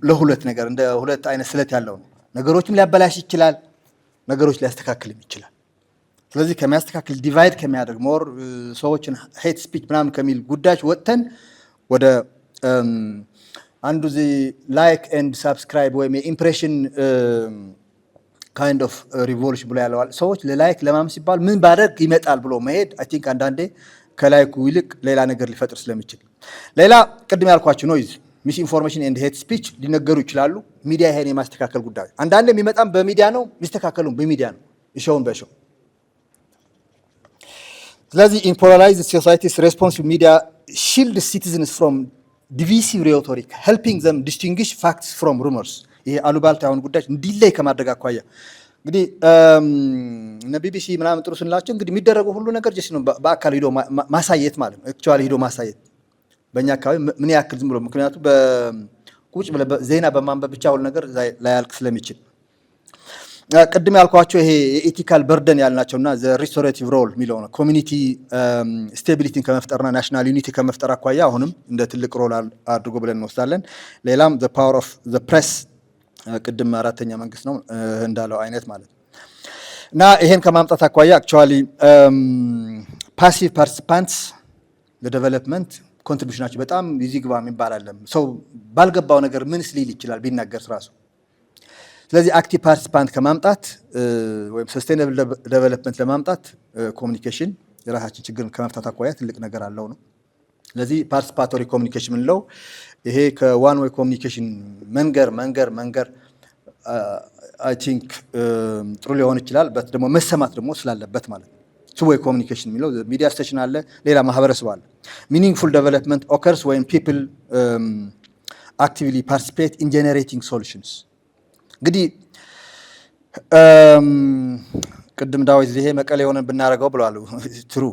ለሁለት ነገር እንደ ሁለት አይነት ስለት ያለው ነው። ነገሮችን ሊያበላሽ ይችላል፣ ነገሮች ሊያስተካክልም ይችላል። ስለዚህ ከሚያስተካክል ዲቫይድ ከሚያደርግ ሞር ሰዎችን ሄት ስፒች ምናምን ከሚል ጉዳዮች ወጥተን ወደ አንዱ ዚ ላይክ ኤንድ ሳብስክራይብ ወይም የኢምፕሬሽን ካይንድ ኦፍ ሪቮሉሽን ብሎ ያለዋል። ሰዎች ለላይክ ለማም ሲባል ምን ባደርግ ይመጣል ብሎ መሄድ አይ ቲንክ አንዳንዴ ከላይኩ ይልቅ ሌላ ነገር ሊፈጥር ስለሚችል፣ ሌላ ቅድም ያልኳችሁ ኖይዝ ሚስ ኢንፎርሜሽን ኤንድ ሄት ስፒች ሊነገሩ ይችላሉ። ሚዲያ ይሄን የማስተካከል ጉዳይ አንዳንዴ የሚመጣም በሚዲያ ነው፣ የሚስተካከሉም በሚዲያ ነው፣ እሾውን በሾው። ስለዚህ ኢን ፖላራይዝድ ሶሳይቲስ ሬስፖንሲቭ ሚዲያ ሺልድ ሲቲዝንስ ፍሮም ዲቪሲቭ ሪቶሪክ ሄልፒንግ ዘም ዲስቲንግዊሽ ፋክትስ ፍሮም ሩመርስ። ይሄ አሉባልታ የሆኑ ጉዳዮች እንዲለይ ከማድረግ አኳያ እንግዲህ እነ ቢቢሲ ምናምን ጥሩ ስንላቸው እንግዲህ የሚደረገው ሁሉ ነገር ጀስት ነው በአካል ሂዶ ማሳየት ማለት ነው። አክቹዋሊ ሂዶ ማሳየት በእኛ አካባቢ ምን ያክል ዝም ብሎ ምክንያቱም በቁጭ ብለህ ዜና በማንበብ ብቻ ሁሉ ነገር ላያልቅ ስለሚችል ቅድም ያልኳቸው ይሄ የኢቲካል በርደን ያልናቸውና ዘ ሪስቶሬቲቭ ሮል የሚለው ነው። ኮሚኒቲ ስቴቢሊቲን ከመፍጠርና ናሽናል ዩኒቲ ከመፍጠር አኳያ አሁንም እንደ ትልቅ ሮል አድርጎ ብለን እንወስዳለን። ሌላም ዘ ፓወር ኦፍ ዘ ፕሬስ ቅድም አራተኛ መንግስት ነው እንዳለው አይነት ማለት ነው። እና ይሄን ከማምጣት አኳያ አክቹዋሊ ፓሲቭ ፓርቲሲፓንትስ ለዴቨሎፕመንት ኮንትሪቢዩሽናቸው በጣም ይዚ ግባ የሚባል አለም። ሰው ባልገባው ነገር ምንስ ሊል ይችላል ቢናገር ራሱ። ስለዚህ አክቲቭ ፓርቲሲፓንት ከማምጣት ወይም ሰስቴናብል ዴቨሎፕመንት ለማምጣት ኮሚኒኬሽን የራሳችን ችግር ከመፍታት አኳያ ትልቅ ነገር አለው ነው። ስለዚህ ፓርቲሲፓቶሪ ኮሚኒኬሽን ምንለው ይሄ ከዋን ዌይ ኮሚኒኬሽን መንገር አይ ቲንክ ጥሩ ሊሆን ይችላል፣ በት ደግሞ መሰማት ደግሞ ስላለበት ማለት ነው። ቱ ዌይ ኮሚኒኬሽን የሚለው ሚዲያ ስቴሽን አለ፣ ሌላ ማህበረሰብ አለ። ሚኒንግፉል ዴቨሎፕመንት ኦከርስ ወይም ፒፕል አክቲቭሊ ፓርቲሲፔት ኢን ጄኔሬቲንግ ሶሉሽንስ። እንግዲህ ቅድም ዳዊት ይሄ መቀሌ የሆነ ብናደርገው ብለዋል። ትሩ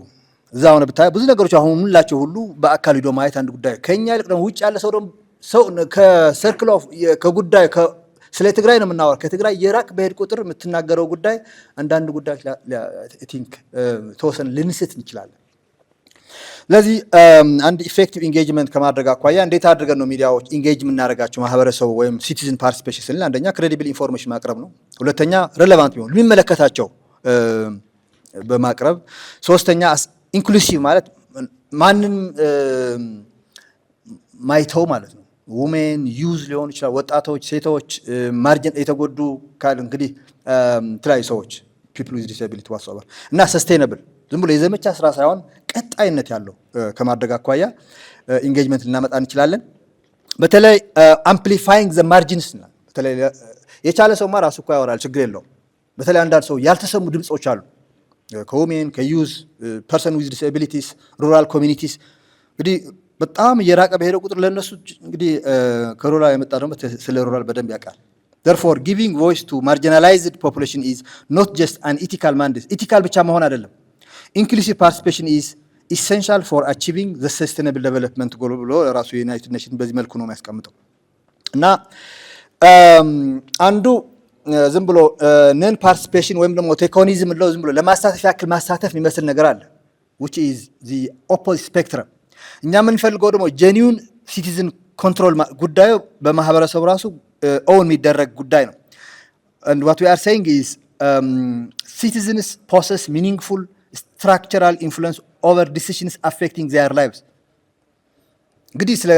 እዛ ሆነ ብታይ ብዙ ነገሮች አሁን ሁላቸው ሁሉ በአካል ሂዶ ማየት አንድ ጉዳይ። ከኛ ይልቅ ደግሞ ውጭ ያለ ሰው ደግሞ ሰው ከሰርክል ኦፍ ከጉዳይ ስለ ትግራይ ነው የምናወራ። ከትግራይ የራቅ በሄድ ቁጥር የምትናገረው ጉዳይ አንዳንድ ጉዳዮች አይ ቲንክ ተወሰን ልንስት እንችላለን። ስለዚህ አንድ ኢፌክቲቭ ኢንጌጅመንት ከማድረግ አኳያ እንዴት አድርገን ነው ሚዲያዎች ኢንጌጅ የምናደርጋቸው ማህበረሰቡ ወይም ሲቲዝን ፓርቲሲፔሽን ስንል አንደኛ ክሬዲብል ኢንፎርሜሽን ማቅረብ ነው። ሁለተኛ ሬሌቫንት ቢሆን የሚመለከታቸው በማቅረብ ሶስተኛ ኢንክሉሲቭ ማለት ማንም ማይተው ማለት ነው። ውሜን ዩዝ ሊሆን ይችላል፣ ወጣቶች፣ ሴቶች፣ ማርጅን የተጎዱ ካል እንግዲህ የተለያዩ ሰዎች ፒፕል ዊዝ ዲስኤቢሊቲ ዋትሶቨር እና ሰስቴናብል ዝም ብሎ የዘመቻ ስራ ሳይሆን ቀጣይነት ያለው ከማድረግ አኳያ ኢንጌጅመንት ልናመጣ እንችላለን። በተለይ አምፕሊፋይንግ ዘ ማርጂንስ ነው። በተለይ የቻለ ሰውማ ራሱ እኮ ያወራል፣ ችግር የለውም። በተለይ አንዳንድ ሰው ያልተሰሙ ድምጾች አሉ ከውሜን ከዩዝ ፐርሰን ዊዝ ዲስኤቢሊቲስ ሩራል ኮሚኒቲስ እንግዲህ በጣም እየራቀ በሄደ ቁጥር ለነሱ እንግዲህ ከሩራል የመጣ ደግሞ ስለ ሩራል በደንብ ያውቃል። therefore giving voice to marginalized population is not just an ethical mandate. ethical ብቻ መሆን አይደለም። inclusive participation is essential for achieving the sustainable development goal ብሎ ራሱ የዩናይትድ ኔሽንስ በዚህ መልኩ ነው የሚያስቀምጠው። እና አንዱ ዝም ብሎ ነን ፓርቲሲፔሽን ወይም ደግሞ ቴኮኒዝም ነው ዝም ብሎ ለማሳተፍ ያክል ማሳተፍ የሚመስል ነገር አለ which is the opposite spectrum። እኛ የምንፈልገው ደግሞ ጄኒውን ሲቲዝን ኮንትሮል ጉዳዩ በማህበረሰቡ ራሱ ኦውን የሚደረግ ጉዳይ ነው። and what we are saying is citizens possess meaningful structural influence over decisions affecting their lives. እንግዲህ ስለ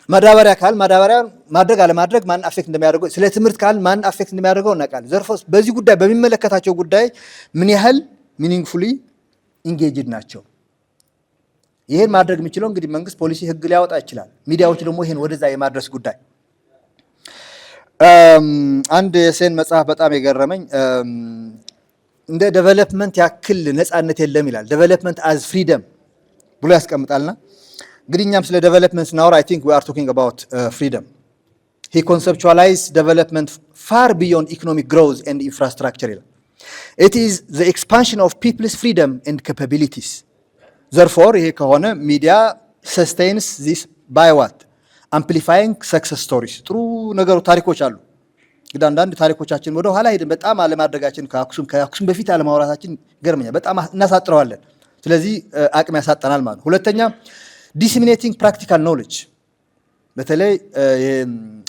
ማዳበሪያ ካል ማዳበሪያ ማድረግ አለማድረግ ማን አፌክት እንደሚያደርገው፣ ስለ ትምህርት ካል ማን አፌክት እንደሚያደርገው እናውቃለን። ዘርፎስ በዚህ ጉዳይ በሚመለከታቸው ጉዳይ ምን ያህል ሚኒንግፉሊ ኢንጌጅድ ናቸው። ይሄን ማድረግ የሚችለው እንግዲህ መንግስት ፖሊሲ ህግ ሊያወጣ ይችላል። ሚዲያዎች ደግሞ ይሄን ወደዛ የማድረስ ጉዳይ አንድ የሴን መጽሐፍ በጣም የገረመኝ እንደ ዴቨሎፕመንት ያክል ነፃነት የለም ይላል። ዴቨሎፕመንት አዝ ፍሪደም ብሎ ያስቀምጣልና እንግዲህ እኛም ስለ ዴቨሎፕመንት ስናወራ አይ ቲንክ ዊ አር ቶኪንግ አባውት ፍሪደም። ሂ ኮንሰፕቹዋላይዝ ዴቨሎፕመንት ፋር ቢዮንድ ኢኮኖሚክ ግሮዝ ኤንድ ኢንፍራስትራክቸር ይላል። ኢት ኢዝ ዘ ኤክስፓንሽን ኦፍ ፒፕልስ ፍሪደም ኤንድ ካፓቢሊቲስ። ዘርፎር ይሄ ከሆነ ሚዲያ ሰስቴንስ ዚስ ባይ ዋት አምፕሊፋይንግ ሰክሰስ ስቶሪስ። ጥሩ ነገሩ ታሪኮች አሉ። እንግዲህ አንዳንድ ታሪኮቻችን ወደ ኋላ ሄደን በጣም አለማድረጋችን ከአክሱም በፊት አለማውራታችን ይገርመኛል። በጣም እናሳጥረዋለን። ስለዚህ አቅም ያሳጠናል ማለት ነው። ሁለተኛ ዲስሚኔቲንግ ፕራክቲካል ኖሌጅ፣ በተለይ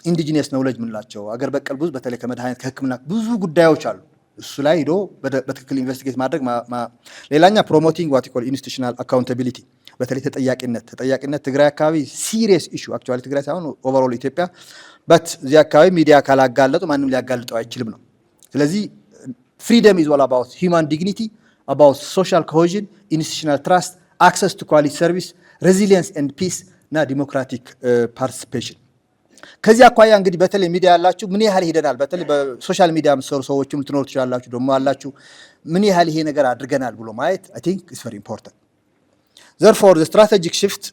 ኢንዲጂነስ ኖሌጅ ምንላቸው አገር በቀል ብዙ በተለይ ከመድኃኒት ከሕክምና ብዙ ጉዳዮች አሉ። እሱ ላይ ሄዶ በትክክል ኢንቨስቲጌት ማድረግ። ሌላኛ ፕሮሞቲንግ ዋት ኮል ኢንስቲቱሽናል አካውንታቢሊቲ፣ በተለይ ተጠያቂነት ትግራይ አካባቢ ሲሪየስ ኢሹ አክቹዋሊ ትግራይ ሳይሆን ኦቨርኦል ኢትዮጵያ በት እዚህ አካባቢ ሚዲያ ካላጋለጡ ማንም ሊያጋልጠው አይችልም ነው። ስለዚህ ፍሪደም ኢዝ ኦል አባውት ሂውማን ዲግኒቲ አባውት ሶሻል ኮሄዥን ኢንስቲቱሽናል ትራስት አክሰስ ቱ ኳሊቲ ሰርቪስ ሬዚሊየንስ ኤንድ ፒስ እና ዲሞክራቲክ ፓርቲሲፔሽን። ከዚህ አኳያ እንግዲህ በተለይ ሚዲያ ያላችሁ ምን ያህል ሄደናል። በተለይ በሶሻል ሚዲያ የምትሰሩ ሰዎችም ልትኖሩ ትችላላችሁ፣ ደግሞ አላችሁ ምን ያህል ይሄ ነገር አድርገናል ብሎ ማየት አይ ቲንክ ኢዝ ቨሪ ኢምፖርታንት። ዘርፎር ዘ ስትራቴጂክ ሽፍት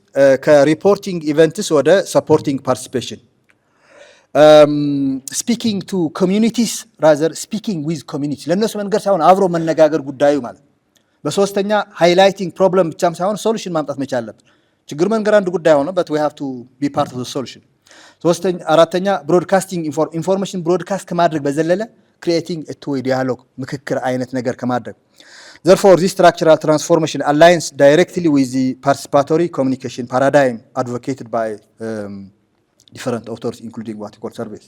ከሪፖርቲንግ ኢቨንትስ ወደ ሰፖርቲንግ ፓርቲሲፔሽን፣ ስፒኪንግ ቱ ኮሚዩኒቲስ ራዘር ስፒኪንግ ዊዝ ኮሚዩኒቲ፣ ለእነሱ መንገድ ሳይሆን አብሮ መነጋገር ጉዳዩ ማለት። በሶስተኛ ሃይላይቲንግ ፕሮብለም ብቻም ሳይሆን ሶሉሽን ማምጣት መቻል አለብን። ችግር መንገር አንድ ጉዳይ ሆነ በት ዊ ሃቭ ቱ ቢ ፓርት ኦፍ ዘ ሶሉሽን። አራተኛ ብሮድካስቲንግ ኢንፎርሜሽን ብሮድካስት ከማድረግ በዘለለ ክሪኤቲንግ ቱ ዌይ ዲያሎግ ምክክር አይነት ነገር ከማድረግ። ዘርፎር ዚ ስትራክቸራል ትራንስፎርሜሽን አላይንስ ዳይሬክትሊ ዊዝ ዚ ፓርቲሲፓቶሪ ኮሚኒኬሽን ፓራዳይም አድቮኬትድ ባይ ዲፈረንት ኦቶሪቲስ ኢንክሉዲንግ ዋት ኮል ሰርቪስ።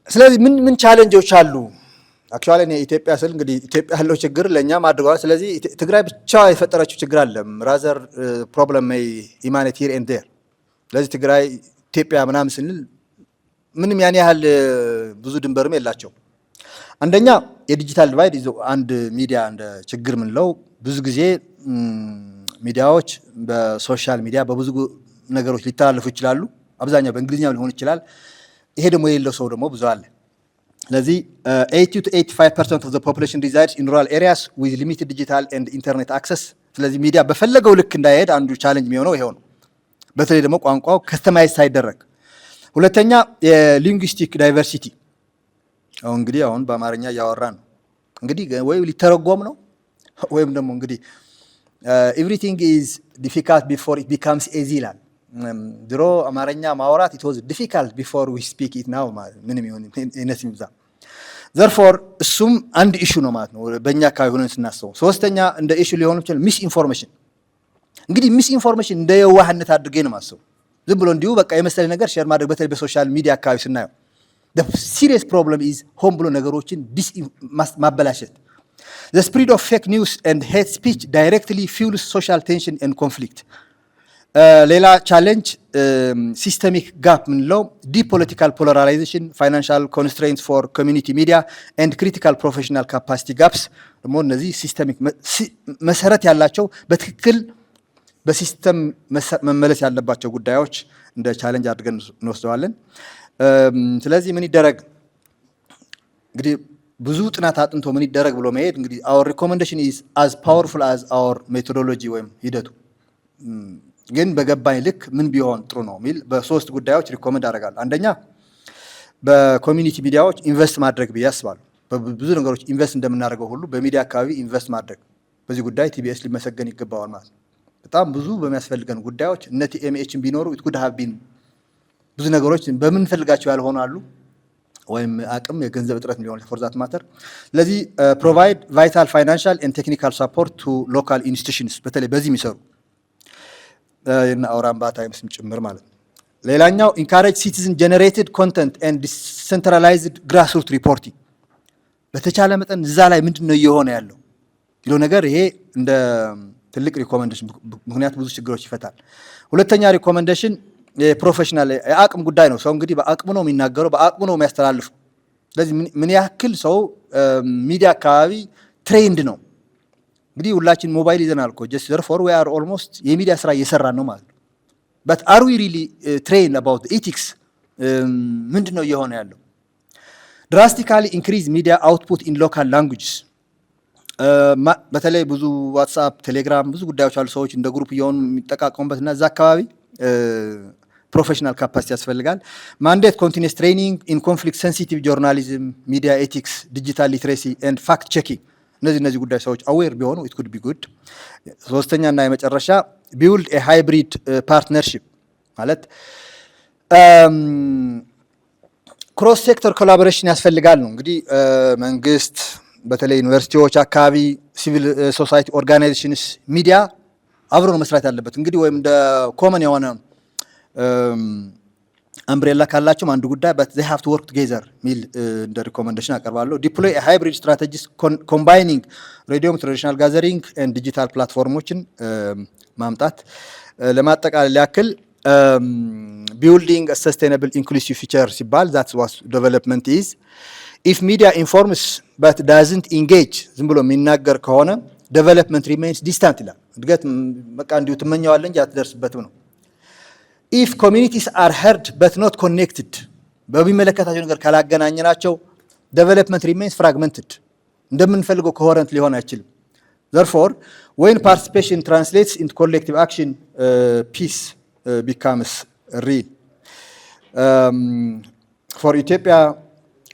ስለዚህ ምን ቻሌንጆች አሉ? አክቹዋሊ እኔ ኢትዮጵያ ስል እንግዲህ ኢትዮጵያ ያለው ችግር ለእኛም አድርገዋል። ስለዚህ ትግራይ ብቻ የፈጠረችው ችግር አለም ራዘር ፕሮብለም ሜይ ኢማኔት ሂር ኤንድ ዴር። ስለዚህ ትግራይ ኢትዮጵያ ምናምን ስንል ምንም ያን ያህል ብዙ ድንበርም የላቸው። አንደኛ የዲጂታል ዲቫይድ አንድ ሚዲያ እንደ ችግር ምንለው ብዙ ጊዜ ሚዲያዎች በሶሻል ሚዲያ በብዙ ነገሮች ሊተላለፉ ይችላሉ። አብዛኛው በእንግሊዝኛ ሊሆን ይችላል። ይሄ ደግሞ የሌለው ሰው ደግሞ ብዙ አለ። ስለዚህ 80 to 85% of the population resides in rural areas with limited digital and internet access። ስለዚህ ሚዲያ በፈለገው ልክ እንዳይሄድ አንዱ ቻሌንጅ የሚሆነው ይሄው ነው። በተለይ ደግሞ ቋንቋው ከስተማይዝ ሳይደረግ። ሁለተኛ የሊንጉስቲክ ዳይቨርሲቲ። አሁን በአማርኛ እያወራን ነው እንግዲህ ወይ ሊተረጎም ነው ወይም ደግሞ እንግዲህ ኤቭሪቲንግ ኢዝ ዲፊካልት ቢፎር ኢት ቢካምስ ኤዚ ይላል። ድሮ አማርኛ ማውራት ኢት ዋዝ ዲፊካልት ቢፎር ዊ ስፒክ ኢት ናው ማለት ምንም ይሁን እነዚህ ይብዛ። ዘርፎር እሱም አንድ ኢሹ ነው ማለት ነው በእኛ አካባቢ ሆነን ስናስበው። ሶስተኛ እንደ ኢሹ ሊሆን ይችላል ሚስ ኢንፎርሜሽን። እንግዲህ ሚስ ኢንፎርሜሽን እንደ የዋህነት አድርጌ ነው ማስበው። ዝም ብሎ እንዲሁ በቃ የመሰለ ነገር ሼር ማድረግ፣ በተለይ በሶሻል ሚዲያ አካባቢ ስናየው the serious problem is ሆን ብሎ ነገሮችን ማበላሸት። the spread of fake news and hate speech directly fuels social tension and conflict። ሌላ ቻሌንጅ ሲስተሚክ ጋፕ ምንለው ዲፕ ፖለቲካል ፖላራይዜሽን፣ ፋይናንሻል ኮንስትሬንትስ ፎር ኮሚኒቲ ሚዲያ ኤንድ ክሪቲካል ፕሮፌሽናል ካፓሲቲ ጋፕስ። ደግሞ እነዚህ ሲስተሚክ መሰረት ያላቸው በትክክል በሲስተም መመለስ ያለባቸው ጉዳዮች እንደ ቻሌንጅ አድርገን እንወስደዋለን። ስለዚህ ምን ይደረግ እንግዲህ ብዙ ጥናት አጥንቶ ምን ይደረግ ብሎ መሄድ እንግዲህ our recommendation is as powerful as our methodology ወይም ሂደቱ ግን በገባኝ ልክ ምን ቢሆን ጥሩ ነው የሚል በሶስት ጉዳዮች ሪኮመንድ አደርጋለሁ። አንደኛ በኮሚኒቲ ሚዲያዎች ኢንቨስት ማድረግ ብዬ አስባለሁ። በብዙ ነገሮች ኢንቨስት እንደምናደርገው ሁሉ በሚዲያ አካባቢ ኢንቨስት ማድረግ፣ በዚህ ጉዳይ ቲቢኤስ ሊመሰገን ይገባዋል ማለት ነው። በጣም ብዙ በሚያስፈልገን ጉዳዮች እነ ቲኤምኤችን ቢኖሩ ኢት ኩድ ሃቭ ቢን ብዙ ነገሮች በምንፈልጋቸው ያልሆኑ አሉ፣ ወይም አቅም የገንዘብ እጥረት ሊሆን ፎር ዛት ማተር። ስለዚህ ፕሮቫይድ ቫይታል ፋይናንሻል ኤንድ ቴክኒካል ሰፖርት ቱ ሎካል ኢንስቲቱሽንስ በተለይ በዚህ የሚሰሩ እና አውራምባ ታይምስም ጭምር ማለት ነው። ሌላኛው ኢንካሬጅ ሲቲዝን ጀነሬትድ ኮንተንት ኤንድ ዲሰንትራላይዝድ ግራስሩት ሪፖርቲንግ። በተቻለ መጠን እዛ ላይ ምንድን ነው እየሆነ ያለው ይለው ነገር ይሄ እንደ ትልቅ ሪኮመንዴሽን፣ ምክንያት ብዙ ችግሮች ይፈታል። ሁለተኛ ሪኮመንዴሽን የፕሮፌሽናል የአቅም ጉዳይ ነው። ሰው እንግዲህ በአቅሙ ነው የሚናገረው፣ በአቅሙ ነው የሚያስተላልፉ። ስለዚህ ምን ያክል ሰው ሚዲያ አካባቢ ትሬንድ ነው። እንግዲህ ሁላችን ሞባይል ይዘናል እኮ ጀስት ዘርፎር ዊ አር ኦልሞስት የሚዲያ ስራ እየሰራን ነው ማለት ነው። በት አር ዊ ሪሊ ትሬን አባውት ኢቲክስ ምንድን ነው እየሆነ ያለው? ድራስቲካሊ ኢንክሪዝ ሚዲያ አውትፑት ኢን ሎካል ላንጉጅስ። በተለይ ብዙ ዋትስአፕ፣ ቴሌግራም ብዙ ጉዳዮች አሉ ሰዎች እንደ ግሩፕ እየሆኑ የሚጠቃቀሙበት እና እዛ አካባቢ ፕሮፌሽናል ካፓሲቲ ያስፈልጋል። ማንዴት ኮንቲኒስ ትሬኒንግ ኢን ኮንፍሊክት ሴንሲቲቭ ጆርናሊዝም፣ ሚዲያ ኤቲክስ፣ ዲጂታል ሊትሬሲ ኤንድ ፋክት ቼኪንግ። እነዚህ ጉዳይ ሰዎች አዌር ቢሆኑ ኢት ኩድ ቢ ጉድ። ሶስተኛ እና የመጨረሻ ቢውልድ ኤ ሃይብሪድ ፓርትነርሺፕ ማለት ክሮስ ሴክተር ኮላቦሬሽን ያስፈልጋል ነው እንግዲህ መንግስት፣ በተለይ ዩኒቨርሲቲዎች አካባቢ፣ ሲቪል ሶሳይቲ ኦርጋናይዜሽንስ፣ ሚዲያ አብሮ ነው መስራት ያለበት። እንግዲህ ወይም እንደ ኮመን የሆነ አምብሬላ ካላቸውም አንዱ ጉዳይ በት they have to work together ሚል እንደ ሪኮመንዴሽን አቀርባለሁ። ዲፕሎይ ሃይብሪድ ስትራቴጂስ ኮምባይኒንግ ሬዲዮም ትራዲሽናል ጋዘሪንግ ኤንድ ዲጂታል ፕላትፎርሞችን ማምጣት። ለማጠቃለል ያክል ቢልዲንግ አ ሰስቴናብል ኢንክሉሲቭ ፊቸር ሲባል that's what development is. if media informs but doesn't engage ዝም ብሎ የሚናገር ከሆነ development remains distant ይላል። እድገት በቃ እንዲሁ ትመኛዋለህ እንጂ አትደርስበትም ነው። if communities are heard but not connected በሚመለከታቸው ነገር ካላገናኘናቸው development remains fragmented እንደምንፈልገው coherent ሊሆን አይችልም። therefore when participation translates into collective action peace becomes real. For Ethiopia,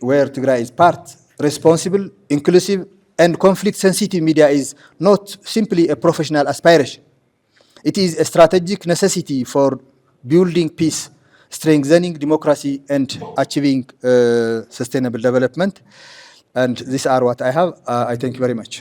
where Tigray is part, responsible, inclusive and conflict sensitive media is not simply a professional aspiration. It is a strategic necessity for building peace, strengthening democracy and achieving sustainable development. And these are what I have. I thank you very much.